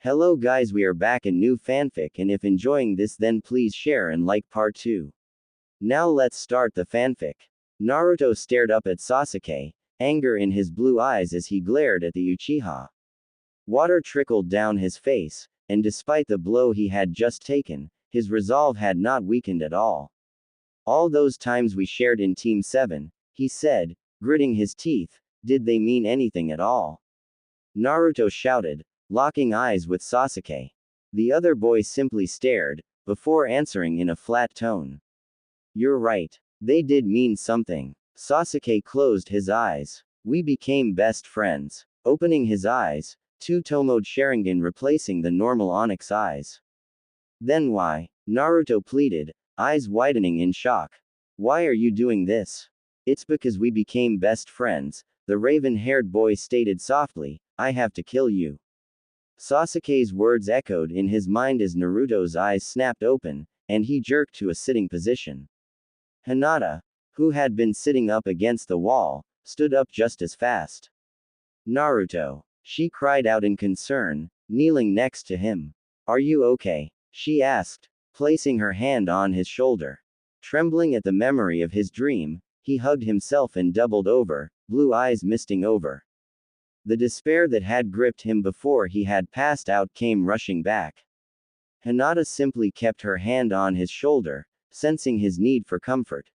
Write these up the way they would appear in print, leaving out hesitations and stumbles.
Hello guys, we are back in new fanfic, and if enjoying this then please share and like part 2. Now let's start the fanfic. Naruto stared up at Sasuke, anger in his blue eyes as he glared at the Uchiha. Water trickled down his face, and despite the blow he had just taken, his resolve had not weakened at all. All those times we shared in Team 7, he said, gritting his teeth, did they mean anything at all? Naruto shouted, locking eyes with Sasuke. The other boy simply stared, before answering in a flat tone. You're right. They did mean something. Sasuke closed his eyes. We became best friends. Opening his eyes, two Tomode Sharingan replacing the normal Onyx eyes. Then why? Naruto pleaded, eyes widening in shock. Why are you doing this? It's because we became best friends, the raven-haired boy stated softly, I have to kill you. Sasuke's words echoed in his mind as Naruto's eyes snapped open, and he jerked to a sitting position. Hinata, who had been sitting up against the wall, stood up just as fast. Naruto, she cried out in concern, kneeling next to him. Are you okay? She asked, placing her hand on his shoulder. Trembling at the memory of his dream, he hugged himself and doubled over, blue eyes misting over. The despair that had gripped him before he had passed out came rushing back. Hinata simply kept her hand on his shoulder, sensing his need for comfort.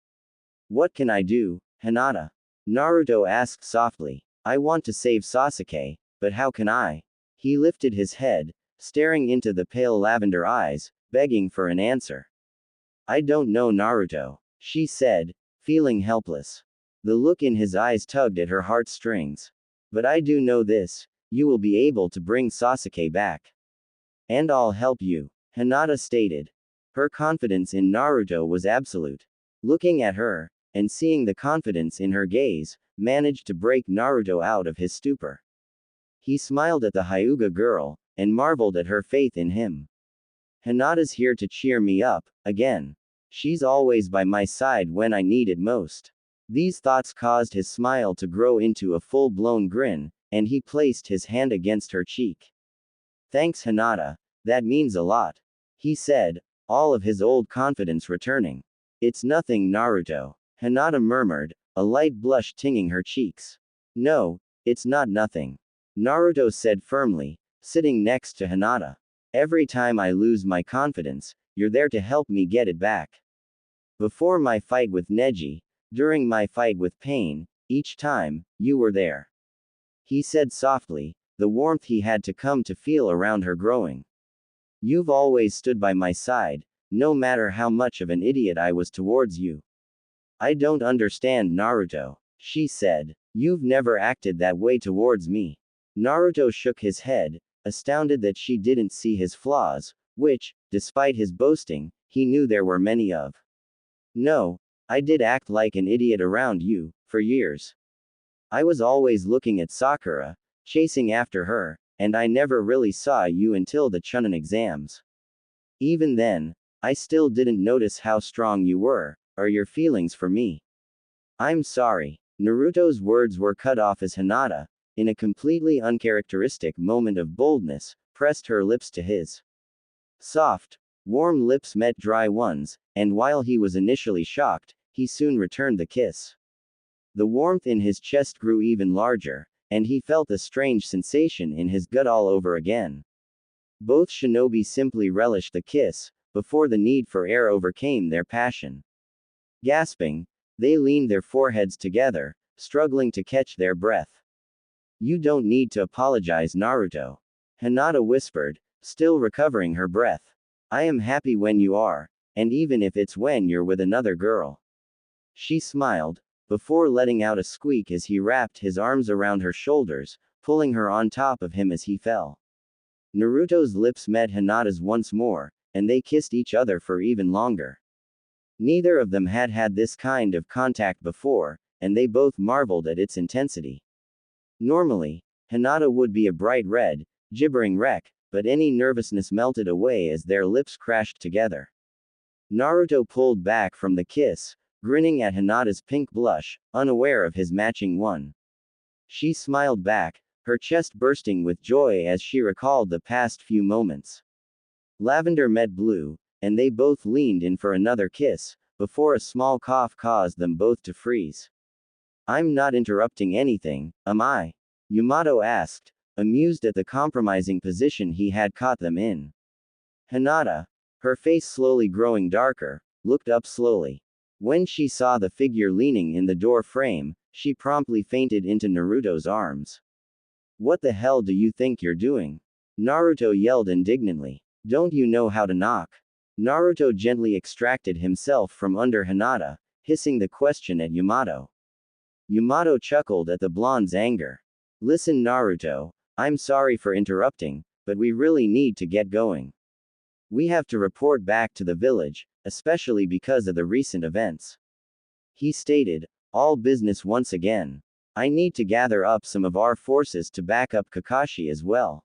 What can I do, Hinata? Naruto asked softly. I want to save Sasuke, but how can I? He lifted his head, staring into the pale lavender eyes, begging for an answer. I don't know, Naruto, she said, feeling helpless. The look in his eyes tugged at her heartstrings. But I do know this, you will be able to bring Sasuke back. And I'll help you, Hinata stated. Her confidence in Naruto was absolute. Looking at her, and seeing the confidence in her gaze, managed to break Naruto out of his stupor. He smiled at the Hyuga girl, and marveled at her faith in him. Hinata's here to cheer me up, again. She's always by my side when I need it most. These thoughts caused his smile to grow into a full-blown grin, and he placed his hand against her cheek. Thanks, Hinata, that means a lot. He said, all of his old confidence returning. It's nothing, Naruto, Hinata murmured, a light blush tinging her cheeks. No, it's not nothing. Naruto said firmly, sitting next to Hinata. Every time I lose my confidence, you're there to help me get it back. Before my fight with Neji, during my fight with Pain, each time, you were there. He said softly, the warmth he had to come to feel around her growing. You've always stood by my side, no matter how much of an idiot I was towards you. I don't understand, Naruto, she said. You've never acted that way towards me. Naruto shook his head, astounded that she didn't see his flaws, which, despite his boasting, he knew there were many of. No, I did act like an idiot around you, for years. I was always looking at Sakura, chasing after her, and I never really saw you until the Chunin exams. Even then, I still didn't notice how strong you were, or your feelings for me. I'm sorry. Naruto's words were cut off as Hinata, in a completely uncharacteristic moment of boldness, pressed her lips to his. Soft, warm lips met dry ones, and while he was initially shocked, he soon returned the kiss. The warmth in his chest grew even larger, and he felt a strange sensation in his gut all over again. Both shinobi simply relished the kiss, before the need for air overcame their passion. Gasping, they leaned their foreheads together, struggling to catch their breath. You don't need to apologize, Naruto, Hinata whispered, still recovering her breath. I am happy when you are, and even if it's when you're with another girl. She smiled, before letting out a squeak as he wrapped his arms around her shoulders, pulling her on top of him as he fell. Naruto's lips met Hinata's once more, and they kissed each other for even longer. Neither of them had had this kind of contact before, and they both marveled at its intensity. Normally, Hinata would be a bright red, gibbering wreck, but any nervousness melted away as their lips crashed together. Naruto pulled back from the kiss, grinning at Hinata's pink blush, unaware of his matching one. She smiled back, her chest bursting with joy as she recalled the past few moments. Lavender met Blue, and they both leaned in for another kiss, before a small cough caused them both to freeze. I'm not interrupting anything, am I? Yamato asked, amused at the compromising position he had caught them in. Hinata, her face slowly growing darker, looked up slowly. When she saw the figure leaning in the door frame, she promptly fainted into Naruto's arms. What the hell do you think you're doing? Naruto yelled indignantly. Don't you know how to knock? Naruto gently extracted himself from under Hinata, hissing the question at Yamato. Yamato chuckled at the blonde's anger. Listen, Naruto, I'm sorry for interrupting, but we really need to get going. We have to report back to the village, especially because of the recent events. He stated, all business once again. I need to gather up some of our forces to back up Kakashi as well.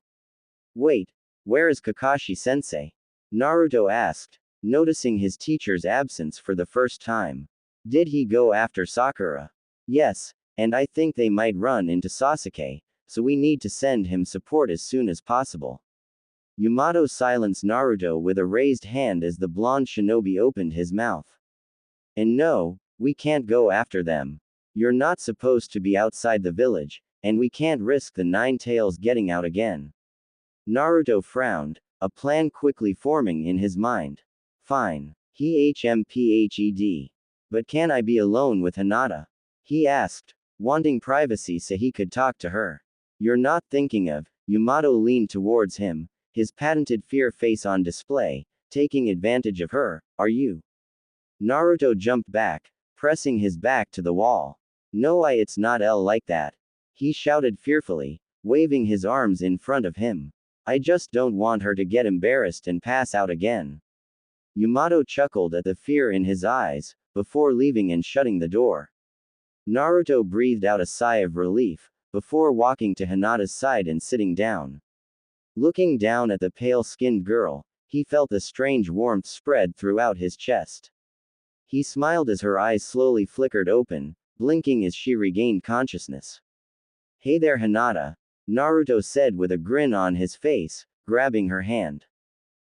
Wait, where is Kakashi-sensei? Naruto asked, noticing his teacher's absence for the first time. Did he go after Sakura? Yes, and I think they might run into Sasuke, so we need to send him support as soon as possible. Yamato silenced Naruto with a raised hand as the blonde shinobi opened his mouth. And no, we can't go after them. You're not supposed to be outside the village, and we can't risk the Nine Tails getting out again. Naruto frowned, a plan quickly forming in his mind. Fine. He HMPHED. But can I be alone with Hinata? He asked, wanting privacy so he could talk to her. You're not thinking of, Yamato leaned towards him, his patented fear face on display, taking advantage of her, are you? Naruto jumped back, pressing his back to the wall. No, it's not like that. He shouted fearfully, waving his arms in front of him. I just don't want her to get embarrassed and pass out again. Yamato chuckled at the fear in his eyes, before leaving and shutting the door. Naruto breathed out a sigh of relief, before walking to Hinata's side and sitting down. Looking down at the pale-skinned girl, he felt a strange warmth spread throughout his chest. He smiled as her eyes slowly flickered open, blinking as she regained consciousness. Hey there, Hinata, Naruto said with a grin on his face, grabbing her hand.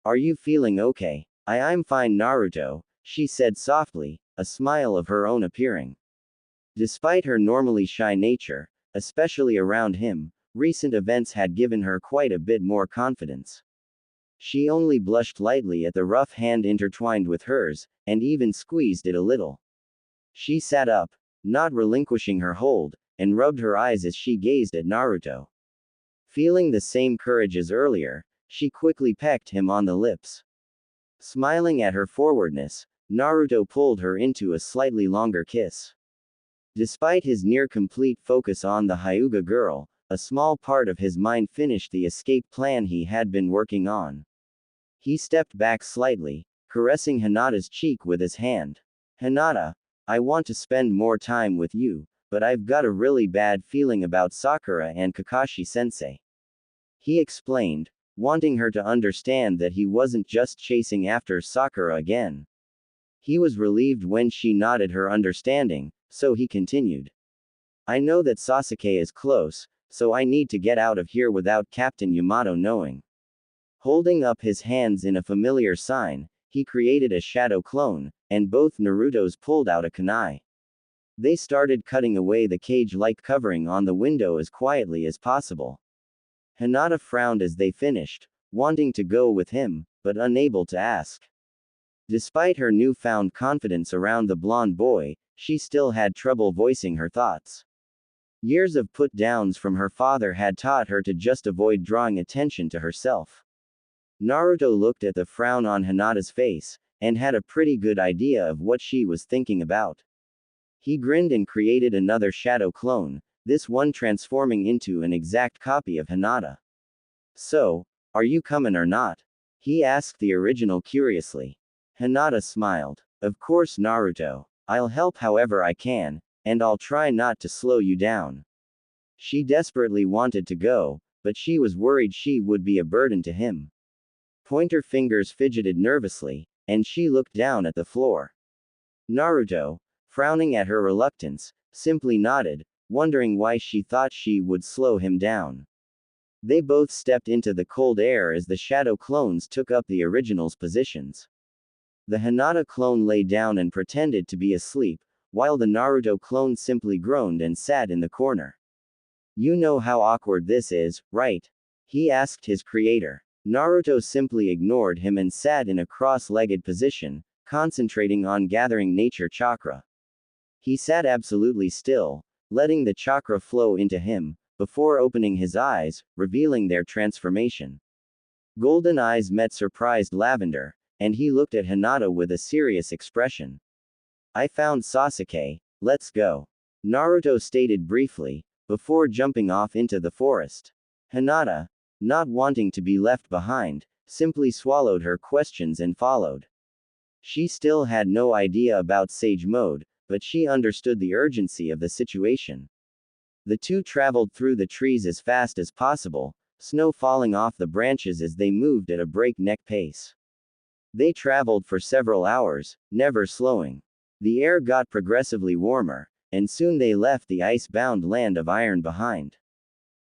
Are you feeling okay? I'm fine, Naruto, she said softly, a smile of her own appearing. Despite her normally shy nature, especially around him, recent events had given her quite a bit more confidence. She only blushed lightly at the rough hand intertwined with hers, and even squeezed it a little. She sat up, not relinquishing her hold, and rubbed her eyes as she gazed at Naruto. Feeling the same courage as earlier, she quickly pecked him on the lips. Smiling at her forwardness, Naruto pulled her into a slightly longer kiss. Despite his near-complete focus on the Hyuga girl, a small part of his mind finished the escape plan he had been working on. He stepped back slightly, caressing Hinata's cheek with his hand. Hinata, I want to spend more time with you, but I've got a really bad feeling about Sakura and Kakashi-sensei. He explained, wanting her to understand that he wasn't just chasing after Sakura again. He was relieved when she nodded her understanding, so he continued. I know that Sasuke is close, so I need to get out of here without Captain Yamato knowing. Holding up his hands in a familiar sign, he created a shadow clone, and both Narutos pulled out a kunai. They started cutting away the cage-like covering on the window as quietly as possible. Hinata frowned as they finished, wanting to go with him, but unable to ask. Despite her newfound confidence around the blonde boy, she still had trouble voicing her thoughts. Years of put-downs from her father had taught her to just avoid drawing attention to herself. Naruto looked at the frown on Hinata's face, and had a pretty good idea of what she was thinking about. He grinned and created another shadow clone, this one transforming into an exact copy of Hinata. So, are you coming or not? He asked the original curiously. Hinata smiled. Of course, Naruto. I'll help however I can, and I'll try not to slow you down. She desperately wanted to go, but she was worried she would be a burden to him. Pointer fingers fidgeted nervously, and she looked down at the floor. Naruto, frowning at her reluctance, simply nodded, wondering why she thought she would slow him down. They both stepped into the cold air as the shadow clones took up the original's positions. The Hinata clone lay down and pretended to be asleep, while the Naruto clone simply groaned and sat in the corner. You know how awkward this is, right? He asked his creator. Naruto simply ignored him and sat in a cross-legged position, concentrating on gathering nature chakra. He sat absolutely still, letting the chakra flow into him, before opening his eyes, revealing their transformation. Golden eyes met surprised Lavender, and he looked at Hinata with a serious expression. I found Sasuke, let's go. Naruto stated briefly, before jumping off into the forest. Hinata, not wanting to be left behind, simply swallowed her questions and followed. She still had no idea about Sage Mode, but she understood the urgency of the situation. The two traveled through the trees as fast as possible, snow falling off the branches as they moved at a breakneck pace. They traveled for several hours, never slowing. The air got progressively warmer, and soon they left the ice-bound land of iron behind.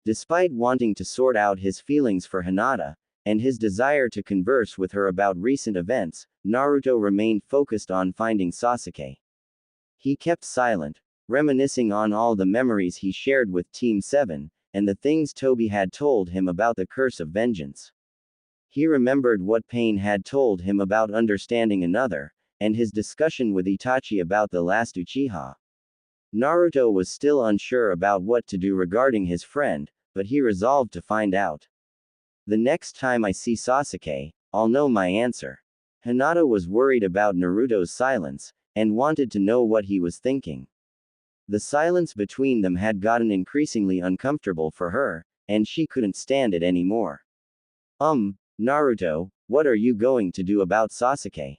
Despite wanting to sort out his feelings for Hinata, and his desire to converse with her about recent events, Naruto remained focused on finding Sasuke. He kept silent, reminiscing on all the memories he shared with Team 7, and the things Toby had told him about the curse of vengeance. He remembered what Pain had told him about understanding another, and his discussion with Itachi about the last Uchiha. Naruto was still unsure about what to do regarding his friend, but he resolved to find out. The next time I see Sasuke, I'll know my answer. Hinata was worried about Naruto's silence, and wanted to know what he was thinking. The silence between them had gotten increasingly uncomfortable for her, and she couldn't stand it anymore. Naruto, what are you going to do about Sasuke?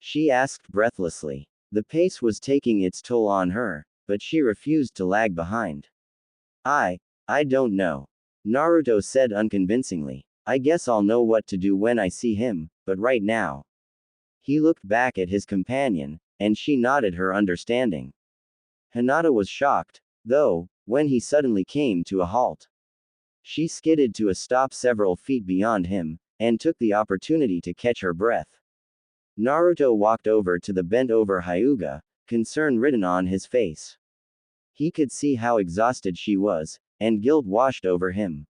She asked breathlessly. The pace was taking its toll on her, but she refused to lag behind. I don't know. Naruto said unconvincingly. I guess I'll know what to do when I see him, but right now. He looked back at his companion, and she nodded her understanding. Hinata was shocked, though, when he suddenly came to a halt. She skidded to a stop several feet beyond him, and took the opportunity to catch her breath. Naruto walked over to the bent-over Hyuga, concern written on his face. He could see how exhausted she was, and guilt washed over him.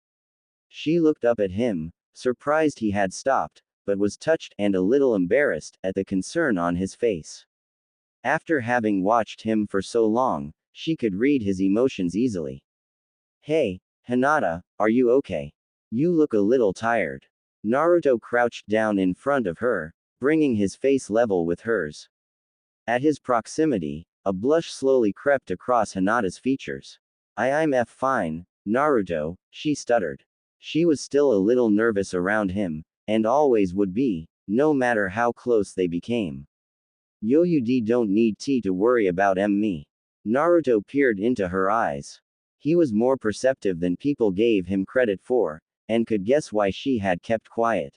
She looked up at him, surprised he had stopped, but was touched and a little embarrassed at the concern on his face. After having watched him for so long, she could read his emotions easily. Hey, Hinata, are you okay? You look a little tired. Naruto crouched down in front of her, bringing his face level with hers. At his proximity, a blush slowly crept across Hinata's features. I'm fine, Naruto, she stuttered. She was still a little nervous around him, and always would be, no matter how close they became. You don't need to worry about me. Naruto peered into her eyes. He was more perceptive than people gave him credit for, and could guess why she had kept quiet.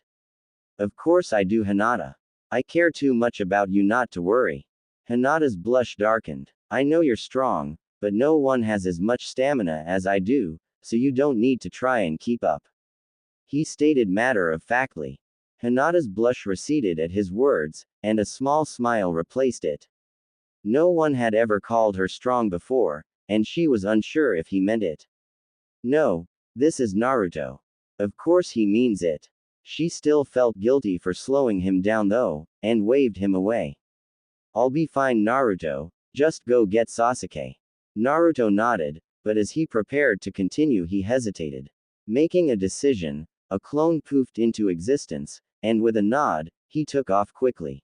Of course I do, Hinata. I care too much about you not to worry. Hinata's blush darkened. I know you're strong, but no one has as much stamina as I do, so you don't need to try and keep up. He stated matter-of-factly. Hinata's blush receded at his words, and a small smile replaced it. No one had ever called her strong before, and she was unsure if he meant it. No, this is Naruto. Of course he means it. She still felt guilty for slowing him down though, and waved him away. I'll be fine, Naruto, just go get Sasuke. Naruto nodded, but as he prepared to continue he hesitated. Making a decision, a clone poofed into existence, and with a nod, he took off quickly.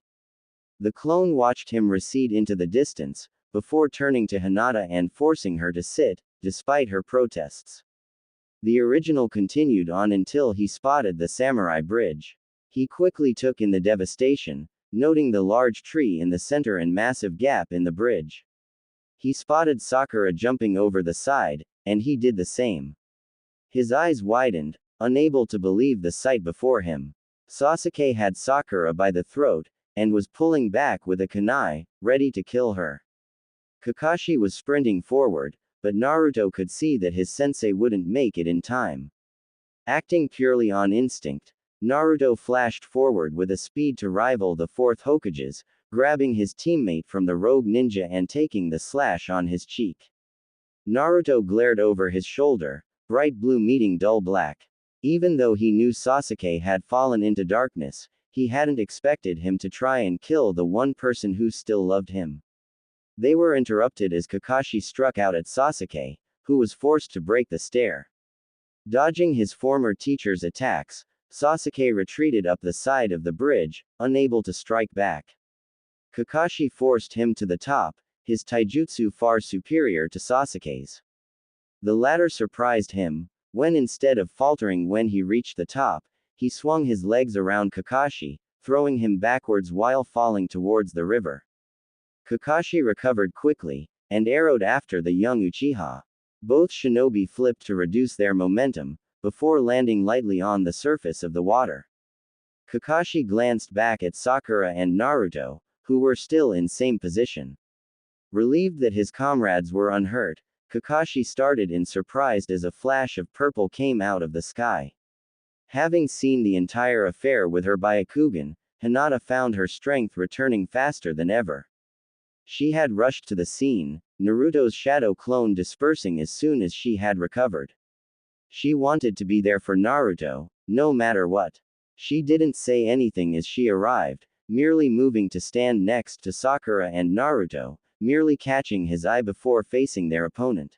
The clone watched him recede into the distance, before turning to Hinata and forcing her to sit, despite her protests. The original continued on until he spotted the samurai bridge. He quickly took in the devastation, noting the large tree in the center and massive gap in the bridge. He spotted Sakura jumping over the side, and he did the same. His eyes widened, unable to believe the sight before him. Sasuke had Sakura by the throat, and was pulling back with a kunai, ready to kill her. Kakashi was sprinting forward, but Naruto could see that his sensei wouldn't make it in time. Acting purely on instinct, Naruto flashed forward with a speed to rival the fourth Hokage's, grabbing his teammate from the rogue ninja and taking the slash on his cheek. Naruto glared over his shoulder, bright blue meeting dull black. Even though he knew Sasuke had fallen into darkness, he hadn't expected him to try and kill the one person who still loved him. They were interrupted as Kakashi struck out at Sasuke, who was forced to break the stare. Dodging his former teacher's attacks, Sasuke retreated up the side of the bridge, unable to strike back. Kakashi forced him to the top, his taijutsu far superior to Sasuke's. The latter surprised him, when instead of faltering when he reached the top, he swung his legs around Kakashi, throwing him backwards while falling towards the river. Kakashi recovered quickly, and arrowed after the young Uchiha. Both shinobi flipped to reduce their momentum, before landing lightly on the surface of the water. Kakashi glanced back at Sakura and Naruto, who were still in same position. Relieved that his comrades were unhurt, Kakashi started in surprise as a flash of purple came out of the sky. Having seen the entire affair with her Byakugan, Hinata found her strength returning faster than ever. She had rushed to the scene, Naruto's shadow clone dispersing as soon as she had recovered. She wanted to be there for Naruto, no matter what. She didn't say anything as she arrived, merely moving to stand next to Sakura and Naruto, merely catching his eye before facing their opponent.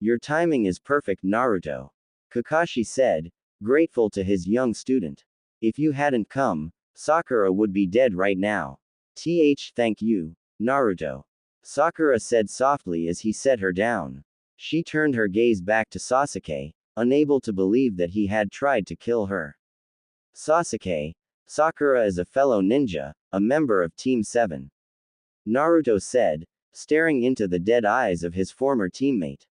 "Your timing is perfect, Naruto," Kakashi said, grateful to his young student. "If you hadn't come, Sakura would be dead right now." Thank you, Naruto," Sakura said softly as he set her down. She turned her gaze back to Sasuke, unable to believe that he had tried to kill her. "Sasuke, Sakura is a fellow ninja, a member of Team 7. Naruto said, staring into the dead eyes of his former teammate.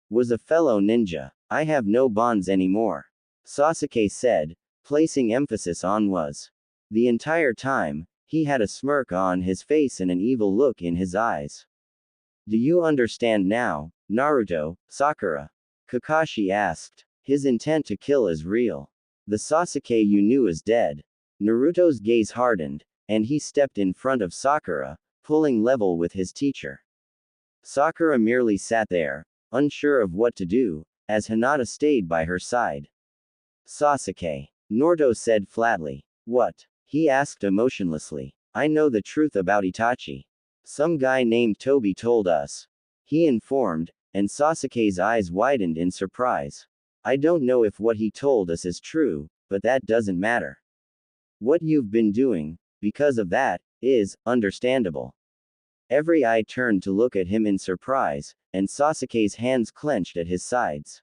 "Was a fellow ninja. I have no bonds anymore," Sasuke said, placing emphasis on was. The entire time, he had a smirk on his face and an evil look in his eyes. "Do you understand now, Naruto, Sakura?" Kakashi asked. "His intent to kill is real. The Sasuke you knew is dead." Naruto's gaze hardened, and he stepped in front of Sakura, pulling level with his teacher. Sakura merely sat there, unsure of what to do, as Hinata stayed by her side. "Sasuke," Naruto said flatly. "What?" he asked emotionlessly. "I know the truth about Itachi. Some guy named Toby told us," he informed, and Sasuke's eyes widened in surprise. "I don't know if what he told us is true, but that doesn't matter. What you've been doing, because of that, is understandable." Every eye turned to look at him in surprise, and Sasuke's hands clenched at his sides.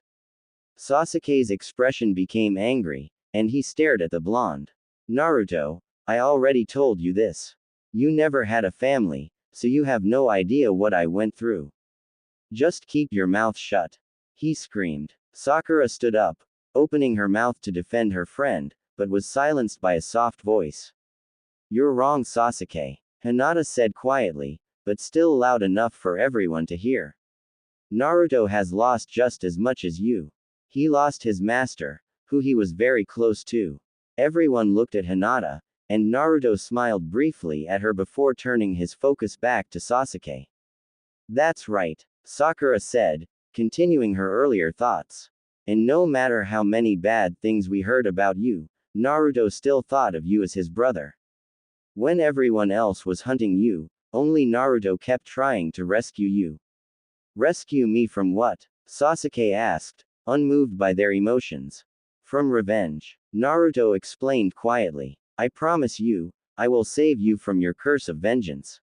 Sasuke's expression became angry, and he stared at the blonde. "Naruto, I already told you this. You never had a family, so you have no idea what I went through. Just keep your mouth shut," he screamed. Sakura stood up, opening her mouth to defend her friend, but was silenced by a soft voice. "You're wrong, Sasuke," Hinata said quietly, but still loud enough for everyone to hear. "Naruto has lost just as much as you. He lost his master, who he was very close to." Everyone looked at Hinata, and Naruto smiled briefly at her before turning his focus back to Sasuke. "That's right," Sakura said, continuing her earlier thoughts. "And no matter how many bad things we heard about you, Naruto still thought of you as his brother. When everyone else was hunting you, only Naruto kept trying to rescue you." "Rescue me from what?" Sasuke asked, unmoved by their emotions. "From revenge," Naruto explained quietly. "I promise you, I will save you from your curse of vengeance."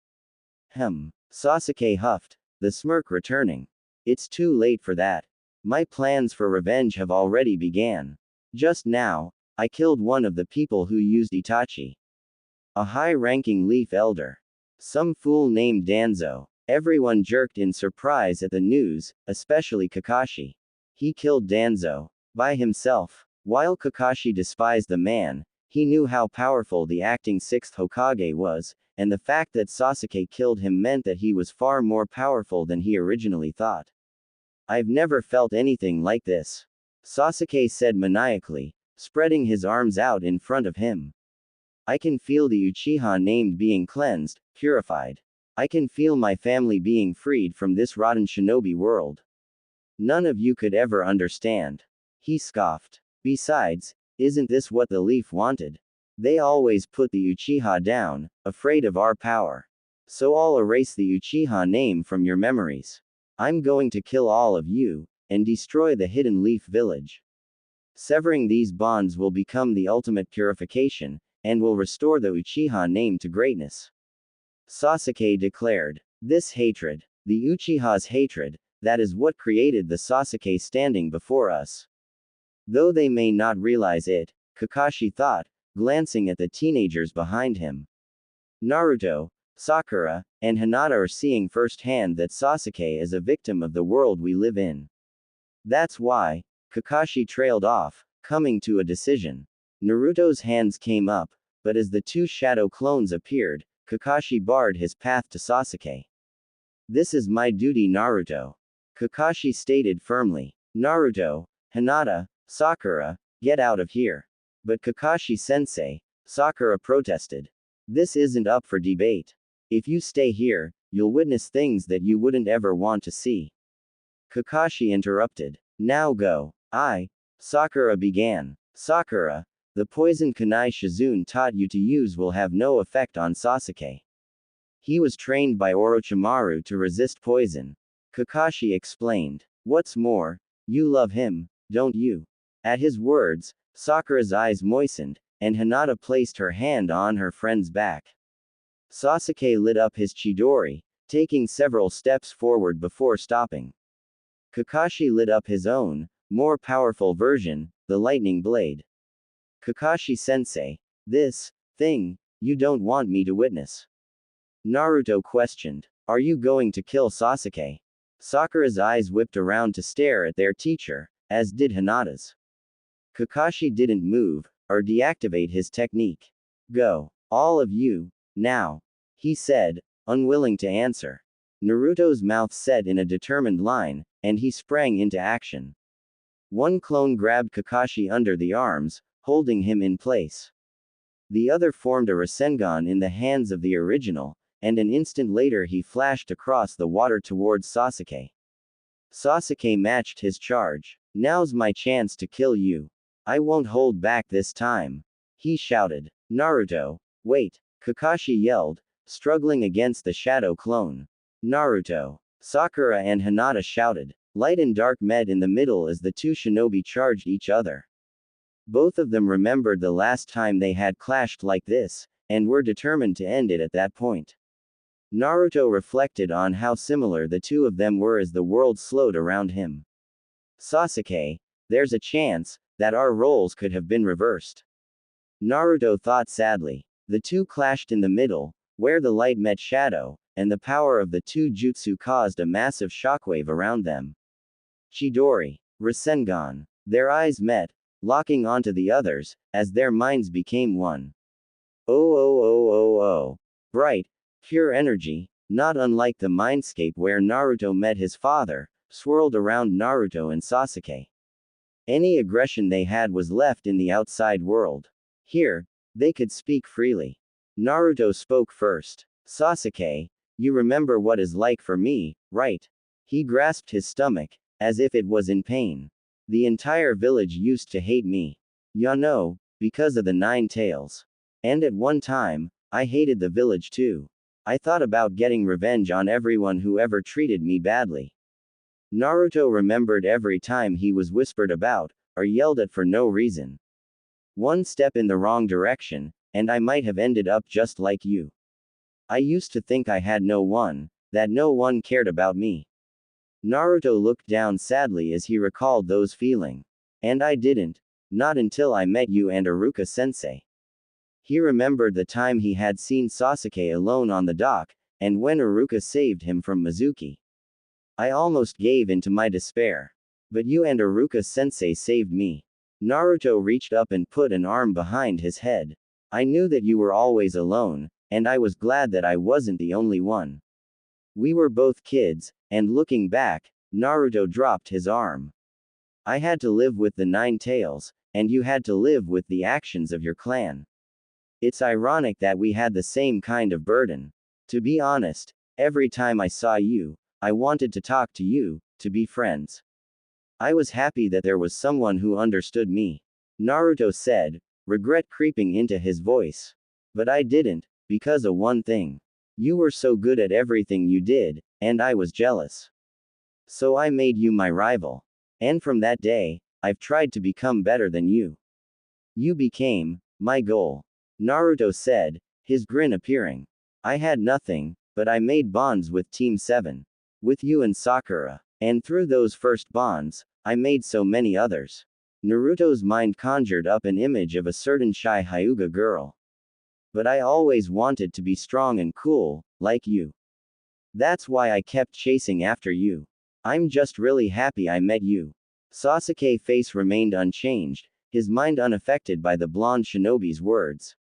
Sasuke huffed, the smirk returning. "It's too late for that. My plans for revenge have already began. Just now, I killed one of the people who used Itachi. A high-ranking Leaf Elder. Some fool named Danzo." Everyone jerked in surprise at the news, especially Kakashi. He killed Danzo. By himself. While Kakashi despised the man, he knew how powerful the acting 6th Hokage was, and the fact that Sasuke killed him meant that he was far more powerful than he originally thought. I've never felt anything like this. Sasuke said maniacally, spreading his arms out in front of him. I can feel the Uchiha named being cleansed, purified. I can feel my family being freed from this rotten shinobi world. None of you could ever understand. He scoffed. Besides, isn't this what the Leaf wanted? They always put the Uchiha down, afraid of our power. So I'll erase the Uchiha name from your memories. I'm going to kill all of you, and destroy the Hidden Leaf Village. Severing these bonds will become the ultimate purification, and will restore the Uchiha name to greatness. Sasuke declared. This hatred, the Uchiha's hatred, that is what created the Sasuke standing before us. Though they may not realize it, Kakashi thought, glancing at the teenagers behind him. Naruto, Sakura, and Hinata are seeing firsthand that Sasuke is a victim of the world we live in. That's why, Kakashi trailed off, coming to a decision. Naruto's hands came up, but as the two shadow clones appeared, Kakashi barred his path to Sasuke. This is my duty, Naruto. Kakashi stated firmly. Naruto, Hinata, Sakura, get out of here. But Kakashi-sensei, Sakura protested. This isn't up for debate. If you stay here, you'll witness things that you wouldn't ever want to see. Kakashi interrupted. Now go. Sakura began. Sakura, the poison kunai Shizune taught you to use will have no effect on Sasuke. He was trained by Orochimaru to resist poison. Kakashi explained. What's more, you love him, don't you? At his words, Sakura's eyes moistened, and Hinata placed her hand on her friend's back. Sasuke lit up his Chidori, taking several steps forward before stopping. Kakashi lit up his own, more powerful version, the lightning blade. Kakashi-sensei, this thing, you don't want me to witness. Naruto questioned. Are you going to kill Sasuke? Sakura's eyes whipped around to stare at their teacher, as did Hinata's. Kakashi didn't move, or deactivate his technique. Go. All of you, now. He said, unwilling to answer. Naruto's mouth set in a determined line, and he sprang into action. One clone grabbed Kakashi under the arms, holding him in place. The other formed a Rasengan in the hands of the original, and an instant later he flashed across the water towards Sasuke. Sasuke matched his charge. Now's my chance to kill you. I won't hold back this time. He shouted. Naruto, wait, Kakashi yelled, struggling against the shadow clone. Naruto, Sakura and Hinata shouted. Light and dark met in the middle as the two shinobi charged each other. Both of them remembered the last time they had clashed like this, and were determined to end it at that point. Naruto reflected on how similar the two of them were as the world slowed around him. Sasuke, there's a chance that our roles could have been reversed. Naruto thought sadly. The two clashed in the middle, where the light met shadow, and the power of the two jutsu caused a massive shockwave around them. Chidori, Rasengan. Their eyes met, locking onto the others, as their minds became one. Oh. Bright, pure energy, not unlike the mindscape where Naruto met his father, swirled around Naruto and Sasuke. Any aggression they had was left in the outside world. Here, they could speak freely. Naruto spoke first. Sasuke, you remember what it's like for me, right? He grasped his stomach, as if it was in pain. The entire village used to hate me. Ya know, because of the 9 tails. And at one time, I hated the village too. I thought about getting revenge on everyone who ever treated me badly. Naruto remembered every time he was whispered about, or yelled at for no reason. One step in the wrong direction, and I might have ended up just like you. I used to think I had no one, that no one cared about me. Naruto looked down sadly as he recalled those feelings. And I didn't. Not until I met you and Iruka-sensei. He remembered the time he had seen Sasuke alone on the dock, and when Iruka saved him from Mizuki. I almost gave in to my despair. But you and Iruka-sensei saved me. Naruto reached up and put an arm behind his head. I knew that you were always alone, and I was glad that I wasn't the only one. We were both kids, and looking back, Naruto dropped his arm. I had to live with the nine tails, and you had to live with the actions of your clan. It's ironic that we had the same kind of burden. To be honest, every time I saw you, I wanted to talk to you, to be friends. I was happy that there was someone who understood me. Naruto said, regret creeping into his voice. But I didn't, because of one thing. You were so good at everything you did, and I was jealous. So I made you my rival. And from that day, I've tried to become better than you. You became my goal. Naruto said, his grin appearing. I had nothing, but I made bonds with Team 7. With you and Sakura. And through those first bonds, I made so many others. Naruto's mind conjured up an image of a certain shy Hyuga girl. But I always wanted to be strong and cool, like you. That's why I kept chasing after you. I'm just really happy I met you. Sasuke's face remained unchanged, his mind unaffected by the blonde shinobi's words.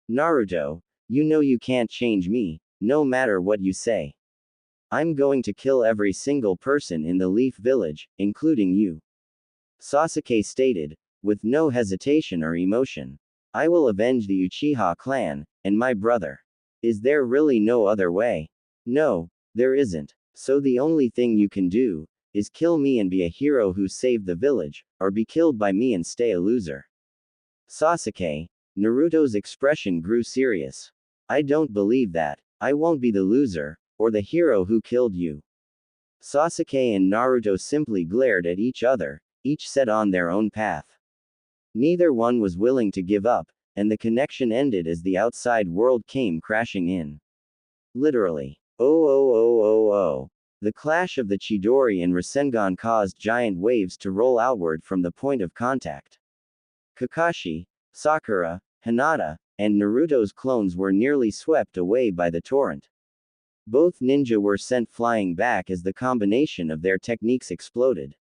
Naruto, you know you can't change me, no matter what you say. I'm going to kill every single person in the Leaf Village, including you. Sasuke stated, with no hesitation or emotion. I will avenge the Uchiha clan, and my brother. Is there really no other way? No, there isn't. So the only thing you can do, is kill me and be a hero who saved the village, or be killed by me and stay a loser. Sasuke, Naruto's expression grew serious. I don't believe that. I won't be the loser, or the hero who killed you. Sasuke and Naruto simply glared at each other, each set on their own path. Neither one was willing to give up, and the connection ended as the outside world came crashing in. Literally. Oh. The clash of the Chidori and Rasengan caused giant waves to roll outward from the point of contact. Kakashi, Sakura, Hinata, and Naruto's clones were nearly swept away by the torrent. Both ninja were sent flying back as the combination of their techniques exploded.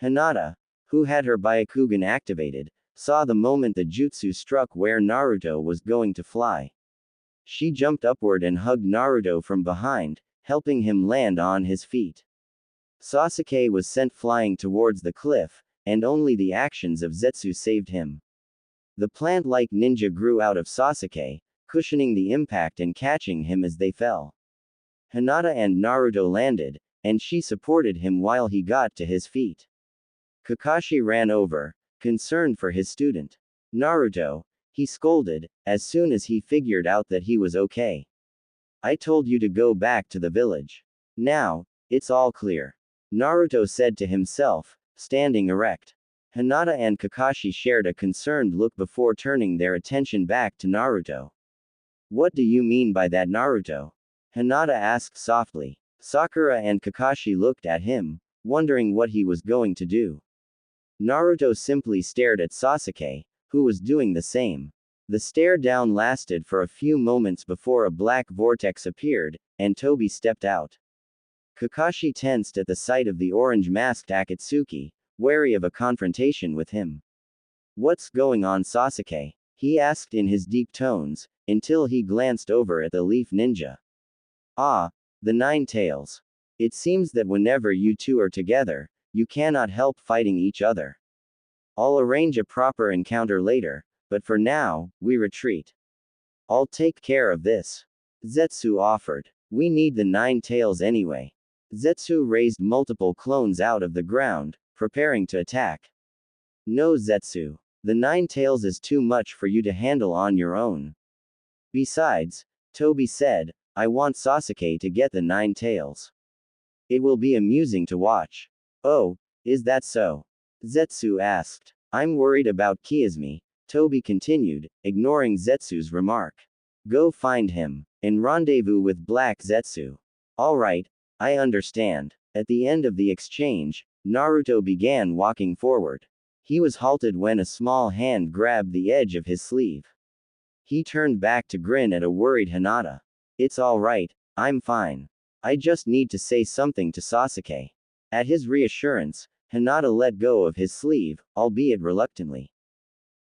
Hinata, who had her Byakugan activated, saw the moment the jutsu struck where Naruto was going to fly. She jumped upward and hugged Naruto from behind, helping him land on his feet. Sasuke was sent flying towards the cliff, and only the actions of Zetsu saved him. The plant-like ninja grew out of Sasuke, cushioning the impact and catching him as they fell. Hinata and Naruto landed, and she supported him while he got to his feet. Kakashi ran over, concerned for his student. Naruto, he scolded, as soon as he figured out that he was okay. I told you to go back to the village. Now, it's all clear. Naruto said to himself, standing erect. Hinata and Kakashi shared a concerned look before turning their attention back to Naruto. What do you mean by that, Naruto? Hinata asked softly. Sakura and Kakashi looked at him, wondering what he was going to do. Naruto simply stared at Sasuke, who was doing the same. The stare down lasted for a few moments before a black vortex appeared, and Tobi stepped out. Kakashi tensed at the sight of the orange-masked Akatsuki, wary of a confrontation with him. What's going on, Sasuke? He asked in his deep tones, until he glanced over at the Leaf Ninja. Ah, the Nine Tails. It seems that whenever you two are together, you cannot help fighting each other. I'll arrange a proper encounter later, but for now, we retreat. I'll take care of this. Zetsu offered. We need the Nine Tails anyway. Zetsu raised multiple clones out of the ground, preparing to attack. No, Zetsu. The Nine Tails is too much for you to handle on your own. Besides, Tobi said, I want Sasuke to get the Nine Tails. It will be amusing to watch. Oh, is that so? Zetsu asked. I'm worried about Kiazumi, Tobi continued, ignoring Zetsu's remark. Go find him, and rendezvous with Black Zetsu. Alright, I understand. At the end of the exchange, Naruto began walking forward. He was halted when a small hand grabbed the edge of his sleeve. He turned back to grin at a worried Hinata. It's alright, I'm fine. I just need to say something to Sasuke. At his reassurance, Hinata let go of his sleeve, albeit reluctantly.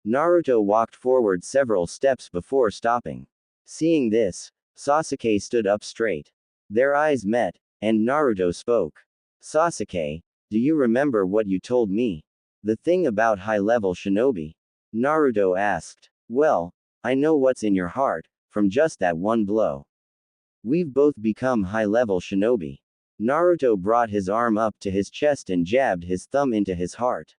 Naruto walked forward several steps before stopping. Seeing this, Sasuke stood up straight. Their eyes met, and Naruto spoke. Sasuke, do you remember what you told me? The thing about high-level shinobi? Naruto asked. Well, I know what's in your heart, from just that one blow. We've both become high-level shinobi. Naruto brought his arm up to his chest and jabbed his thumb into his heart.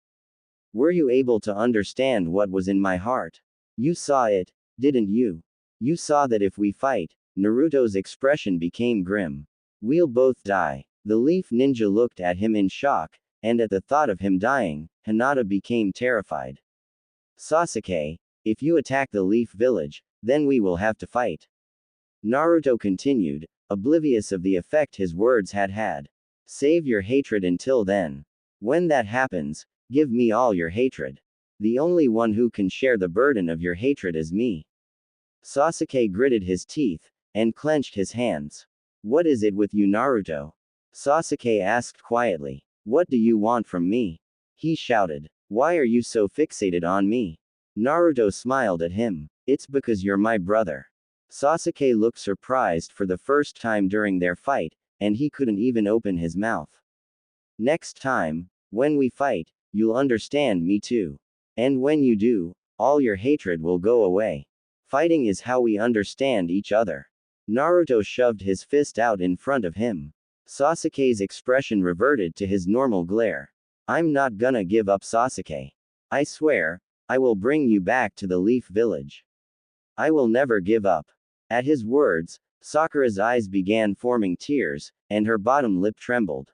Were you able to understand what was in my heart? You saw it, didn't you? You saw that if we fight, Naruto's expression became grim. We'll both die. The leaf ninja looked at him in shock, and at the thought of him dying, Hinata became terrified. Sasuke, if you attack the leaf village, then we will have to fight. Naruto continued, oblivious of the effect his words had had. Save your hatred until then. When that happens, give me all your hatred. The only one who can share the burden of your hatred is me. Sasuke gritted his teeth, and clenched his hands. What is it with you, Naruto? Sasuke asked quietly. What do you want from me? He shouted. Why are you so fixated on me? Naruto smiled at him. It's because you're my brother. Sasuke looked surprised for the first time during their fight, and he couldn't even open his mouth. Next time, when we fight, you'll understand me too. And when you do, all your hatred will go away. Fighting is how we understand each other. Naruto shoved his fist out in front of him. Sasuke's expression reverted to his normal glare. I'm not gonna give up, Sasuke. I swear, I will bring you back to the Leaf Village. I will never give up. At his words, Sakura's eyes began forming tears, and her bottom lip trembled.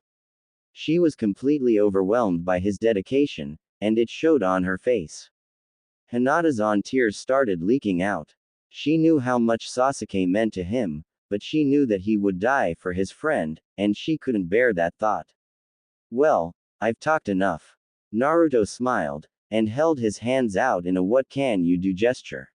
She was completely overwhelmed by his dedication, and it showed on her face. Hinata's own tears started leaking out. She knew how much Sasuke meant to him, but she knew that he would die for his friend, and she couldn't bear that thought. Well, I've talked enough. Naruto smiled, and held his hands out in a what can you do gesture.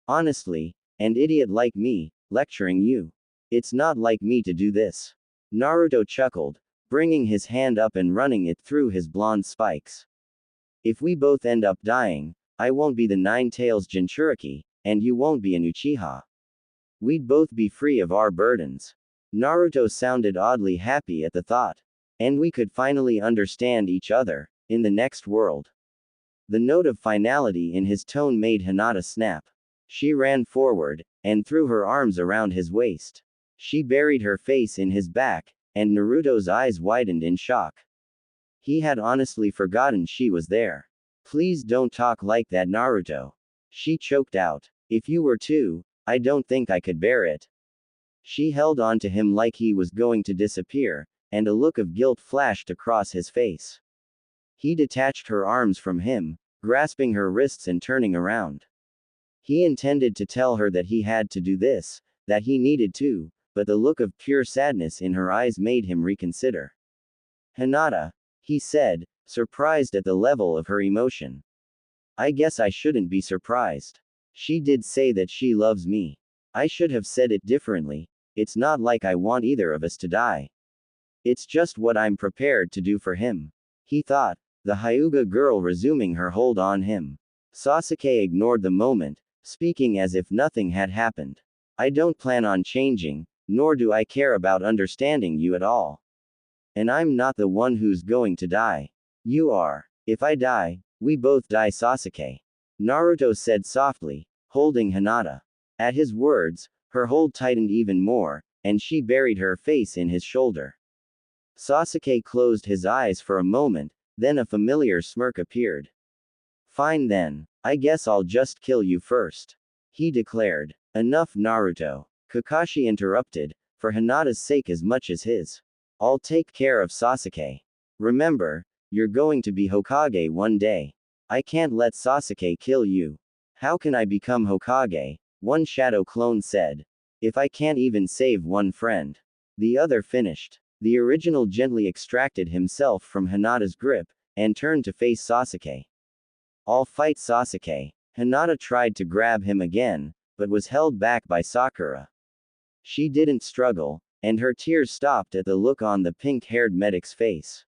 Honestly, an idiot like me, lecturing you. It's not like me to do this. Naruto chuckled, bringing his hand up and running it through his blonde spikes. If we both end up dying, I won't be the Nine-Tails Jinchuriki, and you won't be an Uchiha. We'd both be free of our burdens. Naruto sounded oddly happy at the thought. And we could finally understand each other, in the next world. The note of finality in his tone made Hinata snap. She ran forward, and threw her arms around his waist. She buried her face in his back, and Naruto's eyes widened in shock. He had honestly forgotten she was there. Please don't talk like that, Naruto. She choked out. If you were too, I don't think I could bear it. She held on to him like he was going to disappear, and a look of guilt flashed across his face. He detached her arms from him, grasping her wrists and turning around. He intended to tell her that he had to do this, that he needed to, but the look of pure sadness in her eyes made him reconsider. Hinata, he said, surprised at the level of her emotion. I guess I shouldn't be surprised. She did say that she loves me. I should have said it differently. It's not like I want either of us to die. It's just what I'm prepared to do for him. He thought, the Hyuga girl resuming her hold on him. Sasuke ignored the moment, speaking as if nothing had happened. I don't plan on changing, nor do I care about understanding you at all. And I'm not the one who's going to die. You are. If I die, we both die, Sasuke. Naruto said softly, holding Hinata. At his words, her hold tightened even more, and she buried her face in his shoulder. Sasuke closed his eyes for a moment, then a familiar smirk appeared. Fine then, I guess I'll just kill you first. He declared. Enough, Naruto. Kakashi interrupted, for Hinata's sake as much as his. I'll take care of Sasuke. Remember, you're going to be Hokage one day. I can't let Sasuke kill you. How can I become Hokage? One shadow clone said. If I can't even save one friend. The other finished. The original gently extracted himself from Hinata's grip, and turned to face Sasuke. I'll fight, Sasuke. Hinata tried to grab him again, but was held back by Sakura. She didn't struggle, and her tears stopped at the look on the pink-haired medic's face.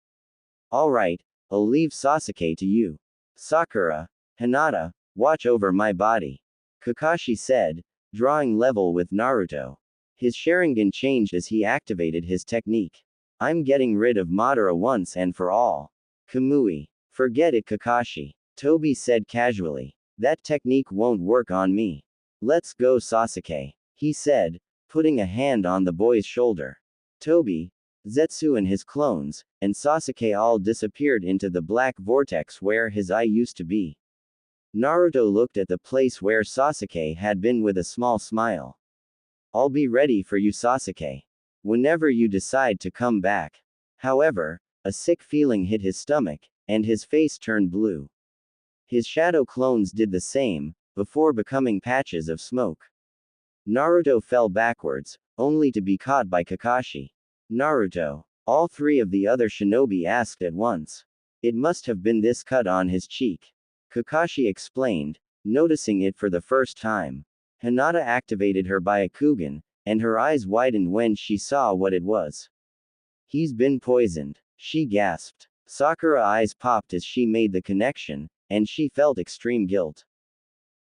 Alright, I'll leave Sasuke to you. Sakura, Hinata, watch over my body. Kakashi said, drawing level with Naruto. His Sharingan changed as he activated his technique. I'm getting rid of Madara once and for all. Kamui. Forget it, Kakashi. Toby said casually. That technique won't work on me. Let's go, Sasuke. He said, putting a hand on the boy's shoulder. Toby, Zetsu and his clones, and Sasuke all disappeared into the black vortex where his eye used to be. Naruto looked at the place where Sasuke had been with a small smile. I'll be ready for you, Sasuke. Whenever you decide to come back. However, a sick feeling hit his stomach, and his face turned blue. His shadow clones did the same, before becoming patches of smoke. Naruto fell backwards, only to be caught by Kakashi. Naruto. All three of the other shinobi asked at once. It must have been this cut on his cheek. Kakashi explained, noticing it for the first time. Hinata activated her Byakugan, and her eyes widened when she saw what it was. He's been poisoned, she gasped. Sakura's eyes popped as she made the connection, and she felt extreme guilt.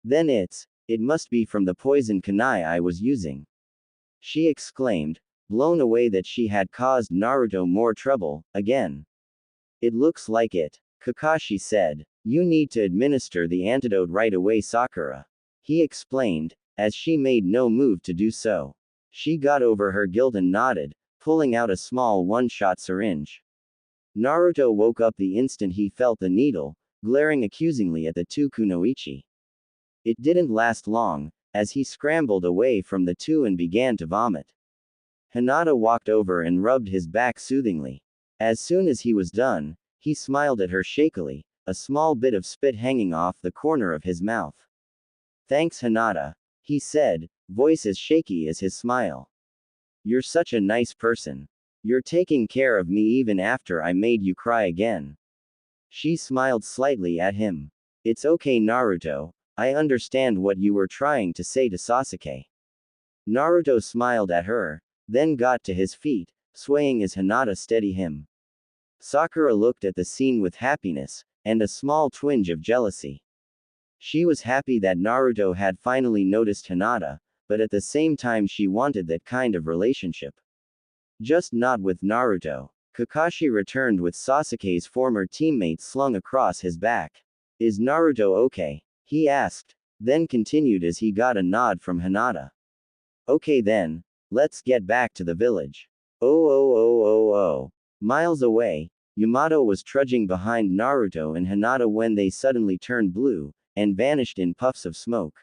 Then it must be from the poison kunai I was using. She exclaimed, blown away that she had caused Naruto more trouble, again. It looks like it, Kakashi said. You need to administer the antidote right away, Sakura. He explained, as she made no move to do so. She got over her guilt and nodded, pulling out a small one-shot syringe. Naruto woke up the instant he felt the needle, glaring accusingly at the two kunoichi. It didn't last long, as he scrambled away from the two and began to vomit. Hinata walked over and rubbed his back soothingly. As soon as he was done, he smiled at her shakily, a small bit of spit hanging off the corner of his mouth. Thanks, Hinata, he said, voice as shaky as his smile. You're such a nice person. You're taking care of me even after I made you cry again. She smiled slightly at him. It's okay, Naruto, I understand what you were trying to say to Sasuke. Naruto smiled at her, then got to his feet, swaying as Hinata steadied him. Sakura looked at the scene with happiness, and a small twinge of jealousy. She was happy that Naruto had finally noticed Hinata, but at the same time she wanted that kind of relationship. Just not with Naruto. Kakashi returned with Sasuke's former teammate slung across his back. Is Naruto okay? He asked, then continued as he got a nod from Hinata. Okay then, let's get back to the village. Oh. Miles away, Yamato was trudging behind Naruto and Hinata when they suddenly turned blue, and vanished in puffs of smoke.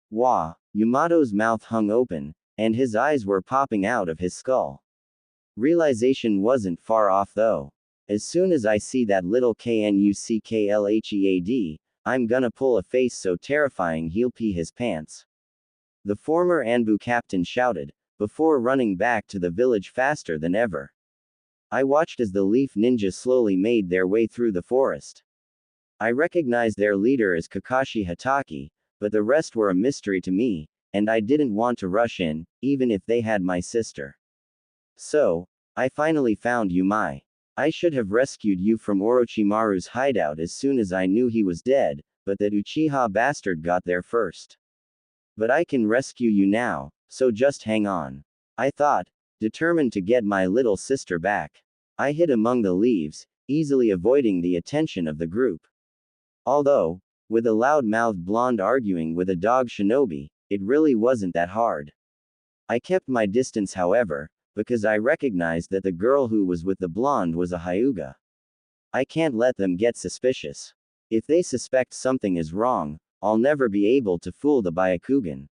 Wah! Yamato's mouth hung open, and his eyes were popping out of his skull. Realization wasn't far off though. As soon as I see that little Knucklhead, I'm gonna pull a face so terrifying he'll pee his pants. The former Anbu captain shouted, before running back to the village faster than ever. I watched as the Leaf Ninja slowly made their way through the forest. I recognized their leader as Kakashi Hatake, but the rest were a mystery to me, and I didn't want to rush in, even if they had my sister. So, I finally found you, Mai. I should have rescued you from Orochimaru's hideout as soon as I knew he was dead, but that Uchiha bastard got there first. But I can rescue you now, so just hang on. I thought, determined to get my little sister back. I hid among the leaves, easily avoiding the attention of the group. Although, with a loud-mouthed blonde arguing with a dog shinobi, it really wasn't that hard. I kept my distance however, because I recognized that the girl who was with the blonde was a Hyuga. I can't let them get suspicious. If they suspect something is wrong, I'll never be able to fool the Byakugan.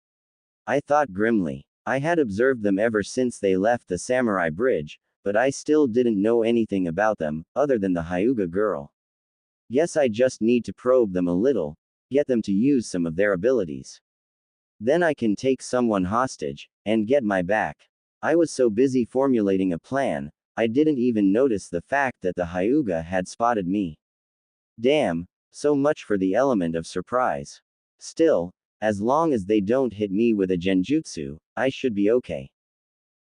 I thought grimly. I had observed them ever since they left the samurai bridge, but I still didn't know anything about them, other than the Hyuga girl. Guess I just need to probe them a little, get them to use some of their abilities. Then I can take someone hostage, and get my back. I was so busy formulating a plan, I didn't even notice the fact that the Hyuga had spotted me. Damn, so much for the element of surprise. Still, as long as they don't hit me with a genjutsu, I should be okay.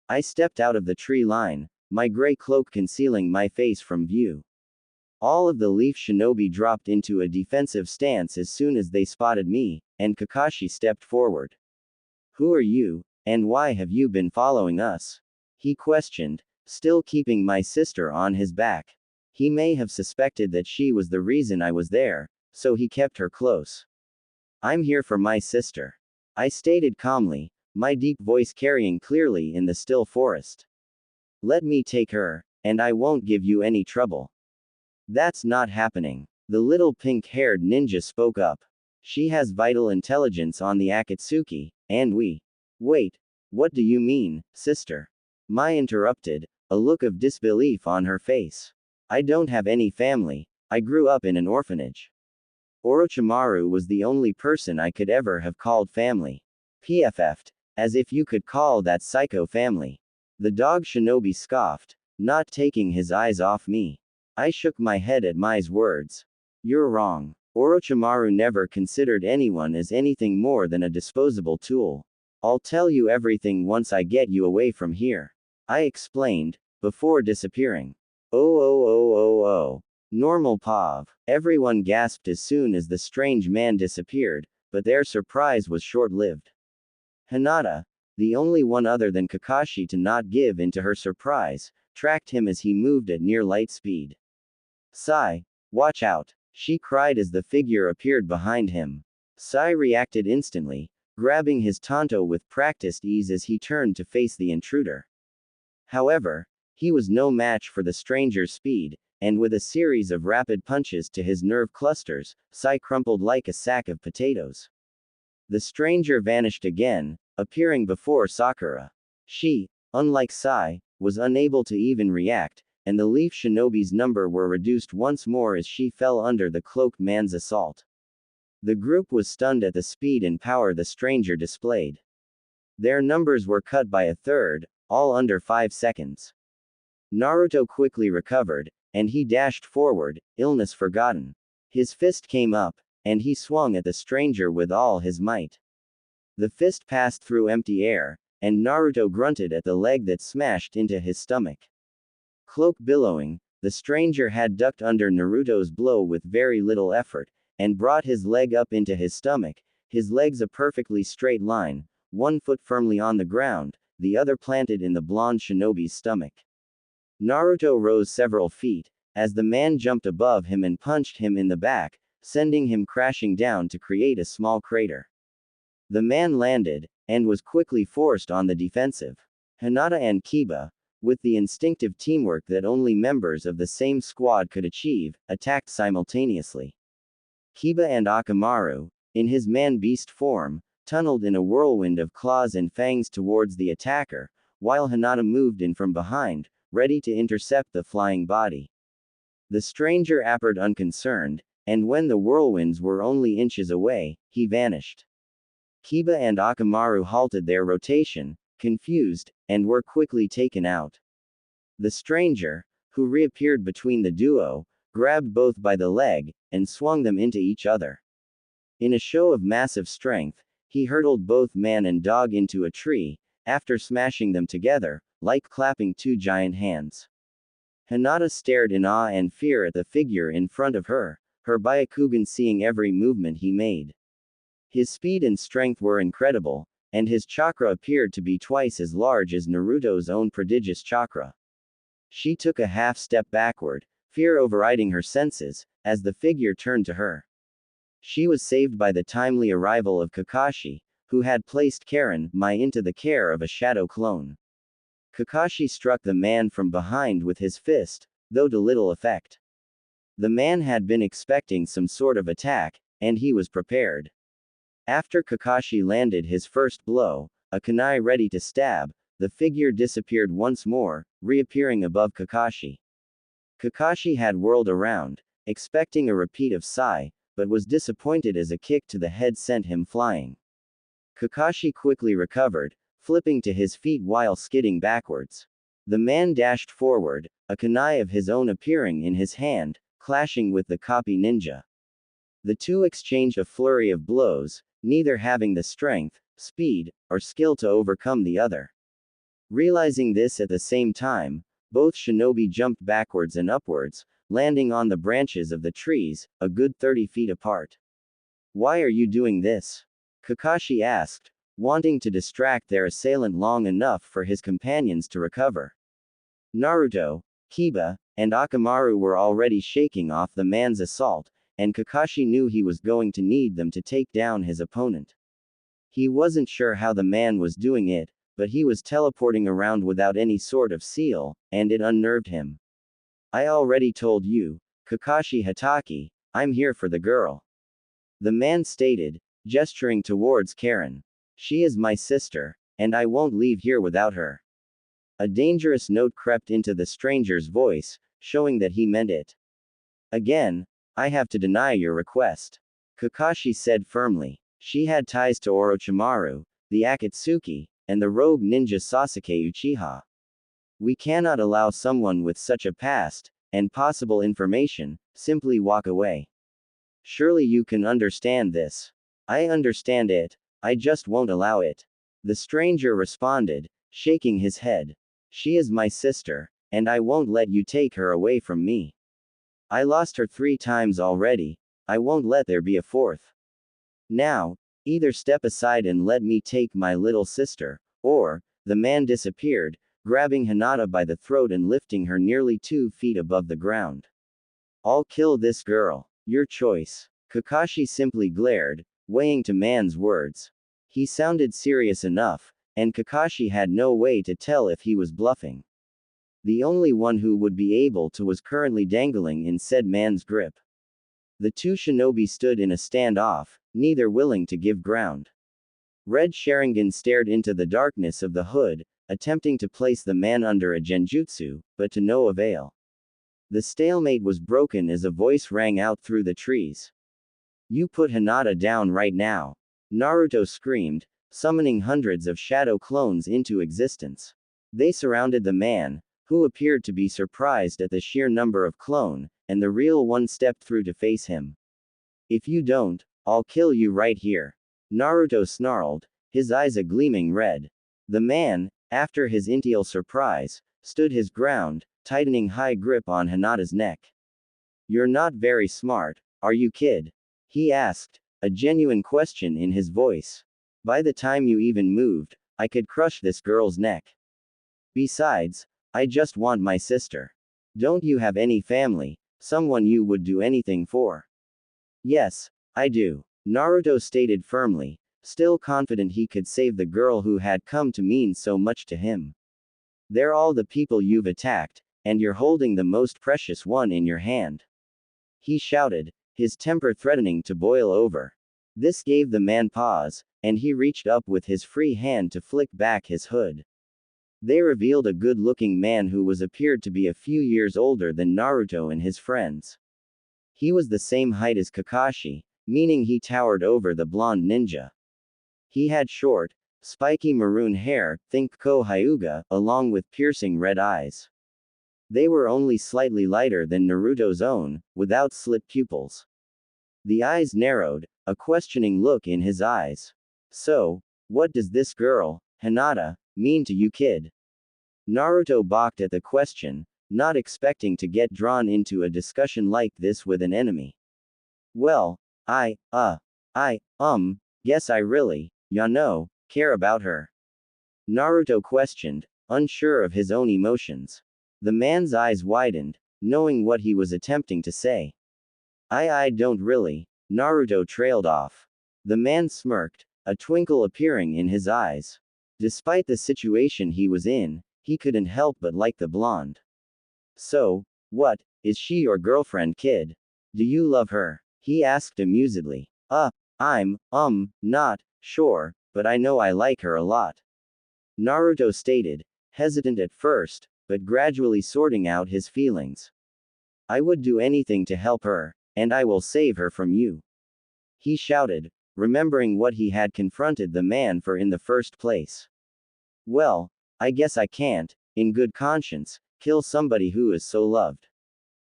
I stepped out of the tree line, my gray cloak concealing my face from view. All of the Leaf Shinobi dropped into a defensive stance as soon as they spotted me, and Kakashi stepped forward. Who are you, and why have you been following us? He questioned, still keeping my sister on his back. He may have suspected that she was the reason I was there, so he kept her close. I'm here for my sister, I stated calmly, my deep voice carrying clearly in the still forest. Let me take her, and I won't give you any trouble. That's not happening. The little pink-haired ninja spoke up. She has vital intelligence on the Akatsuki, and we. Wait, what do you mean, sister? Mai interrupted, a look of disbelief on her face. I don't have any family, I grew up in an orphanage. Orochimaru was the only person I could ever have called family. PFF'd, as if you could call that psycho family. The dog shinobi scoffed, not taking his eyes off me. I shook my head at Mai's words. You're wrong. Orochimaru never considered anyone as anything more than a disposable tool. I'll tell you everything once I get you away from here, I explained, before disappearing. Oh. Normal Pav. Everyone gasped as soon as the strange man disappeared, but their surprise was short-lived. Hinata, the only one other than Kakashi to not give in to her surprise, tracked him as he moved at near light speed. Sai, watch out, she cried as the figure appeared behind him. Sai reacted instantly, grabbing his tanto with practiced ease as he turned to face the intruder. However, he was no match for the stranger's speed, and with a series of rapid punches to his nerve clusters, Sai crumpled like a sack of potatoes. The stranger vanished again, appearing before Sakura. She, unlike Sai, was unable to even react, and the Leaf Shinobi's number were reduced once more as she fell under the cloaked man's assault. The group was stunned at the speed and power the stranger displayed. Their numbers were cut by a third, all under 5 seconds. Naruto quickly recovered, and he dashed forward, illness forgotten. His fist came up, and he swung at the stranger with all his might. The fist passed through empty air, and Naruto grunted at the leg that smashed into his stomach. Cloak billowing, the stranger had ducked under Naruto's blow with very little effort, and brought his leg up into his stomach, his legs a perfectly straight line, one foot firmly on the ground, the other planted in the blonde shinobi's stomach. Naruto rose several feet, as the man jumped above him and punched him in the back, sending him crashing down to create a small crater. The man landed, and was quickly forced on the defensive. Hinata and Kiba, with the instinctive teamwork that only members of the same squad could achieve, attacked simultaneously. Kiba and Akamaru, in his man-beast form, tunneled in a whirlwind of claws and fangs towards the attacker, while Hinata moved in from behind, ready to intercept the flying body. The stranger appeared unconcerned, and when the whirlwinds were only inches away, he vanished. Kiba and Akamaru halted their rotation, confused, and were quickly taken out. The stranger, who reappeared between the duo, grabbed both by the leg, and swung them into each other. In a show of massive strength, he hurtled both man and dog into a tree, after smashing them together, like clapping two giant hands. Hinata stared in awe and fear at the figure in front of her, her Byakugan seeing every movement he made. His speed and strength were incredible, and his chakra appeared to be twice as large as Naruto's own prodigious chakra. She took a half step backward, fear overriding her senses, as the figure turned to her. She was saved by the timely arrival of Kakashi, who had placed Karen, Mai into the care of a shadow clone. Kakashi struck the man from behind with his fist, though to little effect. The man had been expecting some sort of attack, and he was prepared. After Kakashi landed his first blow, a kunai ready to stab, the figure disappeared once more, reappearing above Kakashi. Kakashi had whirled around, expecting a repeat of Sai, but was disappointed as a kick to the head sent him flying. Kakashi quickly recovered, flipping to his feet while skidding backwards. The man dashed forward, a kunai of his own appearing in his hand, clashing with the copy ninja. The two exchanged a flurry of blows, neither having the strength, speed, or skill to overcome the other. Realizing this at the same time, both shinobi jumped backwards and upwards, landing on the branches of the trees, a good 30 feet apart. Why are you doing this? Kakashi asked, wanting to distract their assailant long enough for his companions to recover. Naruto, Kiba, and Akamaru were already shaking off the man's assault, and Kakashi knew he was going to need them to take down his opponent. He wasn't sure how the man was doing it, but he was teleporting around without any sort of seal, and it unnerved him. I already told you, Kakashi Hatake, I'm here for the girl. The man stated, gesturing towards Karen. She is my sister, and I won't leave here without her. A dangerous note crept into the stranger's voice, showing that he meant it. Again, I have to deny your request. Kakashi said firmly. She had ties to Orochimaru, the Akatsuki, and the rogue ninja Sasuke Uchiha. We cannot allow someone with such a past, and possible information, simply walk away. Surely you can understand this. I understand it, I just won't allow it. The stranger responded, shaking his head. She is my sister, and I won't let you take her away from me. I lost her 3 times already, I won't let there be a 4th. Now, either step aside and let me take my little sister, or, the man disappeared, grabbing Hinata by the throat and lifting her nearly 2 feet above the ground. I'll kill this girl. Your choice. Kakashi simply glared, weighing to man's words. He sounded serious enough, and Kakashi had no way to tell if he was bluffing. The only one who would be able to was currently dangling in said man's grip. The 2 shinobi stood in a standoff, neither willing to give ground. Red Sharingan stared into the darkness of the hood, attempting to place the man under a genjutsu, but to no avail. The stalemate was broken as a voice rang out through the trees. You put Hinata down right now. Naruto screamed, summoning hundreds of shadow clones into existence. They surrounded the man, who appeared to be surprised at the sheer number of clone, and the real one stepped through to face him. If you don't, I'll kill you right here. Naruto snarled, his eyes a gleaming red. The man, after his initial surprise, stood his ground, tightening high grip on Hinata's neck. You're not very smart, are you, kid? He asked, a genuine question in his voice. By the time you even moved, I could crush this girl's neck. Besides, I just want my sister. Don't you have any family, someone you would do anything for? Yes, I do, Naruto stated firmly, still confident he could save the girl who had come to mean so much to him. They're all the people you've attacked, and you're holding the most precious one in your hand. He shouted, his temper threatening to boil over. This gave the man pause, and he reached up with his free hand to flick back his hood. They revealed a good-looking man who appeared to be a few years older than Naruto and his friends. He was the same height as Kakashi, meaning he towered over the blonde ninja. He had short, spiky maroon hair, think Ko Hyuga, along with piercing red eyes. They were only slightly lighter than Naruto's own, without slit pupils. The eyes narrowed, a questioning look in his eyes. So, what does this girl, Hinata, mean to you, kid? Naruto balked at the question, not expecting to get drawn into a discussion like this with an enemy. Well, guess I really, care about her. Naruto questioned, unsure of his own emotions. The man's eyes widened, knowing what he was attempting to say. I don't really, Naruto trailed off. The man smirked, a twinkle appearing in his eyes. Despite the situation he was in, he couldn't help but like the blonde. So, what, is she your girlfriend, kid? Do you love her? He asked amusedly. I'm, not sure, but I know I like her a lot. Naruto stated, hesitant at first, but gradually sorting out his feelings. I would do anything to help her, and I will save her from you. He shouted, remembering what he had confronted the man for in the first place. Well, I guess I can't, in good conscience, kill somebody who is so loved.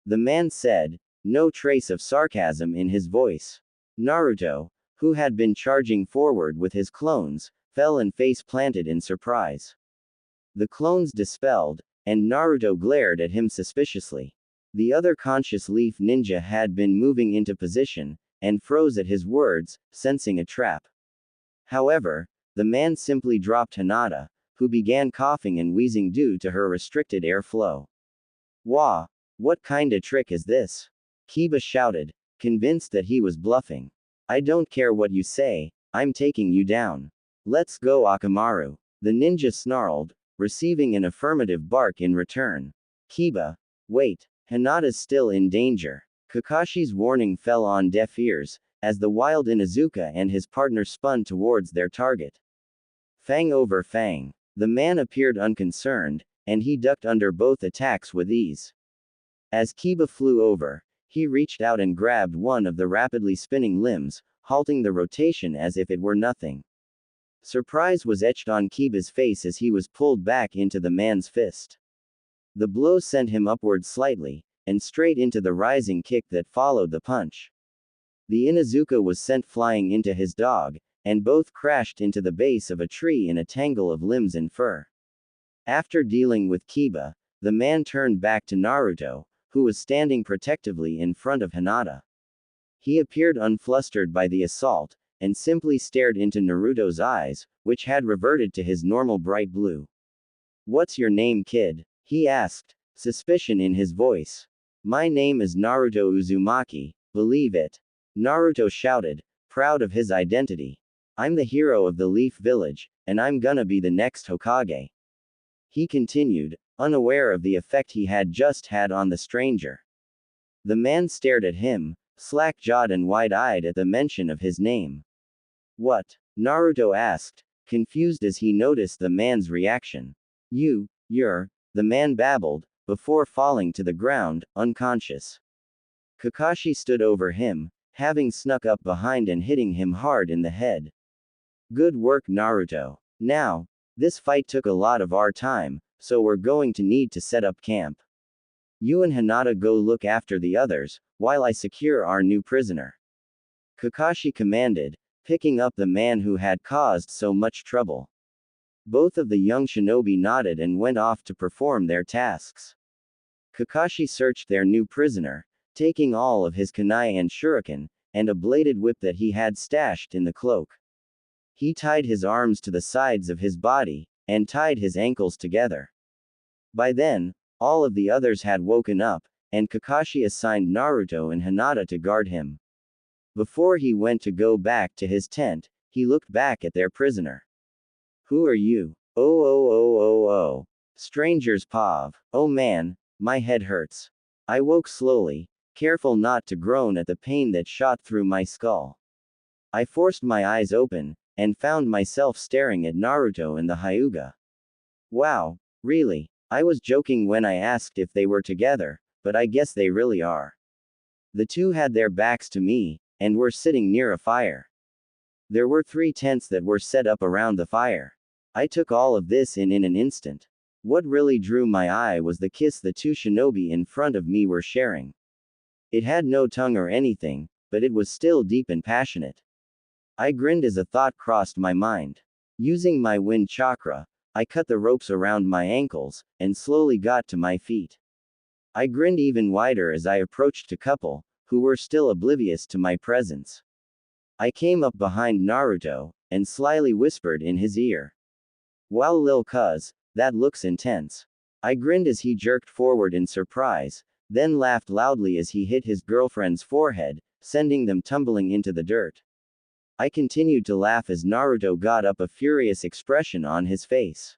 The man said, no trace of sarcasm in his voice. Naruto, who had been charging forward with his clones, fell and face planted in surprise. The clones dispelled, and Naruto glared at him suspiciously. The other conscious leaf ninja had been moving into position, and froze at his words, sensing a trap. However, the man simply dropped Hinata, who began coughing and wheezing due to her restricted airflow. Wah! What kinda trick is this? Kiba shouted, convinced that he was bluffing. I don't care what you say, I'm taking you down. Let's go, Akamaru. The ninja snarled, receiving an affirmative bark in return. Kiba. Wait, Hinata's still in danger. Kakashi's warning fell on deaf ears, as the wild Inuzuka and his partner spun towards their target. Fang over fang. The man appeared unconcerned, and he ducked under both attacks with ease. As Kiba flew over, he reached out and grabbed one of the rapidly spinning limbs, halting the rotation as if it were nothing. Surprise was etched on Kiba's face as he was pulled back into the man's fist. The blow sent him upward slightly, and straight into the rising kick that followed the punch. The Inuzuka was sent flying into his dog, and both crashed into the base of a tree in a tangle of limbs and fur. After dealing with Kiba, the man turned back to Naruto, who was standing protectively in front of Hinata. He appeared unflustered by the assault, and simply stared into Naruto's eyes, which had reverted to his normal bright blue. What's your name, kid? He asked, suspicion in his voice. My name is Naruto Uzumaki, believe it. Naruto shouted, proud of his identity. I'm the hero of the Leaf Village, and I'm gonna be the next Hokage. He continued, unaware of the effect he had just had on the stranger. The man stared at him, slack-jawed and wide-eyed at the mention of his name. What? Naruto asked, confused as he noticed the man's reaction. You're, the man babbled, before falling to the ground, unconscious. Kakashi stood over him, having snuck up behind and hitting him hard in the head. Good work, Naruto. Now, this fight took a lot of our time, so we're going to need to set up camp. You and Hinata go look after the others, while I secure our new prisoner. Kakashi commanded, picking up the man who had caused so much trouble. Both of the young shinobi nodded and went off to perform their tasks. Kakashi searched their new prisoner, taking all of his kunai and shuriken, and a bladed whip that he had stashed in the cloak. He tied his arms to the sides of his body, and tied his ankles together. By then, all of the others had woken up, and Kakashi assigned Naruto and Hinata to guard him. Before he went to go back to his tent, he looked back at their prisoner. Who are you? Oh. Stranger's Pav. Oh man, my head hurts. I woke slowly, careful not to groan at the pain that shot through my skull. I forced my eyes open, and found myself staring at Naruto and the Hyuga. Wow, really? I was joking when I asked if they were together, but I guess they really are. The two had their backs to me, and were sitting near a fire. There were 3 tents that were set up around the fire. I took all of this in an instant. What really drew my eye was the kiss the 2 shinobi in front of me were sharing. It had no tongue or anything, but it was still deep and passionate. I grinned as a thought crossed my mind. Using my wind chakra, I cut the ropes around my ankles, and slowly got to my feet. I grinned even wider as I approached a couple, who were still oblivious to my presence. I came up behind Naruto, and slyly whispered in his ear. Wow, lil cuz, that looks intense. I grinned as he jerked forward in surprise, then laughed loudly as he hit his girlfriend's forehead, sending them tumbling into the dirt. I continued to laugh as Naruto got up, a furious expression on his face.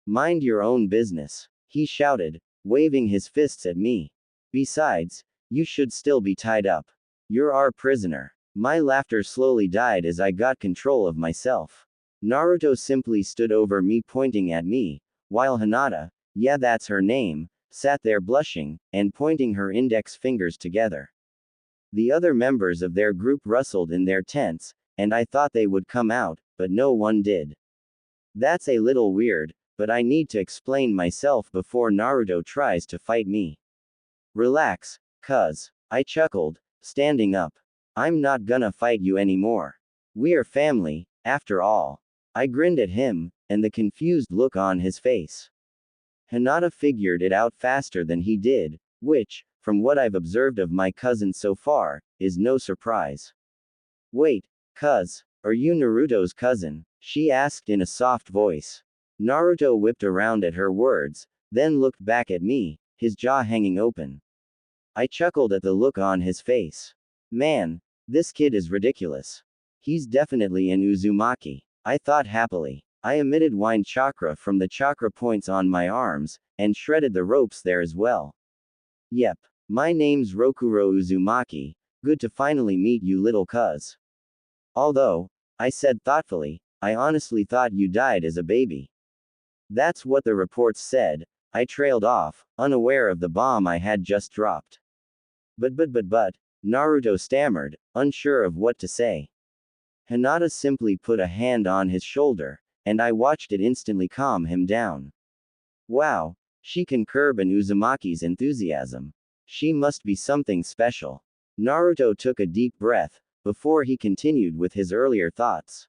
Mind your own business, he shouted, waving his fists at me. Besides, you should still be tied up. You're our prisoner. My laughter slowly died as I got control of myself. Naruto simply stood over me pointing at me, while Hinata, yeah that's her name, sat there blushing, and pointing her index fingers together. The other members of their group rustled in their tents, and I thought they would come out, but no one did. That's a little weird, but I need to explain myself before Naruto tries to fight me. Relax, cuz. I chuckled, standing up. I'm not gonna fight you anymore. We're family, after all. I grinned at him, and the confused look on his face. Hinata figured it out faster than he did, which, from what I've observed of my cousin so far, is no surprise. Wait, cuz, are you Naruto's cousin? She asked in a soft voice. Naruto whipped around at her words, then looked back at me, his jaw hanging open. I chuckled at the look on his face. Man, this kid is ridiculous. He's definitely an Uzumaki, I thought happily. I emitted wind chakra from the chakra points on my arms, and shredded the ropes there as well. Yep. My name's Rokuro Uzumaki, good to finally meet you little cuz. Although, I said thoughtfully, I honestly thought you died as a baby. That's what the reports said. I trailed off, unaware of the bomb I had just dropped. But, Naruto stammered, unsure of what to say. Hinata simply put a hand on his shoulder, and I watched it instantly calm him down. Wow, she can curb an Uzumaki's enthusiasm. She must be something special. Naruto took a deep breath, before he continued with his earlier thoughts.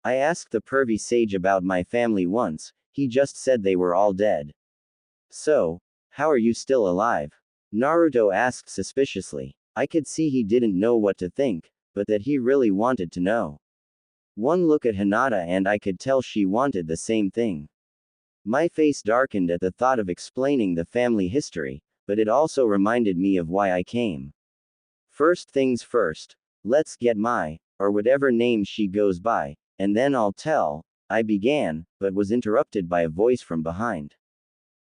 I asked the pervy sage about my family once, he just said they were all dead. So, how are you still alive? Naruto asked suspiciously. I could see he didn't know what to think, but that he really wanted to know. One look at Hinata and I could tell she wanted the same thing. My face darkened at the thought of explaining the family history, but it also reminded me of why I came. First things first, let's get or whatever name she goes by, and then I'll tell, I began, but was interrupted by a voice from behind.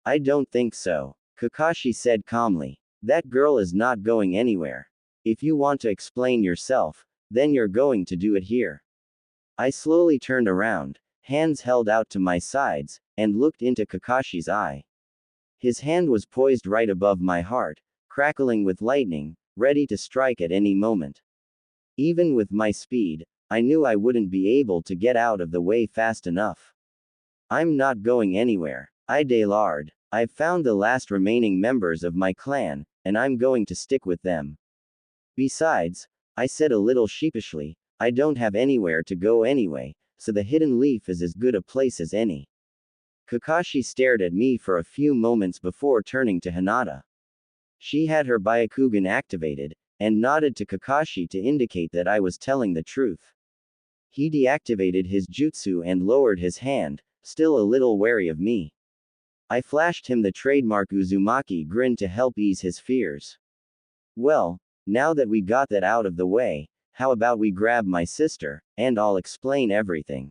I don't think so, Kakashi said calmly. That girl is not going anywhere. If you want to explain yourself, then you're going to do it here. I slowly turned around, hands held out to my sides, and looked into Kakashi's eye. His hand was poised right above my heart, crackling with lightning, ready to strike at any moment. Even with my speed, I knew I wouldn't be able to get out of the way fast enough. I'm not going anywhere, I declared. I've found the last remaining members of my clan, and I'm going to stick with them. Besides, I said a little sheepishly, I don't have anywhere to go anyway, so the hidden leaf is as good a place as any. Kakashi stared at me for a few moments before turning to Hinata. She had her Byakugan activated, and nodded to Kakashi to indicate that I was telling the truth. He deactivated his jutsu and lowered his hand, still a little wary of me. I flashed him the trademark Uzumaki grin to help ease his fears. Well, now that we got that out of the way, how about we grab my sister, and I'll explain everything.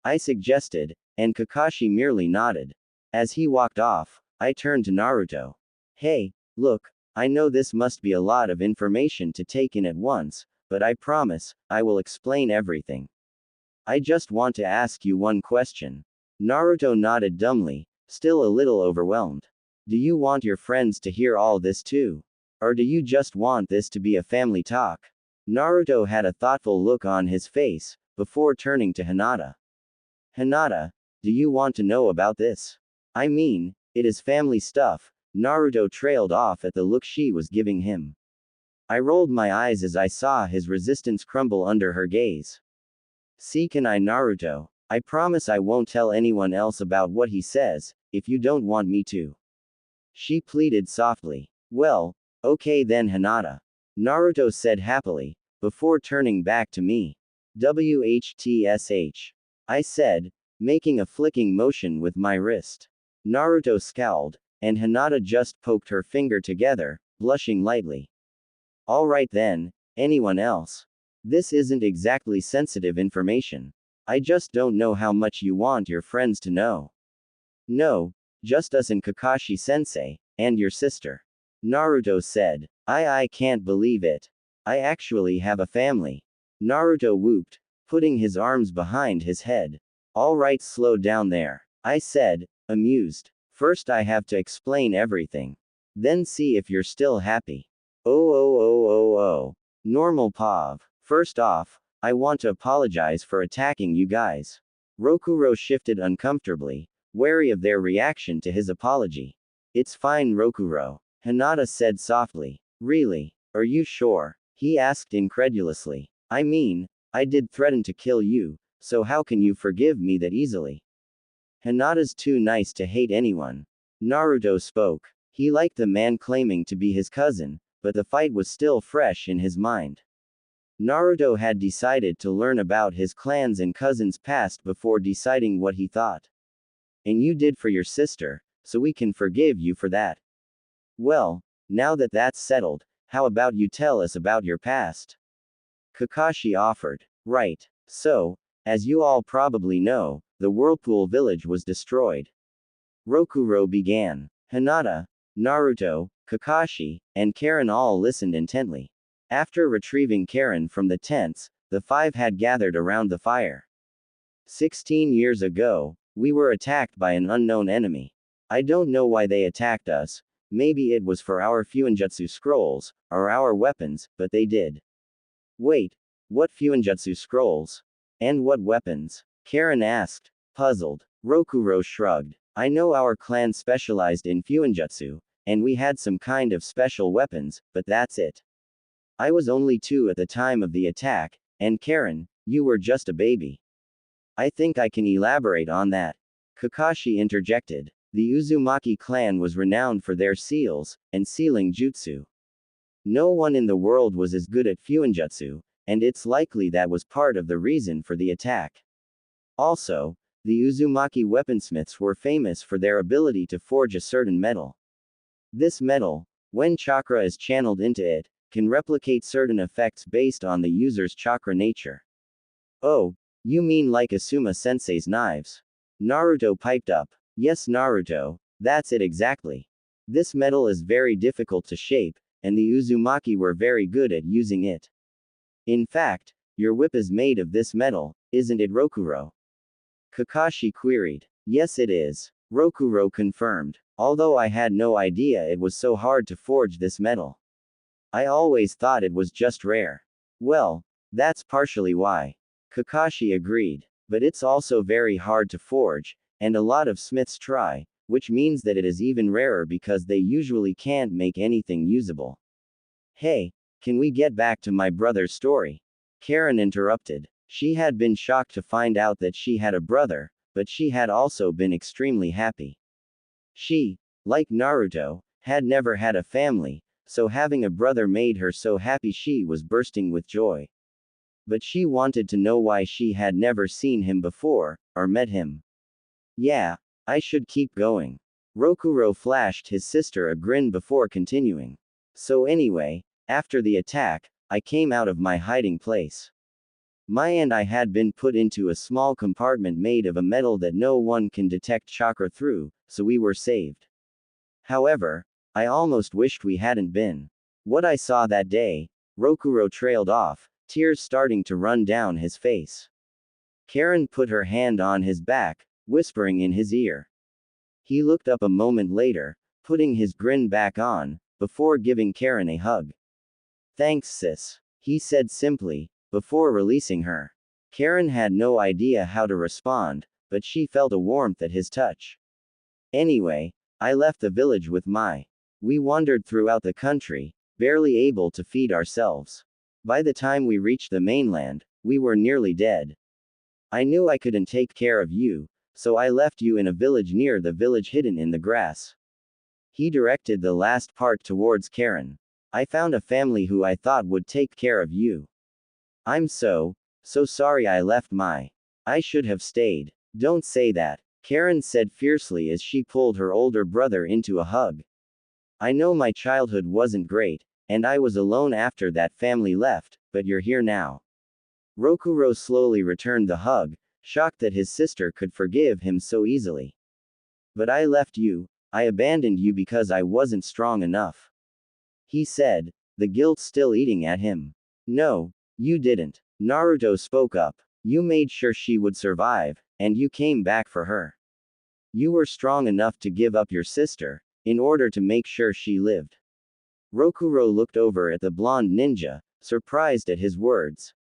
I suggested, and Kakashi merely nodded. As he walked off, I turned to Naruto. Hey, look, I know this must be a lot of information to take in at once, but I promise, I will explain everything. I just want to ask you one question. Naruto nodded dumbly, still a little overwhelmed. Do you want your friends to hear all this too? Or do you just want this to be a family talk? Naruto had a thoughtful look on his face, before turning to Hinata. Hinata, do you want to know about this? I mean, it is family stuff. Naruto trailed off at the look she was giving him. I rolled my eyes as I saw his resistance crumble under her gaze. See, can I, Naruto? I promise I won't tell anyone else about what he says, if you don't want me to. She pleaded softly. Well, okay then, Hinata. Naruto said happily, before turning back to me. WHTSH. I said, making a flicking motion with my wrist. Naruto scowled, and Hinata just poked her finger together, blushing lightly. Alright then, anyone else? This isn't exactly sensitive information. I just don't know how much you want your friends to know. No, just us and Kakashi-sensei, and your sister. Naruto said. I can't believe it. I actually have a family. Naruto whooped, putting his arms behind his head. Alright, slow down there. I said, amused. First I have to explain everything. Then see if you're still happy. Oh. Normal Pav. First off, I want to apologize for attacking you guys. Rokuro shifted uncomfortably, wary of their reaction to his apology. It's fine, Rokuro, Hinata said softly. Really? Are you sure? He asked incredulously. I mean, I did threaten to kill you, so how can you forgive me that easily? Hinata's too nice to hate anyone. Naruto spoke. He liked the man claiming to be his cousin, but the fight was still fresh in his mind. Naruto had decided to learn about his clan's and cousins' past before deciding what he thought. and you did for your sister, so we can forgive you for that. Well, now that that's settled, how about you tell us about your past? Kakashi offered. Right. So, as you all probably know, the Whirlpool village was destroyed. Rokuro began. Hinata, Naruto, Kakashi, and Karen all listened intently. After retrieving Karen from the tents, the five had gathered around the fire. 16 years ago, we were attacked by an unknown enemy. I don't know why they attacked us, maybe it was for our Fuinjutsu scrolls, or our weapons, but they did. Wait, what Fuinjutsu scrolls? And what weapons? Karen asked, puzzled. Rokuro shrugged. I know our clan specialized in Fuinjutsu, and we had some kind of special weapons, but that's it. I was only 2 at the time of the attack, and Karen, you were just a baby. I think I can elaborate on that. Kakashi interjected. The Uzumaki clan was renowned for their seals, and sealing jutsu. No one in the world was as good at Fuinjutsu, and it's likely that was part of the reason for the attack. Also, the Uzumaki weaponsmiths were famous for their ability to forge a certain metal. This metal, when chakra is channeled into it, can replicate certain effects based on the user's chakra nature. Oh, you mean like Asuma Sensei's knives? Naruto piped up. Yes, Naruto, that's it exactly. This metal is very difficult to shape, and the Uzumaki were very good at using it. In fact, your whip is made of this metal, isn't it, Rokuro? Kakashi queried. Yes, it is. Rokuro confirmed. Although I had no idea it was so hard to forge this metal. I always thought it was just rare. Well, that's partially why. Kakashi agreed. But it's also very hard to forge, and a lot of smiths try, which means that it is even rarer because they usually can't make anything usable. Hey, can we get back to my brother's story? Karen interrupted. She had been shocked to find out that she had a brother, but she had also been extremely happy. She, like Naruto, had never had a family, so having a brother made her so happy she was bursting with joy. But she wanted to know why she had never seen him before, or met him. Yeah, I should keep going. Rokuro flashed his sister a grin before continuing. So anyway, after the attack, I came out of my hiding place. Mai and I had been put into a small compartment made of a metal that no one can detect chakra through, so we were saved. However, I almost wished we hadn't been. What I saw that day, Rokuro trailed off, tears starting to run down his face. Karen put her hand on his back, whispering in his ear. He looked up a moment later, putting his grin back on, before giving Karen a hug. Thanks, sis, he said simply, before releasing her. Karen had no idea how to respond, but she felt a warmth at his touch. Anyway, I left the village with Mai. We wandered throughout the country, barely able to feed ourselves. By the time we reached the mainland, we were nearly dead. I knew I couldn't take care of you, so I left you in a village near the village hidden in the grass. He directed the last part towards Karen. I found a family who I thought would take care of you. I'm so sorry I left Mai. I should have stayed. Don't say that, Karen said fiercely as she pulled her older brother into a hug. I know my childhood wasn't great, and I was alone after that family left, but you're here now. Rokuro slowly returned the hug, shocked that his sister could forgive him so easily. But I left you, I abandoned you because I wasn't strong enough. He said, the guilt still eating at him. No, you didn't. Naruto spoke up. You made sure she would survive, and you came back for her. You were strong enough to give up your sister, in order to make sure she lived. Rokuro looked over at the blonde ninja, surprised at his words.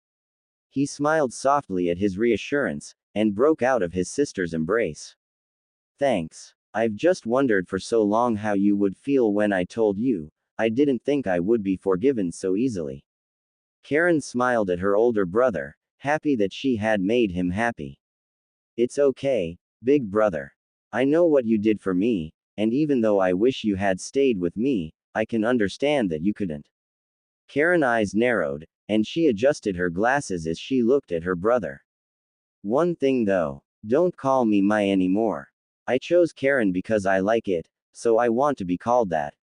He smiled softly at his reassurance, and broke out of his sister's embrace. Thanks. I've just wondered for so long how you would feel when I told you. I didn't think I would be forgiven so easily. Karen smiled at her older brother, happy that she had made him happy. It's okay, big brother. I know what you did for me, and even though I wish you had stayed with me, I can understand that you couldn't. Karen's eyes narrowed, and she adjusted her glasses as she looked at her brother. One thing though, don't call me Mai anymore. I chose Karen because I like it, so I want to be called that.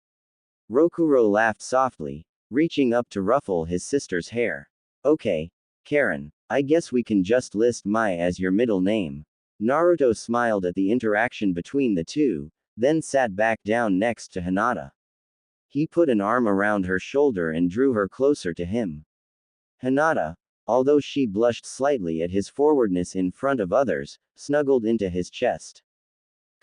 Rokuro laughed softly, reaching up to ruffle his sister's hair. Okay, Karen, I guess we can just list Mai as your middle name. Naruto smiled at the interaction between the two, then sat back down next to Hinata. He put an arm around her shoulder and drew her closer to him. Hinata, although she blushed slightly at his forwardness in front of others, snuggled into his chest.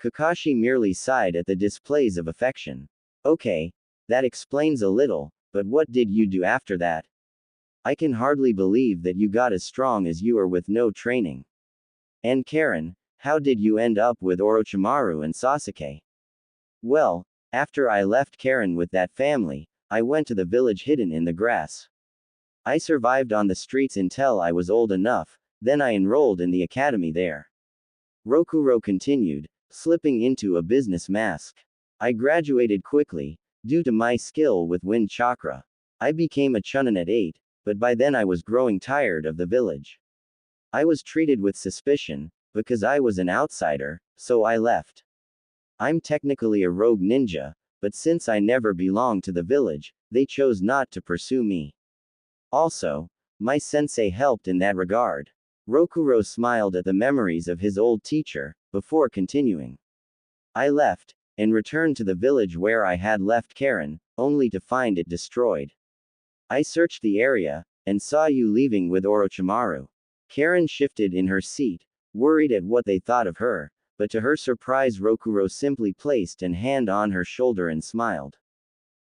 Kakashi merely sighed at the displays of affection. Okay, that explains a little, but what did you do after that? I can hardly believe that you got as strong as you are with no training. And Karen, how did you end up with Orochimaru and Sasuke? Well, after I left Karen with that family, I went to the village hidden in the grass. I survived on the streets until I was old enough, then I enrolled in the academy there. Rokuro continued, slipping into a business mask. I graduated quickly, due to my skill with wind chakra. I became a chunin at 8, but by then I was growing tired of the village. I was treated with suspicion, because I was an outsider, so I left. I'm technically a rogue ninja, but since I never belonged to the village, they chose not to pursue me. Also, my sensei helped in that regard. Rokuro smiled at the memories of his old teacher, before continuing. I left, and returned to the village where I had left Karen, only to find it destroyed. I searched the area, and saw you leaving with Orochimaru. Karen shifted in her seat, worried at what they thought of her, but to her surprise Rokuro simply placed an hand on her shoulder and smiled.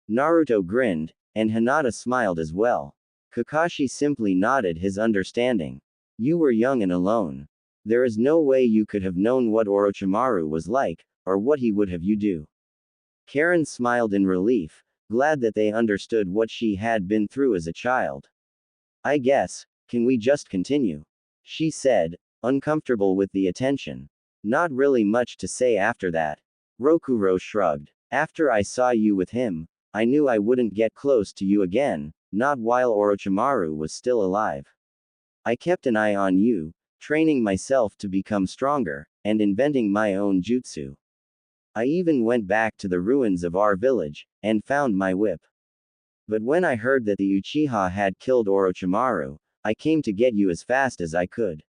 Naruto grinned, and Hinata smiled as well. Kakashi simply nodded his understanding. You were young and alone. There is no way you could have known what Orochimaru was like, or what he would have you do. Karen smiled in relief, glad that they understood what she had been through as a child. I guess, can we just continue? She said, uncomfortable with the attention. Not really much to say after that. Rokuro shrugged. After I saw you with him, I knew I wouldn't get close to you again, not while Orochimaru was still alive. I kept an eye on you, training myself to become stronger, and inventing my own jutsu. I even went back to the ruins of our village, and found my whip. But when I heard that the Uchiha had killed Orochimaru, I came to get you as fast as I could.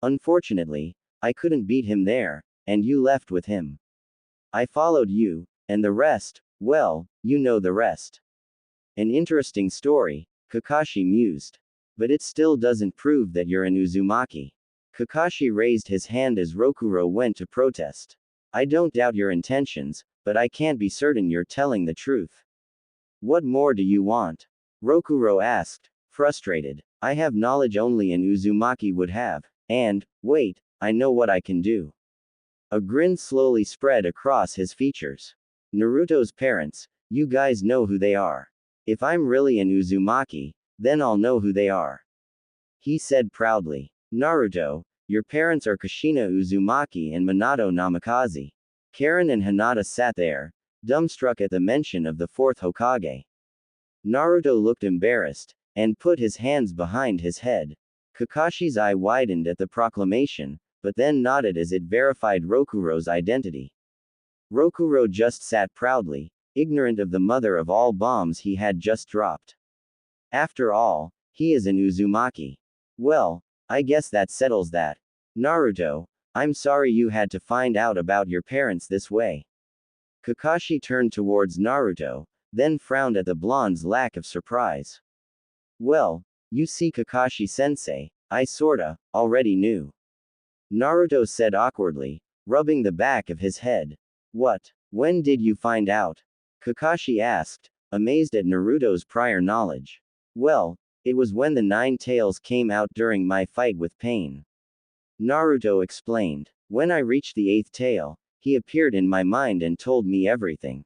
Unfortunately, I couldn't beat him there, and you left with him. I followed you, and the rest, well, you know the rest. An interesting story, Kakashi mused. But it still doesn't prove that you're an Uzumaki. Kakashi raised his hand as Rokuro went to protest. I don't doubt your intentions, but I can't be certain you're telling the truth. What more do you want? Rokuro asked, frustrated. I have knowledge only an Uzumaki would have, and, wait, I know what I can do. A grin slowly spread across his features. Naruto's parents, you guys know who they are. If I'm really an Uzumaki, then I'll know who they are. He said proudly. Naruto, your parents are Kushina Uzumaki and Minato Namikaze. Karen and Hinata sat there, dumbstruck at the mention of the fourth Hokage. Naruto looked embarrassed, and put his hands behind his head. Kakashi's eye widened at the proclamation, but then nodded as it verified Rokuro's identity. Rokuro just sat proudly, ignorant of the mother of all bombs he had just dropped. After all, he is an Uzumaki. Well, I guess that settles that. Naruto, I'm sorry you had to find out about your parents this way. Kakashi turned towards Naruto, then frowned at the blonde's lack of surprise. Well, you see Kakashi-sensei, I sorta, already knew. Naruto said awkwardly, rubbing the back of his head. What? When did you find out? Kakashi asked, amazed at Naruto's prior knowledge. Well, it was when the 9 tails came out during my fight with Pain. Naruto explained. When I reached the 8th tail, he appeared in my mind and told me everything.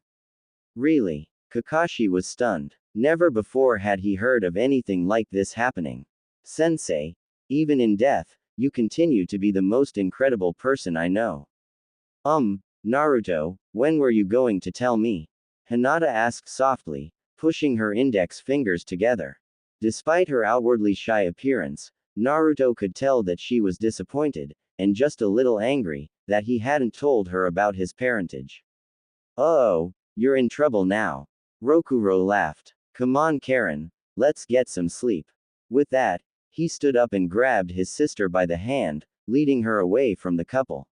Really? Kakashi was stunned. Never before had he heard of anything like this happening. Sensei, even in death, you continue to be the most incredible person I know. Naruto, when were you going to tell me? Hinata asked softly, pushing her index fingers together. Despite her outwardly shy appearance, Naruto could tell that she was disappointed, and just a little angry, that he hadn't told her about his parentage. Oh, you're in trouble now. Rokuro laughed. Come on, Karen, let's get some sleep. With that, he stood up and grabbed his sister by the hand, leading her away from the couple.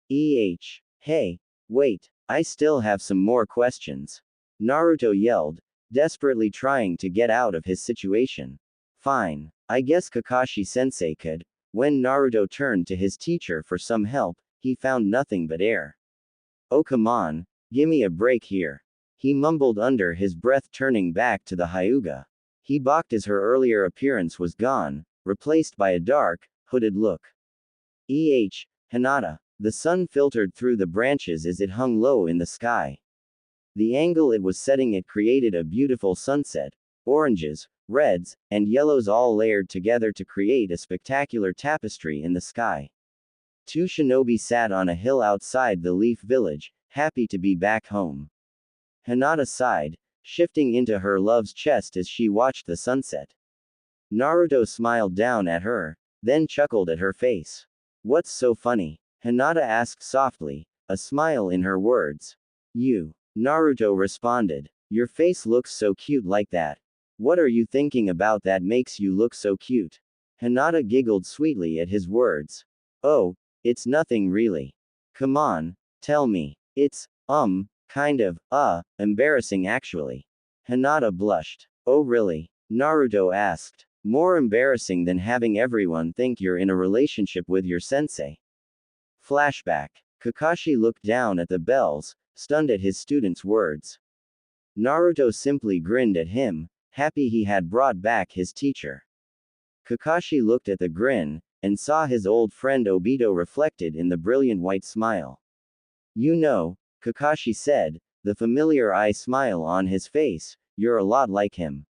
Hey, wait, I still have some more questions. Naruto yelled, desperately trying to get out of his situation. Fine, I guess Kakashi-sensei could. When Naruto turned to his teacher for some help, he found nothing but air. Oh come on, gimme a break here. He mumbled under his breath, turning back to the Hyuga. He balked as her earlier appearance was gone, replaced by a dark, hooded look. Hinata. The sun filtered through the branches as it hung low in the sky. The angle it was setting it created a beautiful sunset. Oranges, reds, and yellows all layered together to create a spectacular tapestry in the sky. Two shinobi sat on a hill outside the Leaf Village, happy to be back home. Hinata sighed, shifting into her love's chest as she watched the sunset. Naruto smiled down at her, then chuckled at her face. What's so funny? Hinata asked softly, a smile in her words. You. Naruto responded. Your face looks so cute like that. What are you thinking about that makes you look so cute? Hinata giggled sweetly at his words. Oh, it's nothing really. Come on, tell me. It's, kind of, embarrassing actually. Hinata blushed. Oh really? Naruto asked. More embarrassing than having everyone think you're in a relationship with your sensei. Flashback. Kakashi looked down at the bells, stunned at his student's words. Naruto simply grinned at him, happy he had brought back his teacher. Kakashi looked at the grin, and saw his old friend Obito reflected in the brilliant white smile. You know, Kakashi said, the familiar eye smile on his face, you're a lot like him.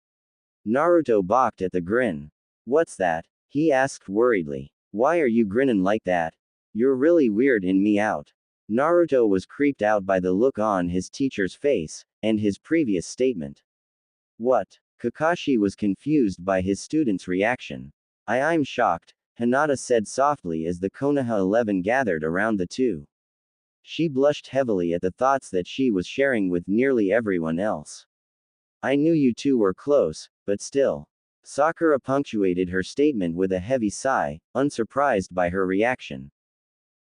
Naruto balked at the grin. What's that? He asked worriedly. Why are you grinning like that? You're really weirding me out. Naruto was creeped out by the look on his teacher's face, and his previous statement. What? Kakashi was confused by his student's reaction. I'm shocked, Hinata said softly as the Konoha 11 gathered around the two. She blushed heavily at the thoughts that she was sharing with nearly everyone else. I knew you two were close, but still. Sakura punctuated her statement with a heavy sigh, unsurprised by her reaction.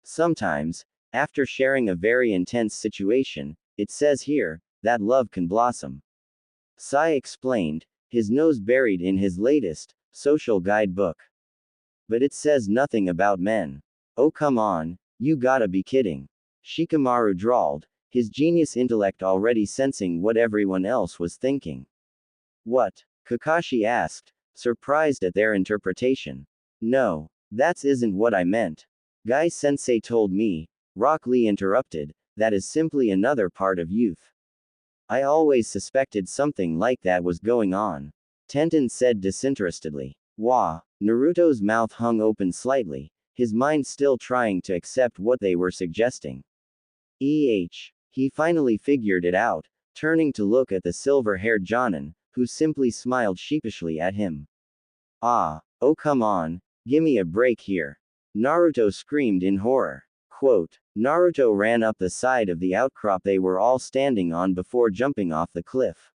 Sometimes, after sharing a very intense situation, it says here, that love can blossom. Sai explained, his nose buried in his latest, social guidebook. But it says nothing about men. Oh come on, you gotta be kidding. Shikamaru drawled, his genius intellect already sensing what everyone else was thinking. What? Kakashi asked, surprised at their interpretation. No, that isn't what I meant. Guy-sensei told me, Rock Lee interrupted, that is simply another part of youth. I always suspected something like that was going on. Tenten said disinterestedly. Wah. Naruto's mouth hung open slightly, his mind still trying to accept what they were suggesting. He finally figured it out, turning to look at the silver-haired Jonin, who simply smiled sheepishly at him. Ah, oh come on, gimme a break here. Naruto screamed in horror. Quote, Naruto ran up the side of the outcrop they were all standing on before jumping off the cliff.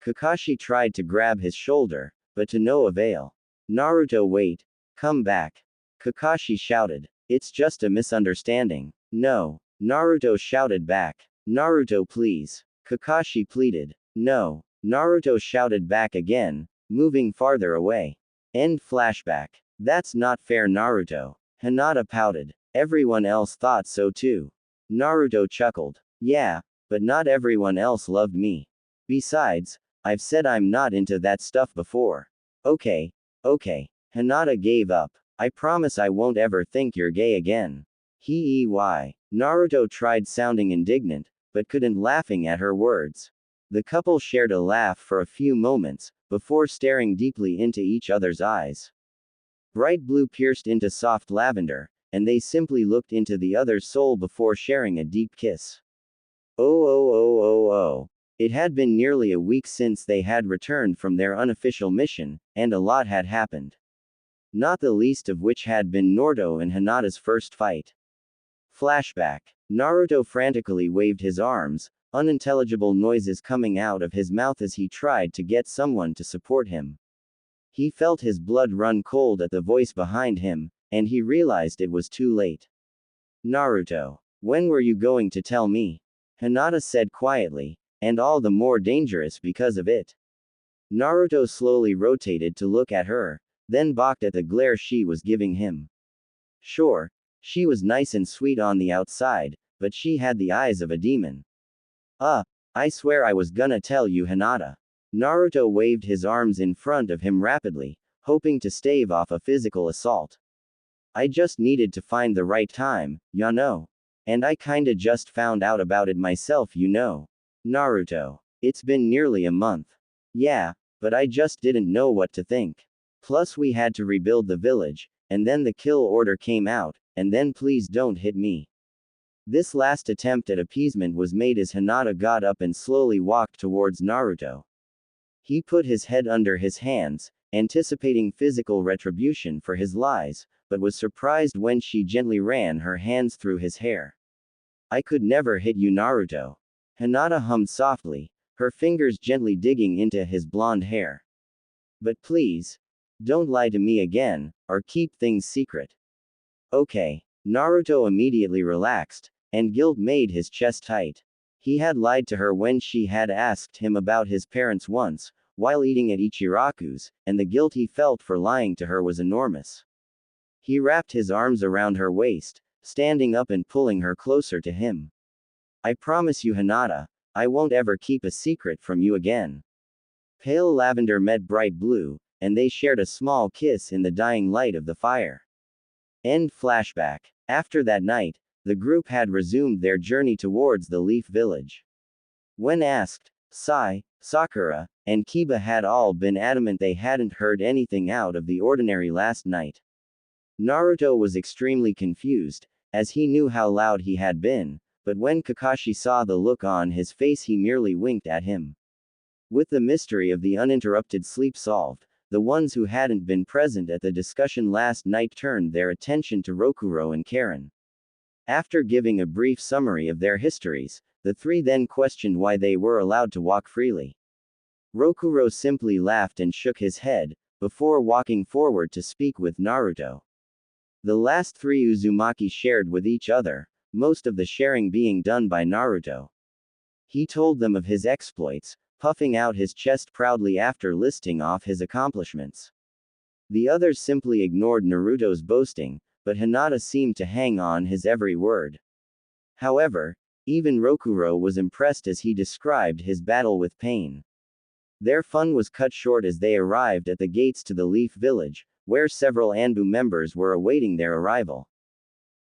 Kakashi tried to grab his shoulder, but to no avail. Naruto wait, come back. Kakashi shouted. It's just a misunderstanding. No. Naruto shouted back. Naruto please. Kakashi pleaded. No. Naruto shouted back again, moving farther away. End flashback. That's not fair Naruto. Hinata pouted. Everyone else thought so too. Naruto chuckled. Yeah, but not everyone else loved me. Besides, I've said I'm not into that stuff before. Okay. Hinata gave up. I promise I won't ever think you're gay again. Naruto tried sounding indignant, but couldn't laughing at her words. The couple shared a laugh for a few moments, before staring deeply into each other's eyes. Bright blue pierced into soft lavender, and they simply looked into the other's soul before sharing a deep kiss. Oh. It had been nearly a week since they had returned from their unofficial mission, and a lot had happened. Not the least of which had been Naruto and Hinata's first fight. Flashback. Naruto frantically waved his arms, unintelligible noises coming out of his mouth as he tried to get someone to support him. He felt his blood run cold at the voice behind him, and he realized it was too late. Naruto, when were you going to tell me? Hinata said quietly, and all the more dangerous because of it. Naruto slowly rotated to look at her, then balked at the glare she was giving him. Sure, she was nice and sweet on the outside, but she had the eyes of a demon. I swear I was gonna tell you, Hinata. Naruto waved his arms in front of him rapidly, hoping to stave off a physical assault. I just needed to find the right time, ya know. And I kinda just found out about it myself, you know. Naruto. It's been nearly a month. Yeah, but I just didn't know what to think. Plus we had to rebuild the village, and then the kill order came out, and then please don't hit me. This last attempt at appeasement was made as Hinata got up and slowly walked towards Naruto. He put his head under his hands, anticipating physical retribution for his lies, but was surprised when she gently ran her hands through his hair. I could never hit you, Naruto. Hinata hummed softly, her fingers gently digging into his blonde hair. But please, don't lie to me again, or keep things secret. Okay. Naruto immediately relaxed, and guilt made his chest tight. He had lied to her when she had asked him about his parents once, while eating at Ichiraku's, and the guilt he felt for lying to her was enormous. He wrapped his arms around her waist, standing up and pulling her closer to him. I promise you, Hinata, I won't ever keep a secret from you again. Pale lavender met bright blue, and they shared a small kiss in the dying light of the fire. End flashback. After that night, the group had resumed their journey towards the Leaf Village. When asked, Sai, Sakura, and Kiba had all been adamant they hadn't heard anything out of the ordinary last night. Naruto was extremely confused, as he knew how loud he had been, but when Kakashi saw the look on his face he merely winked at him. With the mystery of the uninterrupted sleep solved, the ones who hadn't been present at the discussion last night turned their attention to Rokuro and Karen. After giving a brief summary of their histories, the three then questioned why they were allowed to walk freely. Rokuro simply laughed and shook his head, before walking forward to speak with Naruto. The last three Uzumaki shared with each other, most of the sharing being done by Naruto. He told them of his exploits, puffing out his chest proudly after listing off his accomplishments. The others simply ignored Naruto's boasting, but Hinata seemed to hang on his every word. However, even Rokuro was impressed as he described his battle with pain. Their fun was cut short as they arrived at the gates to the Leaf Village, where several Anbu members were awaiting their arrival.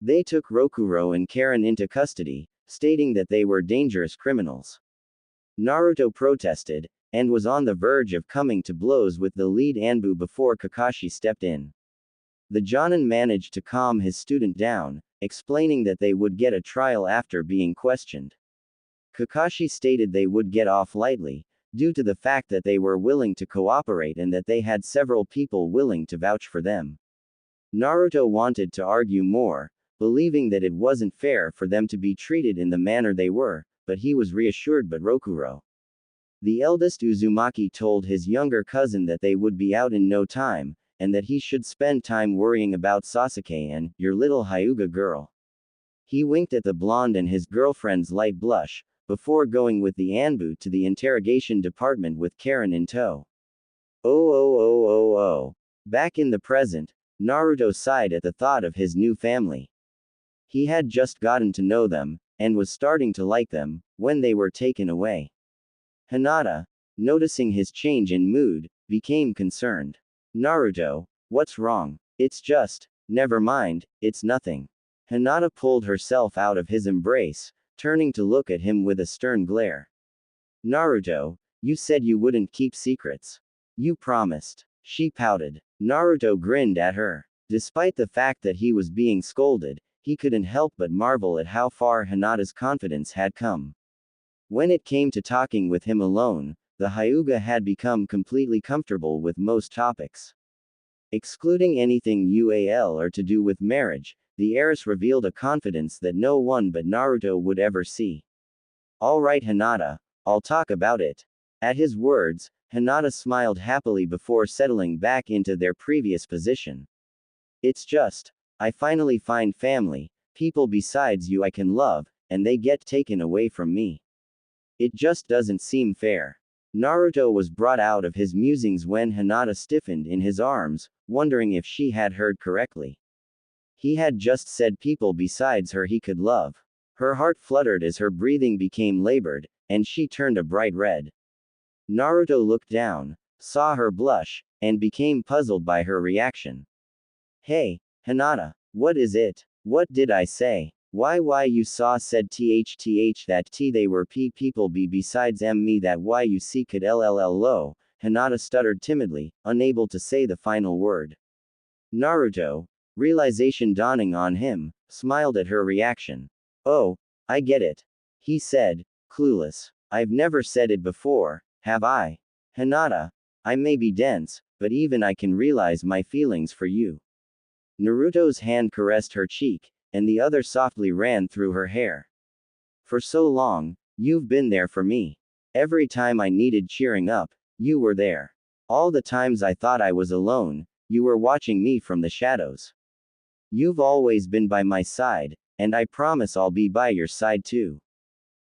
They took Rokuro and Karen into custody, stating that they were dangerous criminals. Naruto protested, and was on the verge of coming to blows with the lead Anbu before Kakashi stepped in. The Jonin managed to calm his student down, explaining that they would get a trial after being questioned. Kakashi stated they would get off lightly, due to the fact that they were willing to cooperate and that they had several people willing to vouch for them. Naruto wanted to argue more, believing that it wasn't fair for them to be treated in the manner they were, but he was reassured by Rokuro. The eldest Uzumaki told his younger cousin that they would be out in no time, and that he should spend time worrying about Sasuke and your little Hyuga girl. He winked at the blonde and his girlfriend's light blush, before going with the Anbu to the interrogation department with Karen in tow. Oh. Back in the present, Naruto sighed at the thought of his new family. He had just gotten to know them, and was starting to like them, when they were taken away. Hinata, noticing his change in mood, became concerned. Naruto, what's wrong? It's just, never mind, it's nothing. Hinata pulled herself out of his embrace, turning to look at him with a stern glare. Naruto, you said you wouldn't keep secrets. You promised. She pouted. Naruto grinned at her. Despite the fact that he was being scolded, he couldn't help but marvel at how far Hinata's confidence had come. When it came to talking with him alone, the Hyuga had become completely comfortable with most topics. Excluding anything UAL or to do with marriage, the heiress revealed a confidence that no one but Naruto would ever see. Alright Hinata, I'll talk about it. At his words, Hinata smiled happily before settling back into their previous position. It's just, I finally find family, people besides you I can love, and they get taken away from me. It just doesn't seem fair. Naruto was brought out of his musings when Hinata stiffened in his arms, wondering if she had heard correctly. He had just said people besides her he could love. Her heart fluttered as her breathing became labored, and she turned a bright red. Naruto looked down, saw her blush, and became puzzled by her reaction. Hey, Hinata, what is it? What did I say? Why you saw said th that t they were people besides me that you see could lll. Hinata stuttered timidly, unable to say the final word. Naruto, realization dawning on him, smiled at her reaction. Oh, I get it. He said, clueless. I've never said it before, have I? Hinata, I may be dense, but even I can realize my feelings for you. Naruto's hand caressed her cheek, and the other softly ran through her hair. For so long, you've been there for me. Every time I needed cheering up, you were there. All the times I thought I was alone, you were watching me from the shadows. You've always been by my side, and I promise I'll be by your side too.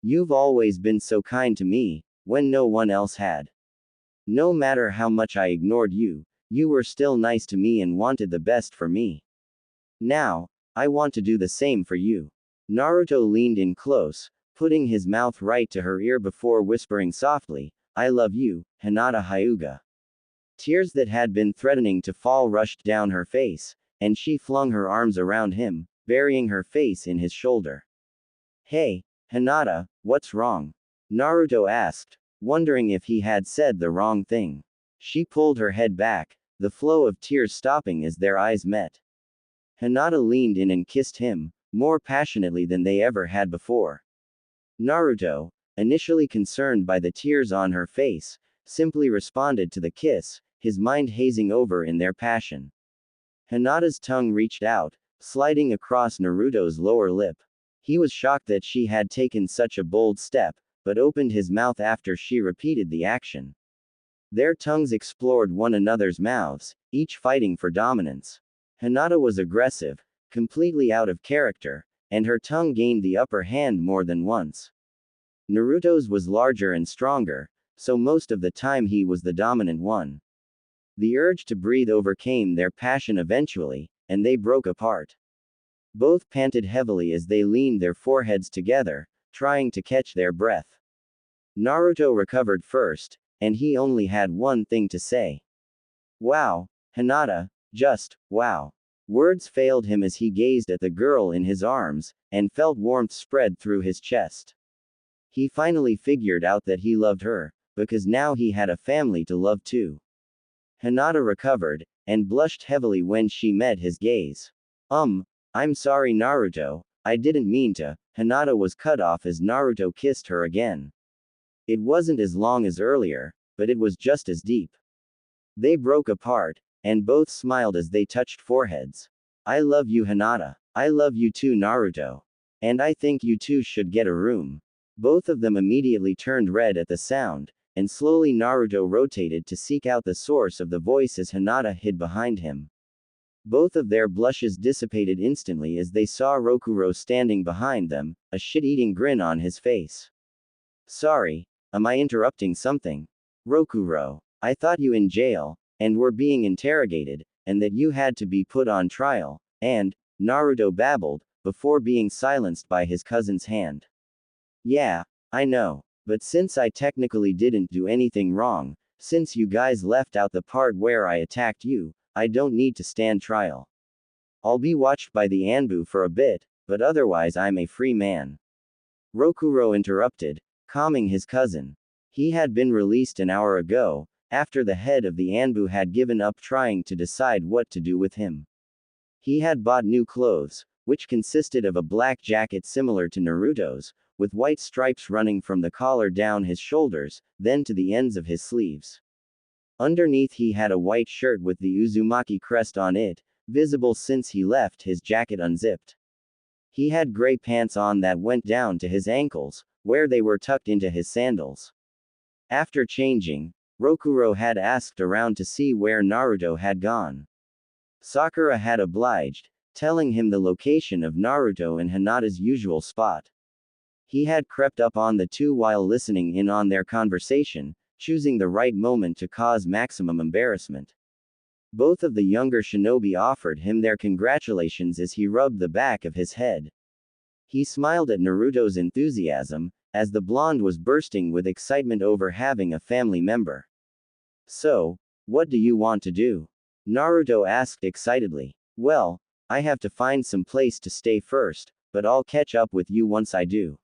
You've always been so kind to me, when no one else had. No matter how much I ignored you, you were still nice to me and wanted the best for me. Now, I want to do the same for you. Naruto leaned in close, putting his mouth right to her ear before whispering softly, I love you, Hinata Hyuga. Tears that had been threatening to fall rushed down her face, and she flung her arms around him, burying her face in his shoulder. Hey, Hinata, what's wrong? Naruto asked, wondering if he had said the wrong thing. She pulled her head back, the flow of tears stopping as their eyes met. Hinata leaned in and kissed him, more passionately than they ever had before. Naruto, initially concerned by the tears on her face, simply responded to the kiss, his mind hazing over in their passion. Hinata's tongue reached out, sliding across Naruto's lower lip. He was shocked that she had taken such a bold step, but opened his mouth after she repeated the action. Their tongues explored one another's mouths, each fighting for dominance. Hinata was aggressive, completely out of character, and her tongue gained the upper hand more than once. Naruto's was larger and stronger, so most of the time he was the dominant one. The urge to breathe overcame their passion eventually, and they broke apart. Both panted heavily as they leaned their foreheads together, trying to catch their breath. Naruto recovered first, and he only had one thing to say. Wow, Hinata, just, wow. Words failed him as he gazed at the girl in his arms, and felt warmth spread through his chest. He finally figured out that he loved her, because now he had a family to love too. Hinata recovered, and blushed heavily when she met his gaze. I'm sorry Naruto, I didn't mean to. Hinata was cut off as Naruto kissed her again. It wasn't as long as earlier, but it was just as deep. They broke apart, and both smiled as they touched foreheads. I love you Hinata. I love you too Naruto. And I think you two should get a room. Both of them immediately turned red at the sound, and slowly Naruto rotated to seek out the source of the voice as Hinata hid behind him. Both of their blushes dissipated instantly as they saw Rokuro standing behind them, a shit-eating grin on his face. Sorry, am I interrupting something? Rokuro, I thought you in jail, and were being interrogated, and that you had to be put on trial, and, Naruto babbled, before being silenced by his cousin's hand. Yeah, I know, but since I technically didn't do anything wrong, since you guys left out the part where I attacked you, I don't need to stand trial. I'll be watched by the Anbu for a bit, but otherwise I'm a free man. Rokuro interrupted, calming his cousin. He had been released an hour ago, after the head of the Anbu had given up trying to decide what to do with him. He had bought new clothes, which consisted of a black jacket similar to Naruto's, with white stripes running from the collar down his shoulders, then to the ends of his sleeves. Underneath he had a white shirt with the Uzumaki crest on it, visible since he left his jacket unzipped. He had gray pants on that went down to his ankles, where they were tucked into his sandals. After changing, Rokuro had asked around to see where Naruto had gone. Sakura had obliged, telling him the location of Naruto and Hinata's usual spot. He had crept up on the two while listening in on their conversation, choosing the right moment to cause maximum embarrassment. Both of the younger shinobi offered him their congratulations as he rubbed the back of his head. He smiled at Naruto's enthusiasm, as the blonde was bursting with excitement over having a family member. So, what do you want to do? Naruto asked excitedly. Well, I have to find some place to stay first, but I'll catch up with you once I do.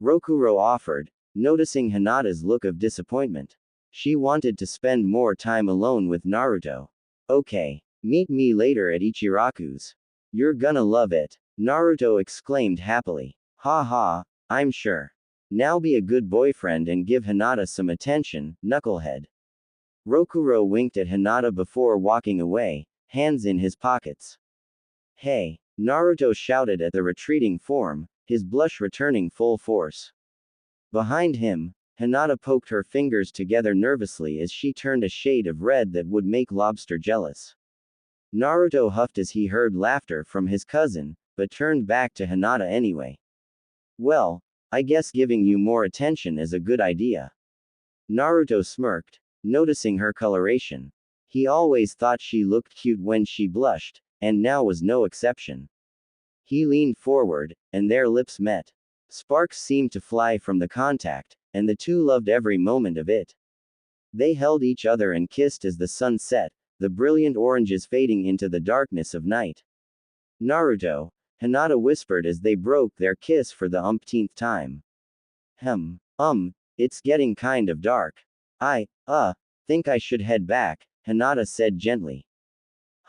Rokuro offered, noticing Hinata's look of disappointment. She wanted to spend more time alone with Naruto. Okay, meet me later at Ichiraku's. You're gonna love it, Naruto exclaimed happily. Ha ha, I'm sure. Now be a good boyfriend and give Hinata some attention, knucklehead. Rokuro winked at Hinata before walking away, hands in his pockets. Hey, Naruto shouted at the retreating form, his blush returning full force. Behind him, Hinata poked her fingers together nervously as she turned a shade of red that would make Lobster jealous. Naruto huffed as he heard laughter from his cousin, but turned back to Hinata anyway. Well, I guess giving you more attention is a good idea. Naruto smirked, noticing her coloration. He always thought she looked cute when she blushed, and now was no exception. He leaned forward, and their lips met. Sparks seemed to fly from the contact, and the two loved every moment of it. They held each other and kissed as the sun set, the brilliant oranges fading into the darkness of night. Naruto, Hinata whispered as they broke their kiss for the umpteenth time. It's getting kind of dark. Think I should head back, Hinata said gently.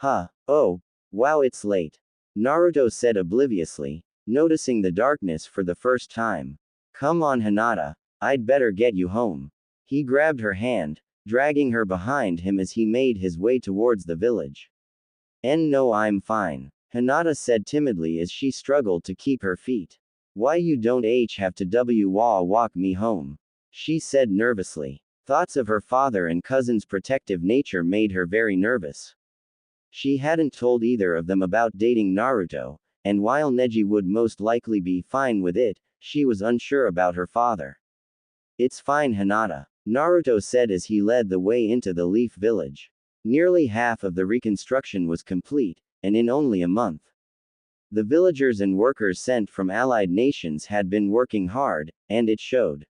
Oh, wow, it's late. Naruto said obliviously, noticing the darkness for the first time. Come on, Hinata, I'd better get you home. He grabbed her hand, dragging her behind him as he made his way towards the village. No, I'm fine, Hinata said timidly as she struggled to keep her feet. Why you don't have to walk me home? She said nervously. Thoughts of her father and cousin's protective nature made her very nervous. She hadn't told either of them about dating Naruto, and while Neji would most likely be fine with it, she was unsure about her father. It's fine, Hinata, Naruto said as he led the way into the Leaf Village. Nearly half of the reconstruction was complete, and in only a month. The villagers and workers sent from allied nations had been working hard, and it showed.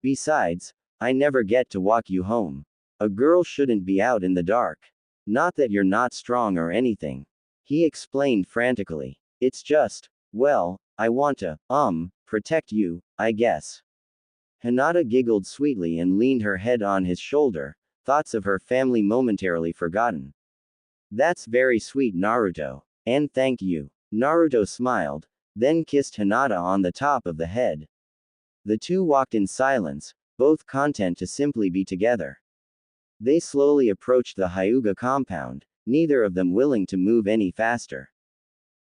Besides, I never get to walk you home. A girl shouldn't be out in the dark. Not that you're not strong or anything. He explained frantically. It's just, well, I want to, protect you, I guess. Hinata giggled sweetly and leaned her head on his shoulder, thoughts of her family momentarily forgotten. That's very sweet, Naruto. And thank you. Naruto smiled, then kissed Hinata on the top of the head. The two walked in silence, both content to simply be together. They slowly approached the Hyuga compound, neither of them willing to move any faster.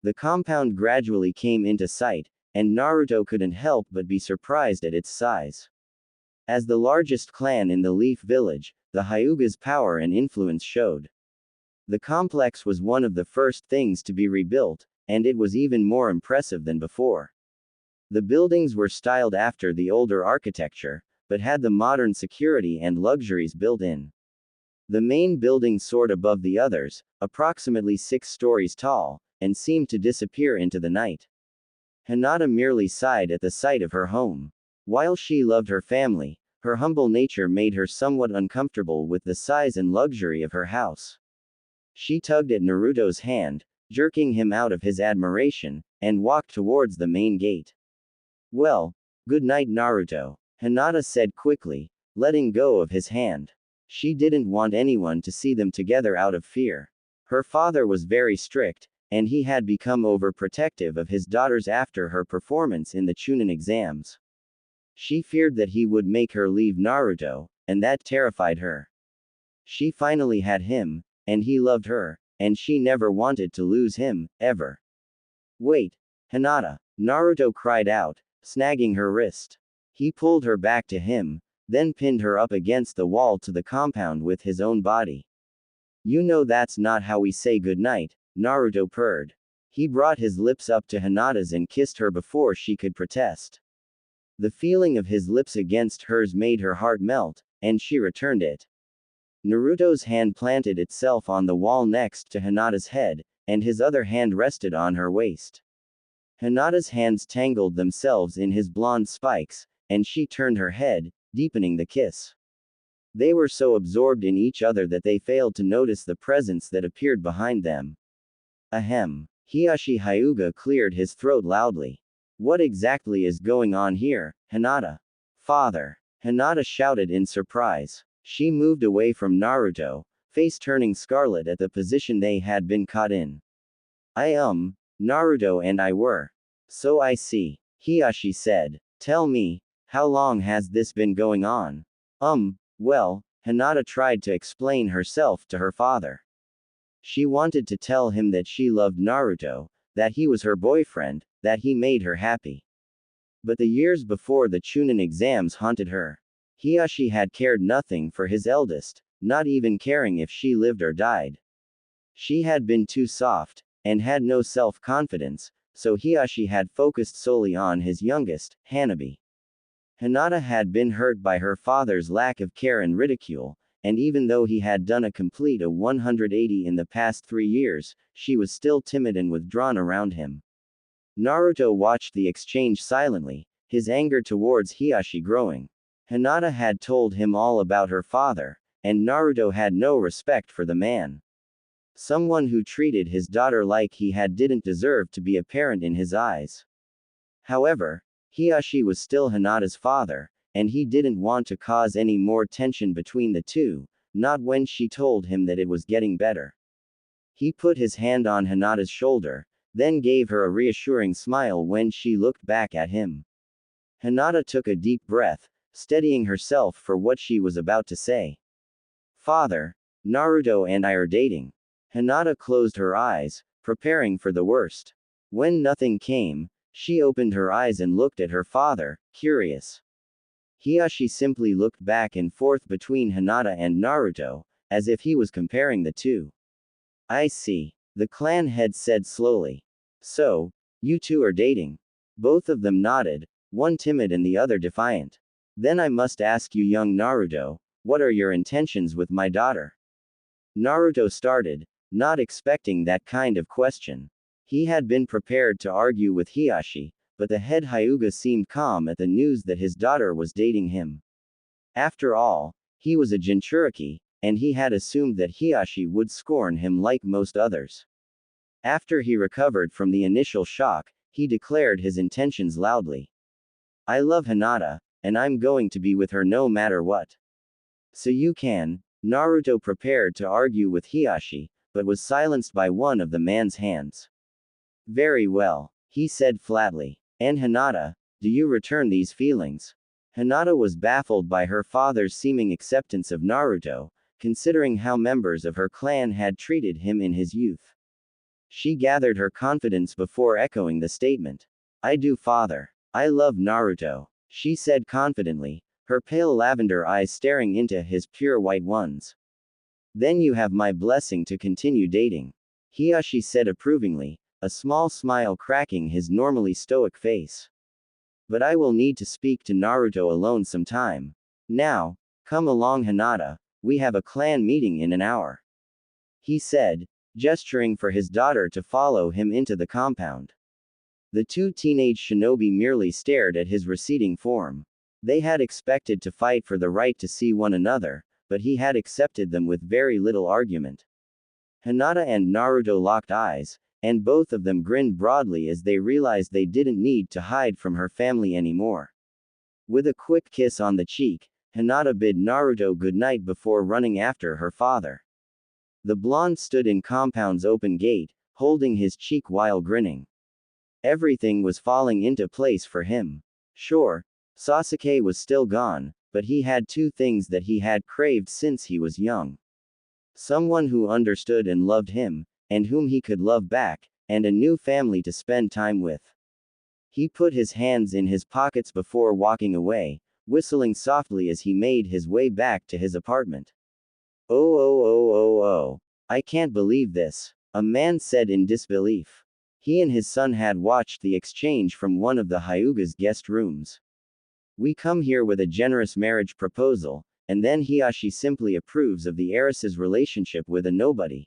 The compound gradually came into sight, and Naruto couldn't help but be surprised at its size. As the largest clan in the Leaf Village, the Hyuga's power and influence showed. The complex was one of the first things to be rebuilt, and it was even more impressive than before. The buildings were styled after the older architecture, but had the modern security and luxuries built in. The main building soared above the others, approximately 6 stories tall, and seemed to disappear into the night. Hinata merely sighed at the sight of her home. While she loved her family, her humble nature made her somewhat uncomfortable with the size and luxury of her house. She tugged at Naruto's hand, jerking him out of his admiration, and walked towards the main gate. Well, good night, Naruto, Hinata said quickly, letting go of his hand. She didn't want anyone to see them together out of fear. Her father was very strict, and he had become overprotective of his daughters after her performance in the Chunin exams. She feared that he would make her leave Naruto, and that terrified her. She finally had him, and he loved her, and she never wanted to lose him, ever. Wait! Hinata! Naruto cried out, snagging her wrist. He pulled her back to him, then pinned her up against the wall to the compound with his own body. You know that's not how we say goodnight, Naruto purred. He brought his lips up to Hinata's and kissed her before she could protest. The feeling of his lips against hers made her heart melt, and she returned it. Naruto's hand planted itself on the wall next to Hinata's head, and his other hand rested on her waist. Hinata's hands tangled themselves in his blonde spikes, and she turned her head, deepening the kiss. They were so absorbed in each other that they failed to notice the presence that appeared behind them. Ahem. Hiashi Hyuga cleared his throat loudly. What exactly is going on here, Hinata? Father! Hinata shouted in surprise. She moved away from Naruto, face turning scarlet at the position they had been caught in. Naruto and I were. So I see. Hiashi said. Tell me, how long has this been going on? Well, Hinata tried to explain herself to her father. She wanted to tell him that she loved Naruto, that he was her boyfriend, that he made her happy. But the years before the Chunin exams haunted her. Hiashi had cared nothing for his eldest, not even caring if she lived or died. She had been too soft, and had no self-confidence, so Hiashi had focused solely on his youngest, Hanabi. Hinata had been hurt by her father's lack of care and ridicule, and even though he had done a complete 180 in the past 3 years, she was still timid and withdrawn around him. Naruto watched the exchange silently, his anger towards Hiashi growing. Hinata had told him all about her father, and Naruto had no respect for the man. Someone who treated his daughter like he had didn't deserve to be a parent in his eyes. However, Hiashi was still Hinata's father, and he didn't want to cause any more tension between the two, not when she told him that it was getting better. He put his hand on Hinata's shoulder, then gave her a reassuring smile when she looked back at him. Hinata took a deep breath, steadying herself for what she was about to say. Father, Naruto and I are dating. Hinata closed her eyes, preparing for the worst. When nothing came, she opened her eyes and looked at her father, curious. Hiashi simply looked back and forth between Hinata and Naruto, as if he was comparing the two. I see. The clan head said slowly. So, you two are dating. Both of them nodded, one timid and the other defiant. Then I must ask you, young Naruto, what are your intentions with my daughter? Naruto started, not expecting that kind of question. He had been prepared to argue with Hiashi, but the head Hyuga seemed calm at the news that his daughter was dating him. After all, he was a Jinchuriki, and he had assumed that Hiashi would scorn him like most others. After he recovered from the initial shock, he declared his intentions loudly. I love Hinata, and I'm going to be with her no matter what. So you can. Naruto prepared to argue with Hiashi, but was silenced by one of the man's hands. Very well, he said flatly. And Hinata, do you return these feelings? Hinata was baffled by her father's seeming acceptance of Naruto, considering how members of her clan had treated him in his youth. She gathered her confidence before echoing the statement. I do, father. I love Naruto, she said confidently, her pale lavender eyes staring into his pure white ones. Then you have my blessing to continue dating. Hiashi said approvingly, a small smile cracking his normally stoic face. But I will need to speak to Naruto alone sometime. Now, come along Hinata, we have a clan meeting in an hour. He said, gesturing for his daughter to follow him into the compound. The two teenage shinobi merely stared at his receding form. They had expected to fight for the right to see one another, but he had accepted them with very little argument. Hinata and Naruto locked eyes, and both of them grinned broadly as they realized they didn't need to hide from her family anymore. With a quick kiss on the cheek, Hinata bid Naruto goodnight before running after her father. The blonde stood in compound's open gate, holding his cheek while grinning. Everything was falling into place for him. Sure, Sasuke was still gone, but he had two things that he had craved since he was young. Someone who understood and loved him, and whom he could love back, and a new family to spend time with. He put his hands in his pockets before walking away, whistling softly as he made his way back to his apartment. Oh, oh, oh, oh, oh. I can't believe this, a man said in disbelief. He and his son had watched the exchange from one of the Hyuga's guest rooms. We come here with a generous marriage proposal, and then Hiashi simply approves of the heiress's relationship with a nobody.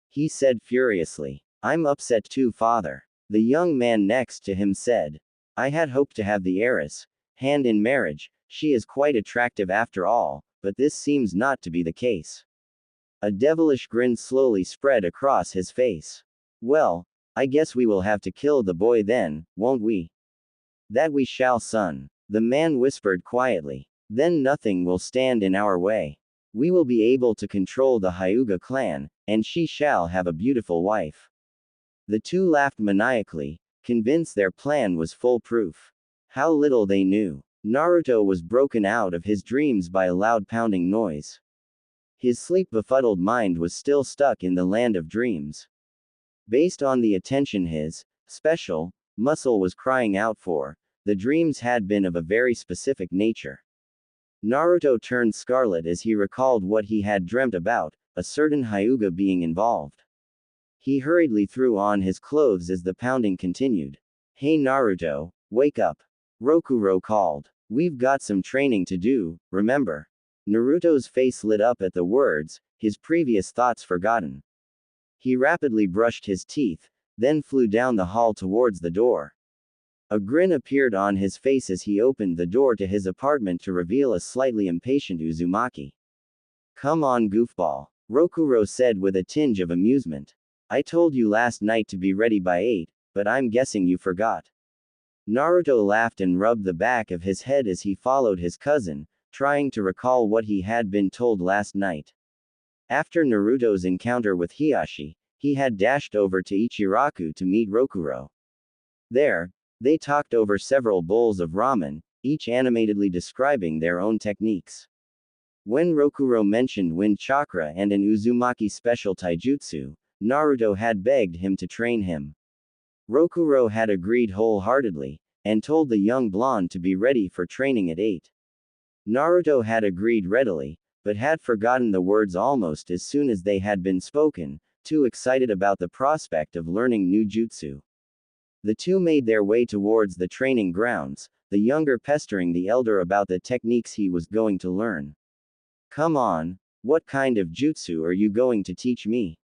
He said furiously. I'm upset too, father. The young man next to him said. I had hoped to have the heiress hand in marriage, she is quite attractive after all, but this seems not to be the case. A devilish grin slowly spread across his face. Well, I guess we will have to kill the boy then, won't we? That we shall, son. The man whispered quietly. Then nothing will stand in our way. We will be able to control the Hyuga clan, and she shall have a beautiful wife. The two laughed maniacally, convinced their plan was foolproof. How little they knew. Naruto was broken out of his dreams by a loud pounding noise. His sleep-befuddled mind was still stuck in the land of dreams. Based on the attention his special muscle was crying out for, the dreams had been of a very specific nature. Naruto turned scarlet as he recalled what he had dreamt about, a certain Hyuga being involved. He hurriedly threw on his clothes as the pounding continued. Hey Naruto, wake up. Rokuro called. We've got some training to do, remember? Naruto's face lit up at the words, his previous thoughts forgotten. He rapidly brushed his teeth, then flew down the hall towards the door. A grin appeared on his face as he opened the door to his apartment to reveal a slightly impatient Uzumaki. Come on, goofball, Rokuro said with a tinge of amusement. I told you last night to be ready by 8, but I'm guessing you forgot. Naruto laughed and rubbed the back of his head as he followed his cousin, trying to recall what he had been told last night. After Naruto's encounter with Hiashi, he had dashed over to Ichiraku to meet Rokuro. There, they talked over several bowls of ramen, each animatedly describing their own techniques. When Rokuro mentioned wind chakra and an Uzumaki special taijutsu, Naruto had begged him to train him. Rokuro had agreed wholeheartedly, and told the young blonde to be ready for training at 8. Naruto had agreed readily, but had forgotten the words almost as soon as they had been spoken, too excited about the prospect of learning new jutsu. The two made their way towards the training grounds, the younger pestering the elder about the techniques he was going to learn. Come on, what kind of jutsu are you going to teach me?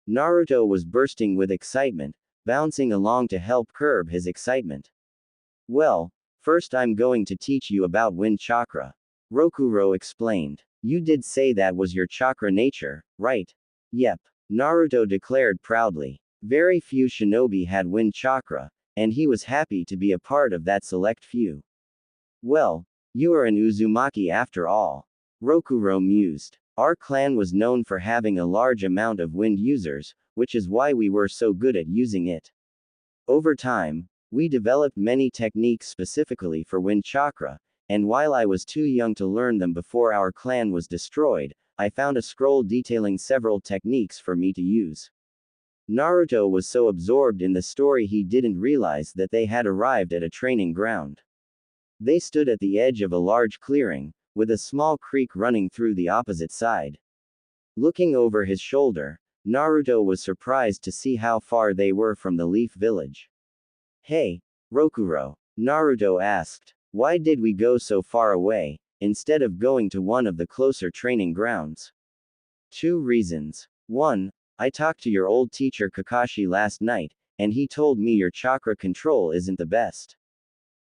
Naruto was bursting with excitement, bouncing along to help curb his excitement. Well, first I'm going to teach you about wind chakra. Rokuro explained. You did say that was your chakra nature, right? Yep. Naruto declared proudly. Very few shinobi had wind chakra, and he was happy to be a part of that select few. Well, you are an Uzumaki after all. Rokuro mused. Our clan was known for having a large amount of wind users, which is why we were so good at using it. Over time, we developed many techniques specifically for wind chakra, and while I was too young to learn them before our clan was destroyed, I found a scroll detailing several techniques for me to use. Naruto was so absorbed in the story he didn't realize that they had arrived at a training ground. They stood at the edge of a large clearing, with a small creek running through the opposite side. Looking over his shoulder, Naruto was surprised to see how far they were from the Leaf Village. Hey, Rokuro, Naruto asked, why did we go so far away, instead of going to one of the closer training grounds? 2 reasons. 1, I talked to your old teacher Kakashi last night, and he told me your chakra control isn't the best.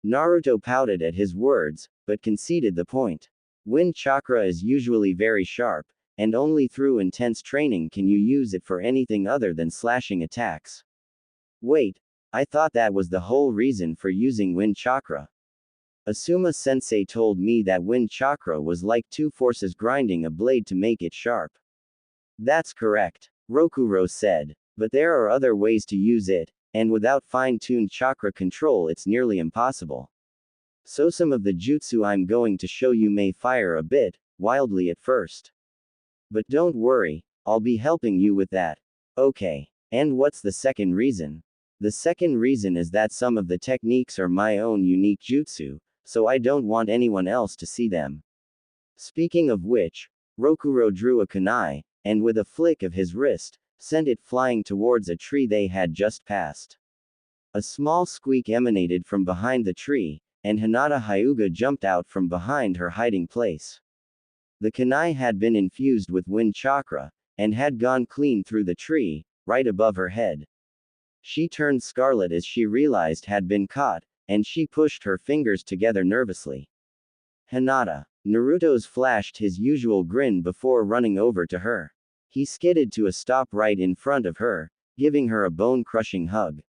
Naruto pouted at his words, but conceded the point. Wind chakra is usually very sharp, and only through intense training can you use it for anything other than slashing attacks. Wait, I thought that was the whole reason for using wind chakra. Asuma-sensei told me that wind chakra was like 2 forces grinding a blade to make it sharp. That's correct, Rokuro said, but there are other ways to use it, and without fine-tuned chakra control it's nearly impossible. So some of the jutsu I'm going to show you may fire a bit wildly at first. But don't worry, I'll be helping you with that. Okay. And what's the second reason? The second reason is that some of the techniques are my own unique jutsu, so I don't want anyone else to see them. Speaking of which, Rokuro drew a kunai, and with a flick of his wrist, sent it flying towards a tree they had just passed. A small squeak emanated from behind the tree, and Hinata Hyuga jumped out from behind her hiding place. The kunai had been infused with wind chakra, and had gone clean through the tree, right above her head. She turned scarlet as she realized had been caught, and she pushed her fingers together nervously. Hinata. Naruto's flashed his usual grin before running over to her. He skidded to a stop right in front of her, giving her a bone-crushing hug.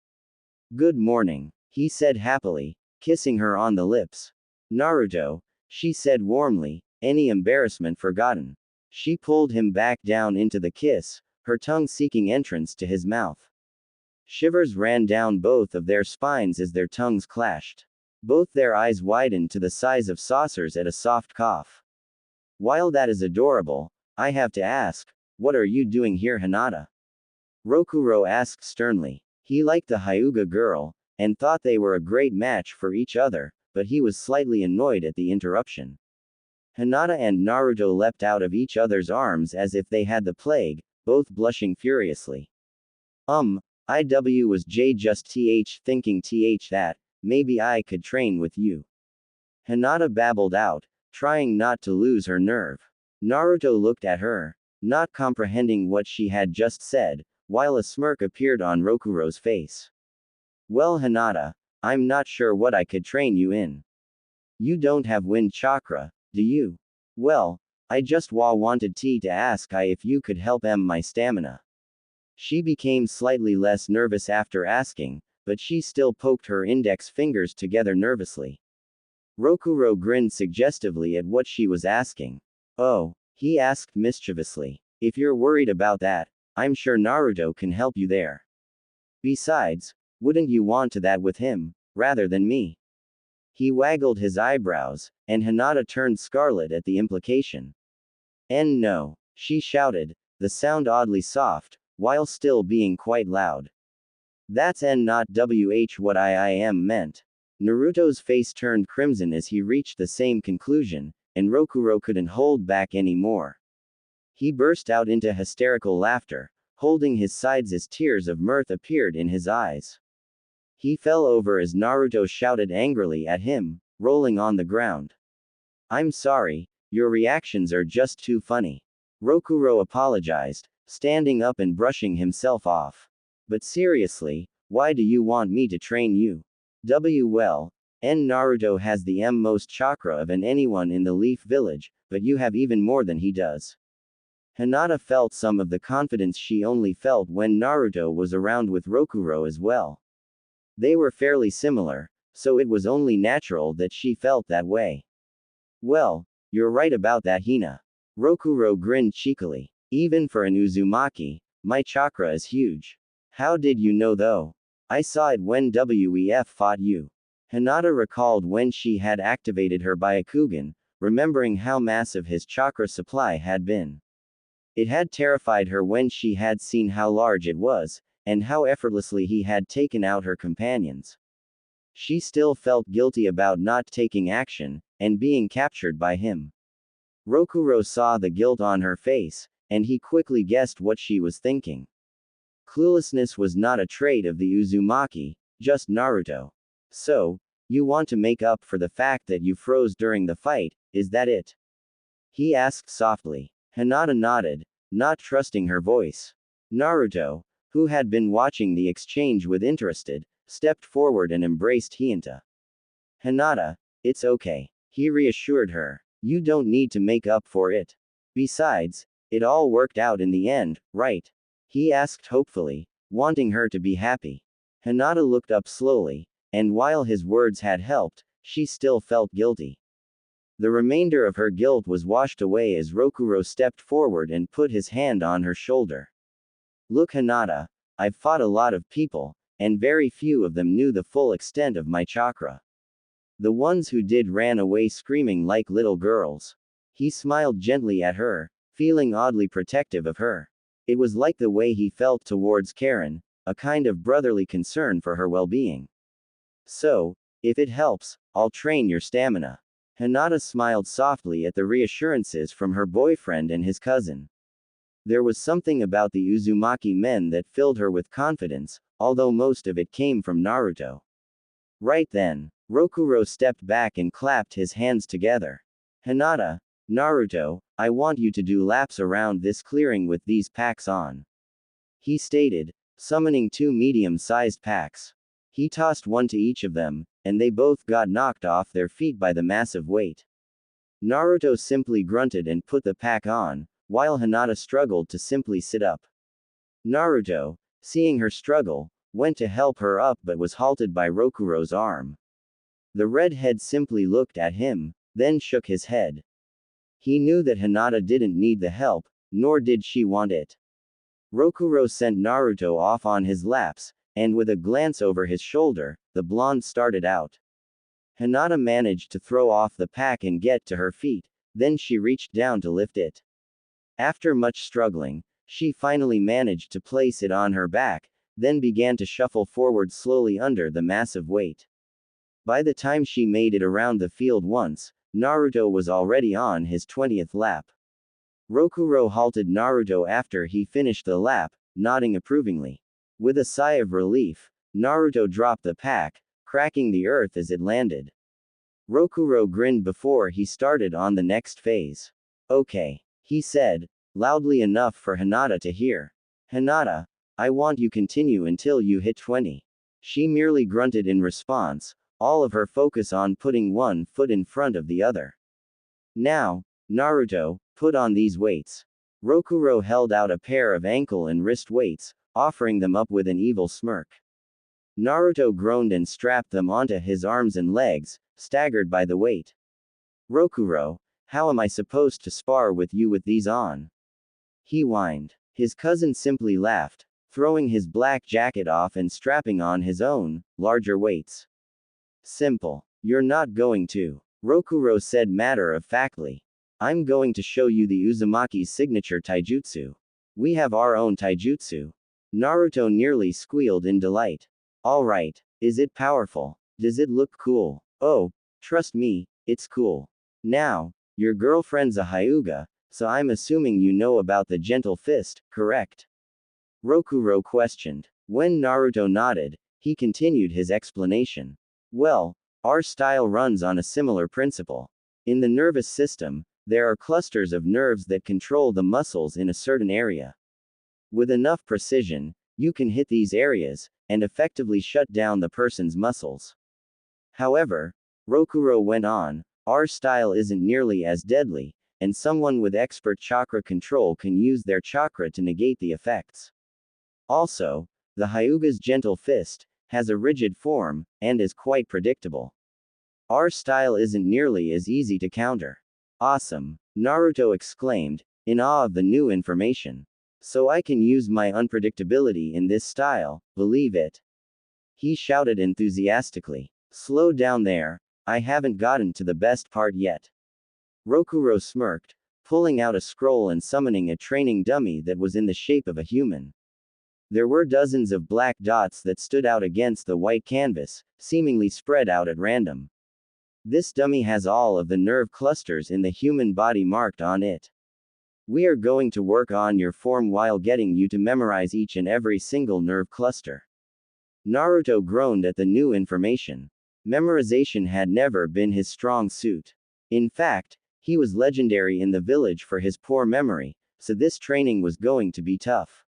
Good morning, he said happily, kissing her on the lips. Naruto, she said warmly, any embarrassment forgotten. She pulled him back down into the kiss, her tongue seeking entrance to his mouth. Shivers ran down both of their spines as their tongues clashed. Both their eyes widened to the size of saucers at a soft cough. While that is adorable, I have to ask, what are you doing here, Hinata? Rokuro asked sternly. He liked the Hyuga girl, and thought they were a great match for each other, but he was slightly annoyed at the interruption. Hinata and Naruto leapt out of each other's arms as if they had the plague, both blushing furiously. I was just thinking that, maybe I could train with you. Hinata babbled out, trying not to lose her nerve. Naruto looked at her, not comprehending what she had just said, while a smirk appeared on Rokuro's face. Well, Hinata, I'm not sure what I could train you in. You don't have wind chakra, do you? Well, I just wanted to ask if you could help my stamina. She became slightly less nervous after asking, but she still poked her index fingers together nervously. Rokuro grinned suggestively at what she was asking. Oh, he asked mischievously. If you're worried about that, I'm sure Naruto can help you there. Besides, wouldn't you want to that with him, rather than me? He waggled his eyebrows, and Hinata turned scarlet at the implication. No, she shouted, the sound oddly soft, while still being quite loud. That's not what I am meant. Naruto's face turned crimson as he reached the same conclusion, and Rokuro couldn't hold back anymore. He burst out into hysterical laughter, holding his sides as tears of mirth appeared in his eyes. He fell over as Naruto shouted angrily at him, rolling on the ground. I'm sorry, your reactions are just too funny. Rokuro apologized, standing up and brushing himself off. But seriously, why do you want me to train you? Well, Naruto has the most chakra of anyone in the Leaf Village, but you have even more than he does. Hinata felt some of the confidence she only felt when Naruto was around with Rokuro as well. They were fairly similar, so it was only natural that she felt that way. Well, you're right about that, Hina. Rokuro grinned cheekily. Even for an Uzumaki, my chakra is huge. How did you know though? I saw it when WEF fought you. Hinata recalled when she had activated her Byakugan, remembering how massive his chakra supply had been. It had terrified her when she had seen how large it was, and how effortlessly he had taken out her companions. She still felt guilty about not taking action, and being captured by him. Rokuro saw the guilt on her face, and he quickly guessed what she was thinking. Cluelessness was not a trait of the Uzumaki, just Naruto. So, you want to make up for the fact that you froze during the fight, is that it? He asked softly. Hinata nodded, not trusting her voice. Naruto, who had been watching the exchange with interest, stepped forward and embraced Hinata. Hinata, it's okay. He reassured her. You don't need to make up for it. Besides, it all worked out in the end, right? He asked hopefully, wanting her to be happy. Hinata looked up slowly, and while his words had helped, she still felt guilty. The remainder of her guilt was washed away as Rokuro stepped forward and put his hand on her shoulder. Look, Hinata, I've fought a lot of people, and very few of them knew the full extent of my chakra. The ones who did ran away screaming like little girls. He smiled gently at her, feeling oddly protective of her. It was like the way he felt towards Karen, a kind of brotherly concern for her well-being. So, if it helps, I'll train your stamina. Hinata smiled softly at the reassurances from her boyfriend and his cousin. There was something about the Uzumaki men that filled her with confidence, although most of it came from Naruto. Right then, Rokuro stepped back and clapped his hands together. Hinata, Naruto, I want you to do laps around this clearing with these packs on. He stated, summoning two medium-sized packs. He tossed one to each of them, and they both got knocked off their feet by the massive weight. Naruto simply grunted and put the pack on, while Hinata struggled to simply sit up. Naruto, seeing her struggle, went to help her up but was halted by Rokuro's arm. The redhead simply looked at him, then shook his head. He knew that Hinata didn't need the help, nor did she want it. Rokuro sent Naruto off on his laps, and with a glance over his shoulder, the blonde started out. Hinata managed to throw off the pack and get to her feet, then she reached down to lift it. After much struggling, she finally managed to place it on her back, then began to shuffle forward slowly under the massive weight. By the time she made it around the field once, Naruto was already on his 20th lap. Rokuro halted Naruto after he finished the lap, nodding approvingly. With a sigh of relief, Naruto dropped the pack, cracking the earth as it landed. Rokuro grinned before he started on the next phase. Okay, he said, loudly enough for Hinata to hear. Hinata, I want you continue until you hit 20. She merely grunted in response, all of her focus on putting one foot in front of the other. Now, Naruto, put on these weights. Rokuro held out a pair of ankle and wrist weights, offering them up with an evil smirk. Naruto groaned and strapped them onto his arms and legs, staggered by the weight. Rokuro, how am I supposed to spar with you with these on? He whined. His cousin simply laughed, throwing his black jacket off and strapping on his own, larger weights. Simple. You're not going to. Rokuro said matter-of-factly. I'm going to show you the Uzumaki's signature taijutsu. We have our own taijutsu. Naruto nearly squealed in delight. Alright, is it powerful? Does it look cool? Oh, trust me, it's cool. Now, your girlfriend's a Hyuga, so I'm assuming you know about the gentle fist, correct? Rokuro questioned. When Naruto nodded, he continued his explanation. Well, our style runs on a similar principle. In the nervous system, there are clusters of nerves that control the muscles in a certain area. With enough precision, you can hit these areas, and effectively shut down the person's muscles. However, Rokuro went on, our style isn't nearly as deadly, and someone with expert chakra control can use their chakra to negate the effects. Also, the Hyuga's gentle fist has a rigid form, and is quite predictable. Our style isn't nearly as easy to counter. Awesome, Naruto exclaimed, in awe of the new information. So I can use my unpredictability in this style, believe it? He shouted enthusiastically. Slow down there, I haven't gotten to the best part yet. Rokuro smirked, pulling out a scroll and summoning a training dummy that was in the shape of a human. There were dozens of black dots that stood out against the white canvas, seemingly spread out at random. This dummy has all of the nerve clusters in the human body marked on it. We are going to work on your form while getting you to memorize each and every single nerve cluster. Naruto groaned at the new information. Memorization had never been his strong suit. In fact, he was legendary in the village for his poor memory, so this training was going to be tough.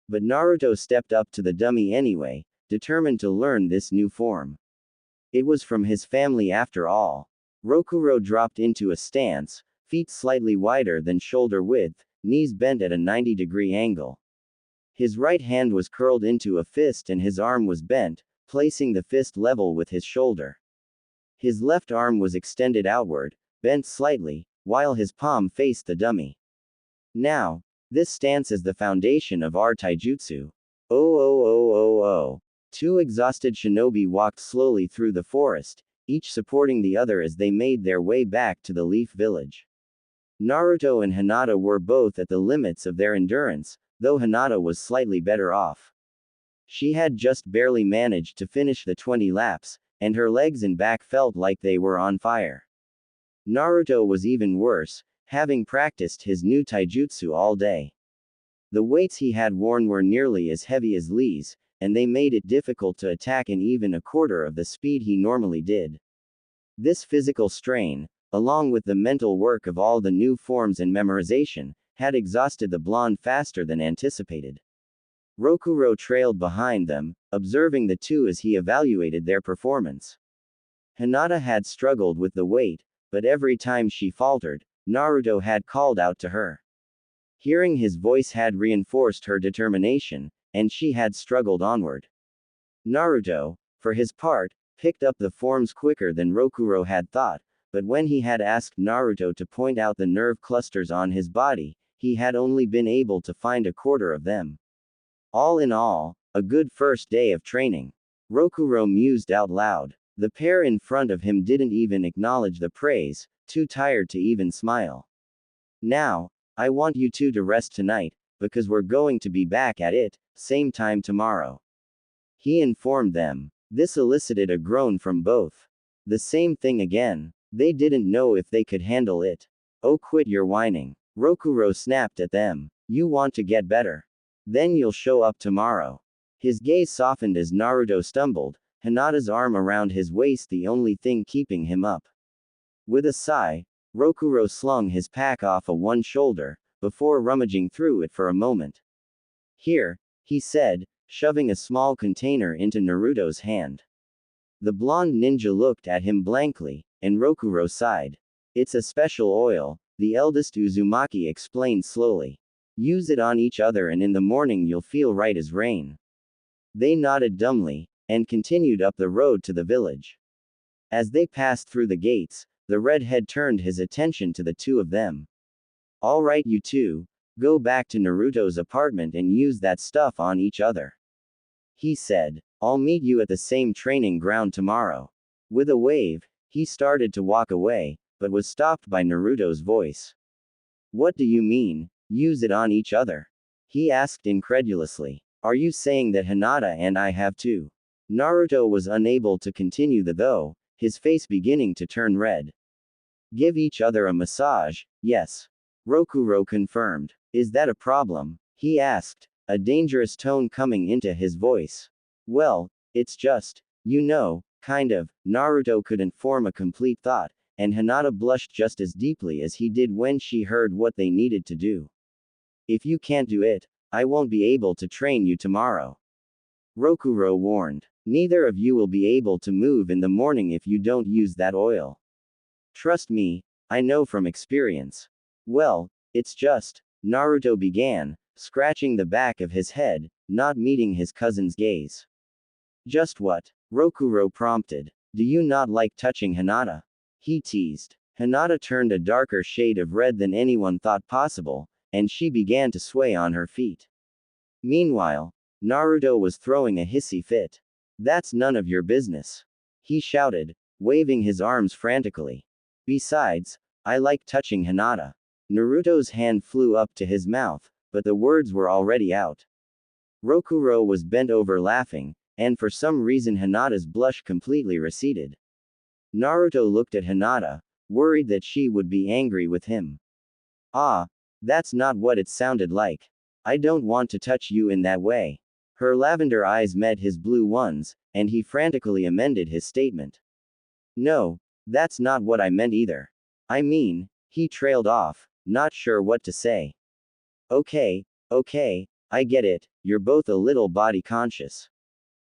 But Naruto stepped up to the dummy anyway, determined to learn this new form. It was from his family after all. Rokuro dropped into a stance, feet slightly wider than shoulder width, knees bent at a 90-degree angle. His right hand was curled into a fist and his arm was bent, placing the fist level with his shoulder. His left arm was extended outward, bent slightly, while his palm faced the dummy. Now, this stance is the foundation of our taijutsu. Oh. Two exhausted shinobi walked slowly through the forest, each supporting the other as they made their way back to the Leaf Village. Naruto and Hinata were both at the limits of their endurance, though Hinata was slightly better off. She had just barely managed to finish the 20 laps, and her legs and back felt like they were on fire. Naruto was even worse, having practiced his new taijutsu all day. The weights he had worn were nearly as heavy as Lee's, and they made it difficult to attack in even a quarter of the speed he normally did. This physical strain, along with the mental work of all the new forms and memorization, had exhausted the blonde faster than anticipated. Rokuro trailed behind them, observing the two as he evaluated their performance. Hinata had struggled with the weight, but every time she faltered, Naruto had called out to her. Hearing his voice had reinforced her determination, and she had struggled onward. Naruto, for his part, picked up the forms quicker than Rokuro had thought, but when he had asked Naruto to point out the nerve clusters on his body, he had only been able to find a quarter of them. All in all, a good first day of training. Rokuro mused out loud. The pair in front of him didn't even acknowledge the praise, too tired to even smile. Now, I want you two to rest tonight, because we're going to be back at it, same time tomorrow. He informed them. This elicited a groan from both. The same thing again. They didn't know if they could handle it. Oh, quit your whining. Rokuro snapped at them. You want to get better? Then you'll show up tomorrow. His gaze softened as Naruto stumbled, Hinata's arm around his waist the only thing keeping him up. With a sigh, Rokuro slung his pack off of one shoulder, before rummaging through it for a moment. Here, he said, shoving a small container into Naruto's hand. The blonde ninja looked at him blankly, and Rokuro sighed. It's a special oil, the eldest Uzumaki explained slowly. Use it on each other and in the morning you'll feel right as rain. They nodded dumbly, and continued up the road to the village. As they passed through the gates, the redhead turned his attention to the two of them. All right, you two, go back to Naruto's apartment and use that stuff on each other. He said, I'll meet you at the same training ground tomorrow. With a wave, he started to walk away, but was stopped by Naruto's voice. What do you mean, use it on each other? He asked incredulously. Are you saying that Hinata and I have to? Naruto was unable to continue though, his face beginning to turn red. Give each other a massage, yes. Rokuro confirmed. Is that a problem? He asked, a dangerous tone coming into his voice. Well, it's just, kind of. Naruto couldn't form a complete thought, and Hinata blushed just as deeply as he did when she heard what they needed to do. If you can't do it, I won't be able to train you tomorrow. Rokuro warned. Neither of you will be able to move in the morning if you don't use that oil. Trust me, I know from experience. Well, it's just, Naruto began, scratching the back of his head, not meeting his cousin's gaze. Just what? Rokuro prompted. Do you not like touching Hinata? He teased. Hinata turned a darker shade of red than anyone thought possible, and she began to sway on her feet. Meanwhile, Naruto was throwing a hissy fit. That's none of your business. He shouted, waving his arms frantically. Besides, I like touching Hinata. Naruto's hand flew up to his mouth, but the words were already out. Rokuro was bent over laughing, and for some reason Hinata's blush completely receded. Naruto looked at Hinata, worried that she would be angry with him. Ah, that's not what it sounded like. I don't want to touch you in that way. Her lavender eyes met his blue ones, and he frantically amended his statement. No, that's not what I meant either. I mean, he trailed off, not sure what to say. Okay, I get it, you're both a little body conscious.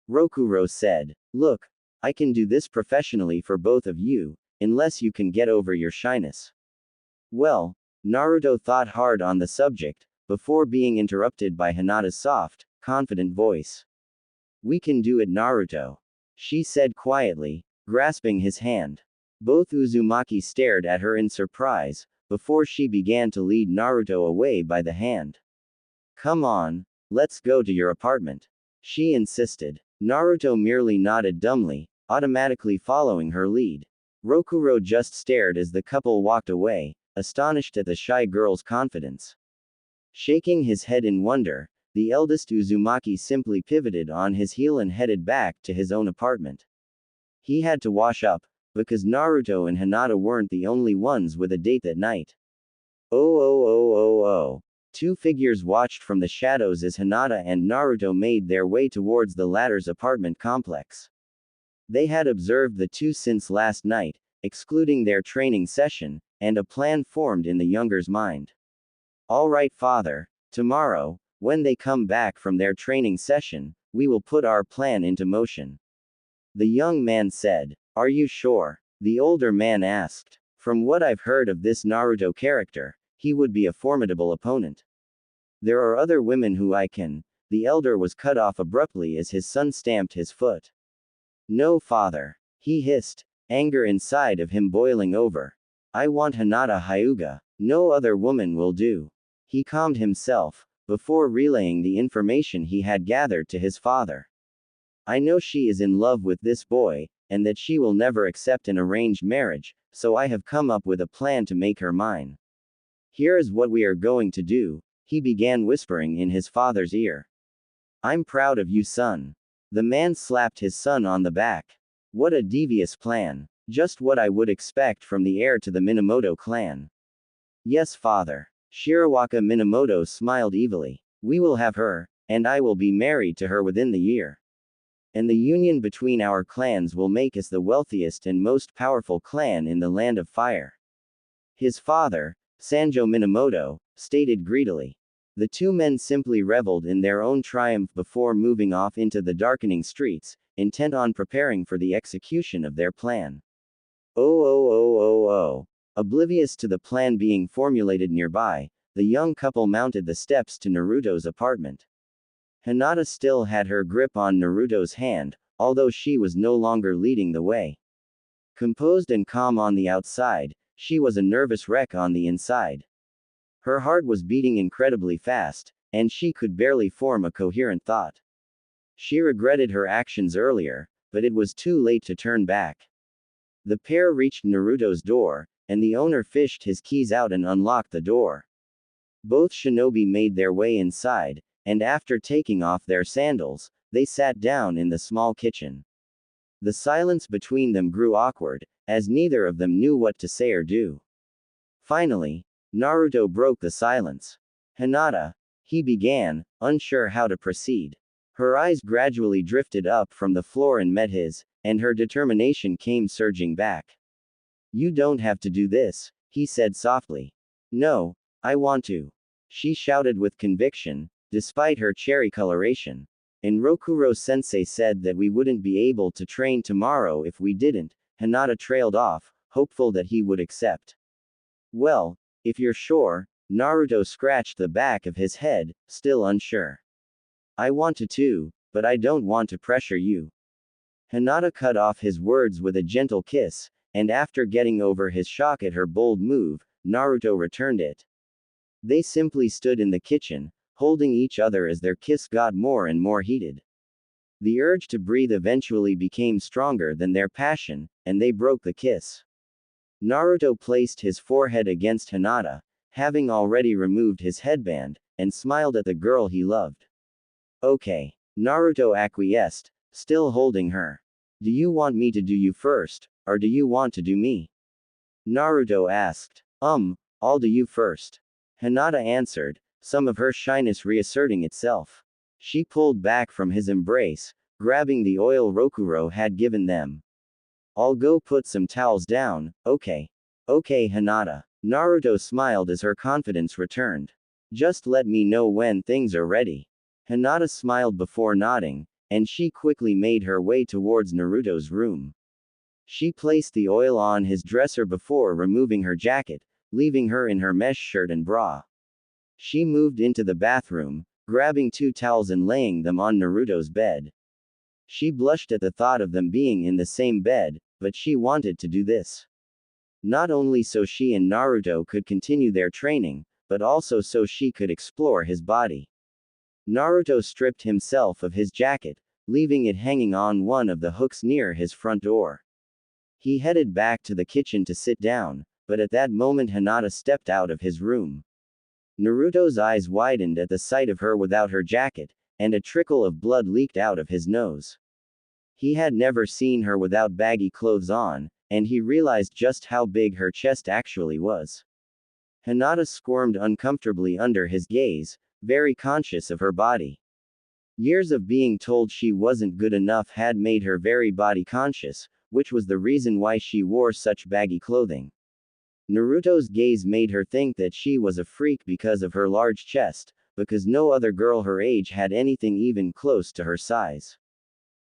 Rokuro said. Look, I can do this professionally for both of you, unless you can get over your shyness. Well, Naruto thought hard on the subject, before being interrupted by Hinata's soft, confident voice. We can do it, Naruto. She said quietly, grasping his hand. Both Uzumaki stared at her in surprise, before she began to lead Naruto away by the hand. Come on, let's go to your apartment. She insisted. Naruto merely nodded dumbly, automatically following her lead. Rokuro just stared as the couple walked away, astonished at the shy girl's confidence. Shaking his head in wonder, the eldest Uzumaki simply pivoted on his heel and headed back to his own apartment. He had to wash up, because Naruto and Hinata weren't the only ones with a date that night. Oh. Two figures watched from the shadows as Hinata and Naruto made their way towards the latter's apartment complex. They had observed the two since last night, excluding their training session, and a plan formed in the younger's mind. All right, father, tomorrow, when they come back from their training session, we will put our plan into motion. The young man said. Are you sure? The older man asked. From what I've heard of this Naruto character, he would be a formidable opponent. There are other women who I can. The elder was cut off abruptly as his son stamped his foot. No, father. He hissed, anger inside of him boiling over. I want Hinata Hyuga. No other woman will do. He calmed himself, before relaying the information he had gathered to his father. I know she is in love with this boy, and that she will never accept an arranged marriage, so I have come up with a plan to make her mine. Here is what we are going to do, he began whispering in his father's ear. I'm proud of you, son. The man slapped his son on the back. What a devious plan. Just what I would expect from the heir to the Minamoto clan. Yes, father. Shirawaka Minamoto smiled evilly. We will have her, and I will be married to her within the year. And the union between our clans will make us the wealthiest and most powerful clan in the Land of Fire. His father, Sanjo Minamoto, stated greedily. The two men simply reveled in their own triumph before moving off into the darkening streets, intent on preparing for the execution of their plan. Oh. Oblivious to the plan being formulated nearby, the young couple mounted the steps to Naruto's apartment. Hinata still had her grip on Naruto's hand, although she was no longer leading the way. Composed and calm on the outside, she was a nervous wreck on the inside. Her heart was beating incredibly fast, and she could barely form a coherent thought. She regretted her actions earlier, but it was too late to turn back. The pair reached Naruto's door, and the owner fished his keys out and unlocked the door. Both shinobi made their way inside, and after taking off their sandals, they sat down in the small kitchen. The silence between them grew awkward, as neither of them knew what to say or do. Finally, Naruto broke the silence. Hinata, he began, unsure how to proceed. Her eyes gradually drifted up from the floor and met his, and her determination came surging back. You don't have to do this, he said softly. No, I want to. She shouted with conviction, despite her cherry coloration. And Rokuro-sensei said that we wouldn't be able to train tomorrow if we didn't. Hinata trailed off, hopeful that he would accept. Well, if you're sure, Naruto scratched the back of his head, still unsure. I want to too, but I don't want to pressure you. Hinata cut off his words with a gentle kiss, and after getting over his shock at her bold move, Naruto returned it. They simply stood in the kitchen, holding each other as their kiss got more and more heated. The urge to breathe eventually became stronger than their passion, and they broke the kiss. Naruto placed his forehead against Hinata, having already removed his headband, and smiled at the girl he loved. Okay. Naruto acquiesced, still holding her. Do you want me to do you first, or do you want to do me? Naruto asked. I'll do you first. Hinata answered, some of her shyness reasserting itself. She pulled back from his embrace, grabbing the oil Rokuro had given them. I'll go put some towels down, okay. Okay, Hinata. Naruto smiled as her confidence returned. Just let me know when things are ready. Hinata smiled before nodding, and she quickly made her way towards Naruto's room. She placed the oil on his dresser before removing her jacket, leaving her in her mesh shirt and bra. She moved into the bathroom, grabbing 2 towels and laying them on Naruto's bed. She blushed at the thought of them being in the same bed, but she wanted to do this. Not only so she and Naruto could continue their training, but also so she could explore his body. Naruto stripped himself of his jacket, leaving it hanging on one of the hooks near his front door. He headed back to the kitchen to sit down, but at that moment Hinata stepped out of his room. Naruto's eyes widened at the sight of her without her jacket, and a trickle of blood leaked out of his nose. He had never seen her without baggy clothes on, and he realized just how big her chest actually was. Hinata squirmed uncomfortably under his gaze, very conscious of her body. Years of being told she wasn't good enough had made her very body conscious, which was the reason why she wore such baggy clothing. Naruto's gaze made her think that she was a freak because of her large chest, because no other girl her age had anything even close to her size.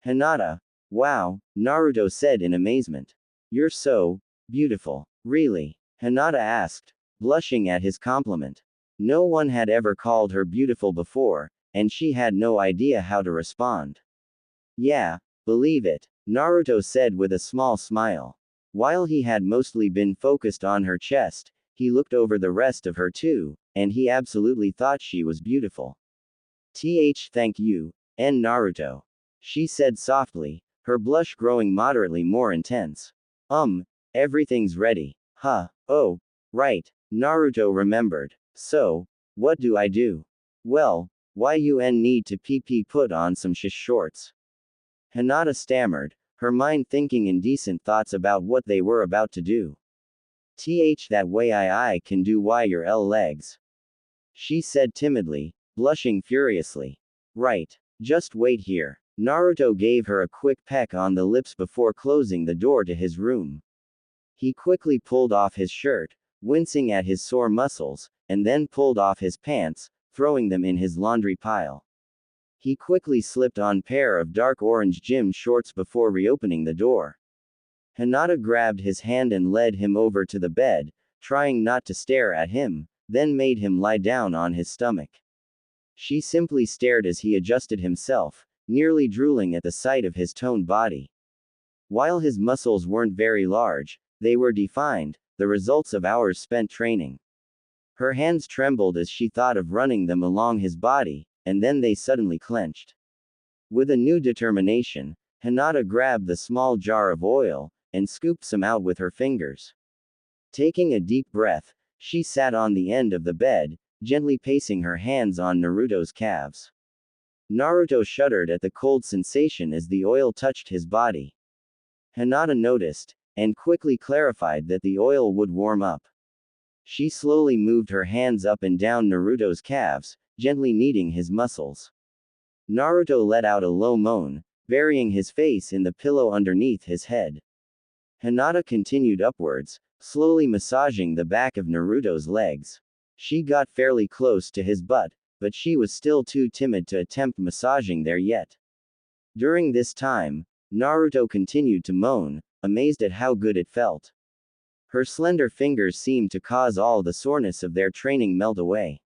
Hinata, wow, Naruto said in amazement. You're so beautiful. Really? Hinata asked, blushing at his compliment. No one had ever called her beautiful before, and she had no idea how to respond. Yeah, believe it, Naruto said with a small smile. While he had mostly been focused on her chest, he looked over the rest of her too, and he absolutely thought she was beautiful. Thank you, Naruto. She said softly, her blush growing moderately more intense. Everything's ready. Huh, oh, right, Naruto remembered. So, what do I do? Well, why you need to put on some shorts. Hinata stammered, her mind thinking indecent thoughts about what they were about to do. That way I can do why your legs. She said timidly, blushing furiously. Right. Just wait here. Naruto gave her a quick peck on the lips before closing the door to his room. He quickly pulled off his shirt, wincing at his sore muscles, and then pulled off his pants, throwing them in his laundry pile. He quickly slipped on a pair of dark orange gym shorts before reopening the door. Hinata grabbed his hand and led him over to the bed, trying not to stare at him, then made him lie down on his stomach. She simply stared as he adjusted himself, nearly drooling at the sight of his toned body. While his muscles weren't very large, they were defined, the results of hours spent training. Her hands trembled as she thought of running them along his body, and then they suddenly clenched. With a new determination, Hinata grabbed the small jar of oil, and scooped some out with her fingers. Taking a deep breath, she sat on the end of the bed, gently placing her hands on Naruto's calves. Naruto shuddered at the cold sensation as the oil touched his body. Hinata noticed, and quickly clarified that the oil would warm up. She slowly moved her hands up and down Naruto's calves, gently kneading his muscles. Naruto let out a low moan, burying his face in the pillow underneath his head. Hinata continued upwards, slowly massaging the back of Naruto's legs. She got fairly close to his butt, but she was still too timid to attempt massaging there yet. During this time, Naruto continued to moan, amazed at how good it felt. Her slender fingers seemed to cause all the soreness of their training melt away.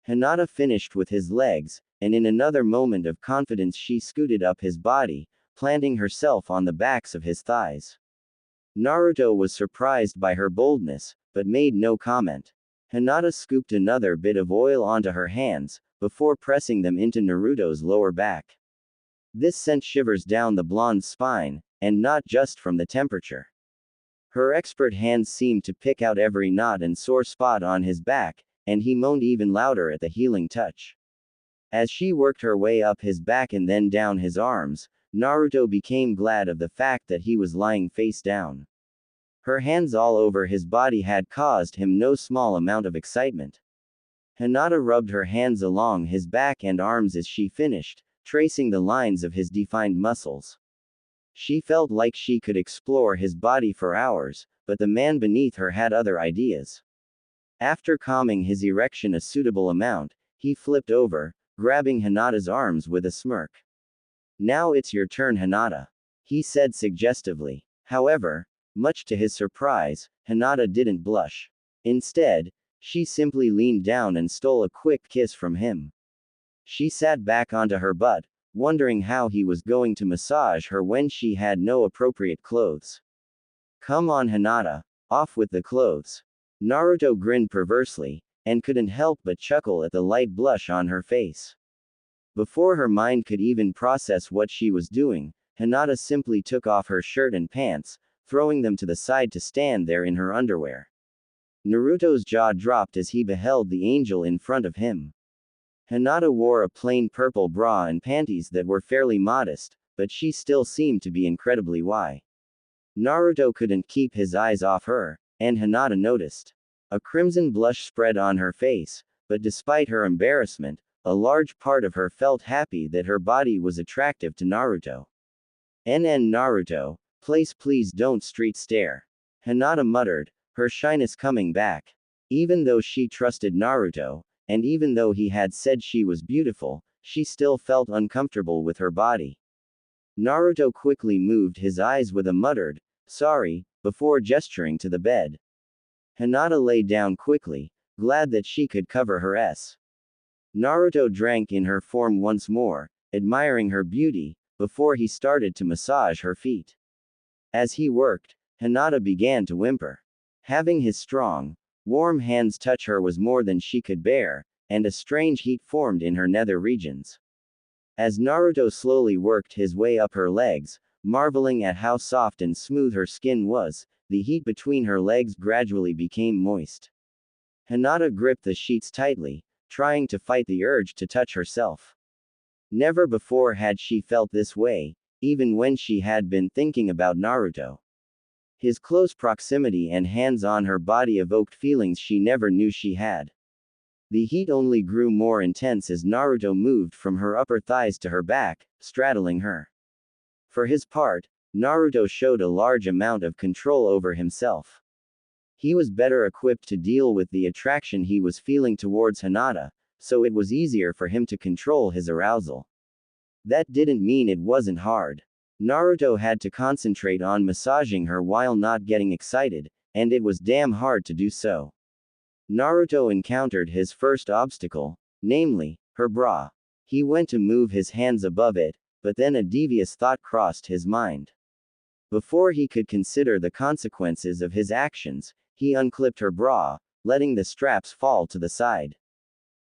Hinata finished with his legs, and in another moment of confidence she scooted up his body, planting herself on the backs of his thighs. Naruto was surprised by her boldness, but made no comment. Hinata scooped another bit of oil onto her hands, before pressing them into Naruto's lower back. This sent shivers down the blonde's spine, and not just from the temperature. Her expert hands seemed to pick out every knot and sore spot on his back, and he moaned even louder at the healing touch. As she worked her way up his back and then down his arms, Naruto became glad of the fact that he was lying face down. Her hands all over his body had caused him no small amount of excitement. Hinata rubbed her hands along his back and arms as she finished, tracing the lines of his defined muscles. She felt like she could explore his body for hours, but the man beneath her had other ideas. After calming his erection a suitable amount, he flipped over, grabbing Hinata's arms with a smirk. Now it's your turn, Hinata, he said suggestively. However, much to his surprise, Hinata didn't blush. Instead, she simply leaned down and stole a quick kiss from him. She sat back onto her butt, wondering how he was going to massage her when she had no appropriate clothes. Come on, Hinata, off with the clothes. Naruto grinned perversely, and couldn't help but chuckle at the light blush on her face. Before her mind could even process what she was doing, Hinata simply took off her shirt and pants, throwing them to the side to stand there in her underwear. Naruto's jaw dropped as he beheld the angel in front of him. Hinata wore a plain purple bra and panties that were fairly modest, but she still seemed to be incredibly wide. Naruto couldn't keep his eyes off her, and Hinata noticed. A crimson blush spread on her face, but despite her embarrassment, a large part of her felt happy that her body was attractive to Naruto. Naruto, please don't street stare. Hinata muttered, her shyness coming back. Even though she trusted Naruto, and even though he had said she was beautiful, she still felt uncomfortable with her body. Naruto quickly moved his eyes with a muttered, sorry, before gesturing to the bed. Hinata lay down quickly, glad that she could cover her s. Naruto drank in her form once more, admiring her beauty, before he started to massage her feet. As he worked, Hinata began to whimper. Having his strong, warm hands touch her was more than she could bear, and a strange heat formed in her nether regions. As Naruto slowly worked his way up her legs, marveling at how soft and smooth her skin was, the heat between her legs gradually became moist. Hinata gripped the sheets tightly, trying to fight the urge to touch herself. Never before had she felt this way, even when she had been thinking about Naruto. His close proximity and hands on her body evoked feelings she never knew she had. The heat only grew more intense as Naruto moved from her upper thighs to her back, straddling her. For his part, Naruto showed a large amount of control over himself. He was better equipped to deal with the attraction he was feeling towards Hinata, so it was easier for him to control his arousal. That didn't mean it wasn't hard. Naruto had to concentrate on massaging her while not getting excited, and it was damn hard to do so. Naruto encountered his first obstacle, namely, her bra. He went to move his hands above it, but then a devious thought crossed his mind. Before he could consider the consequences of his actions, he unclipped her bra, letting the straps fall to the side.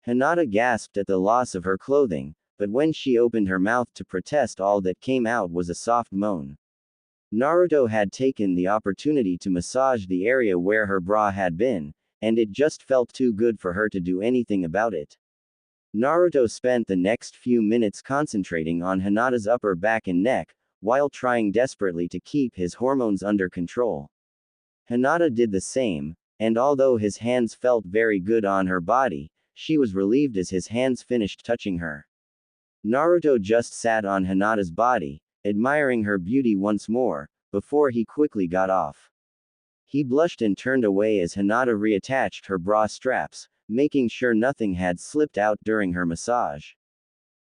Hinata gasped at the loss of her clothing, but when she opened her mouth to protest, all that came out was a soft moan. Naruto had taken the opportunity to massage the area where her bra had been, and it just felt too good for her to do anything about it. Naruto spent the next few minutes concentrating on Hinata's upper back and neck, while trying desperately to keep his hormones under control. Hinata did the same, and although his hands felt very good on her body, she was relieved as his hands finished touching her. Naruto just sat on Hinata's body, admiring her beauty once more, before he quickly got off. He blushed and turned away as Hinata reattached her bra straps, making sure nothing had slipped out during her massage.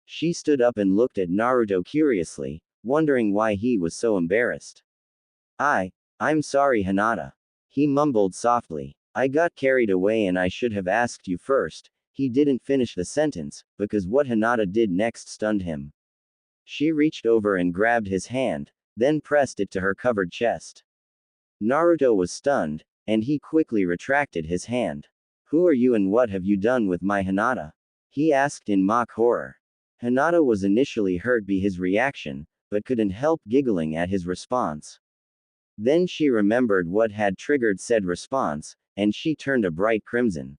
She stood up and looked at Naruto curiously, wondering why he was so embarrassed. I'm sorry, Hinata. He mumbled softly. I got carried away and I should have asked you first. He didn't finish the sentence, because what Hinata did next stunned him. She reached over and grabbed his hand, then pressed it to her covered chest. Naruto was stunned, and he quickly retracted his hand. Who are you and what have you done with my Hinata? He asked in mock horror. Hinata was initially hurt by his reaction, but couldn't help giggling at his response. Then she remembered what had triggered said response, and she turned a bright crimson.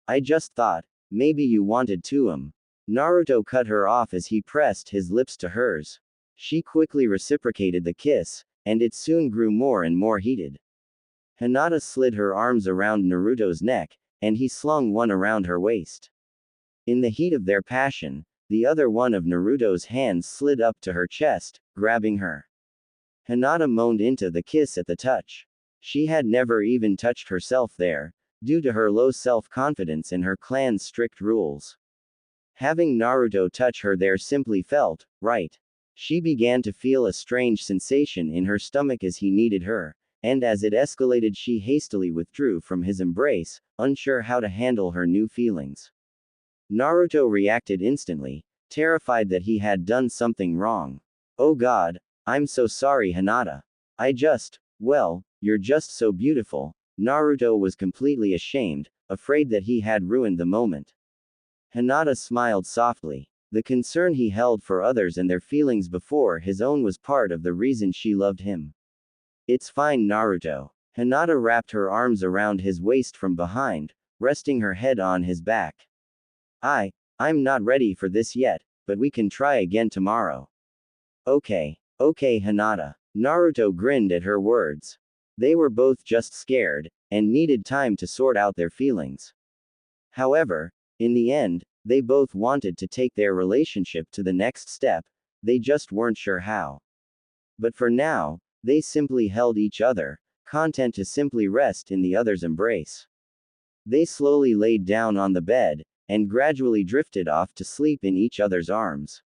I just thought, maybe you wanted to. Naruto cut her off as he pressed his lips to hers. She quickly reciprocated the kiss, and it soon grew more and more heated. Hinata slid her arms around Naruto's neck, and he slung one around her waist. In the heat of their passion, the other one of Naruto's hands slid up to her chest, grabbing her. Hinata moaned into the kiss at the touch. She had never even touched herself there, due to her low self-confidence and her clan's strict rules. Having Naruto touch her there simply felt right. She began to feel a strange sensation in her stomach as he kneaded her, and as it escalated she hastily withdrew from his embrace, unsure how to handle her new feelings. Naruto reacted instantly, terrified that he had done something wrong. Oh God, I'm so sorry, Hinata. Well, you're just so beautiful. Naruto was completely ashamed, afraid that he had ruined the moment. Hinata smiled softly. The concern he held for others and their feelings before his own was part of the reason she loved him. It's fine, Naruto. Hinata wrapped her arms around his waist from behind, resting her head on his back. I'm not ready for this yet, but we can try again tomorrow. Okay, Hinata. Naruto grinned at her words. They were both just scared, and needed time to sort out their feelings. However, in the end, they both wanted to take their relationship to the next step, they just weren't sure how. But for now, they simply held each other, content to simply rest in the other's embrace. They slowly laid down on the bed, and gradually drifted off to sleep in each other's arms.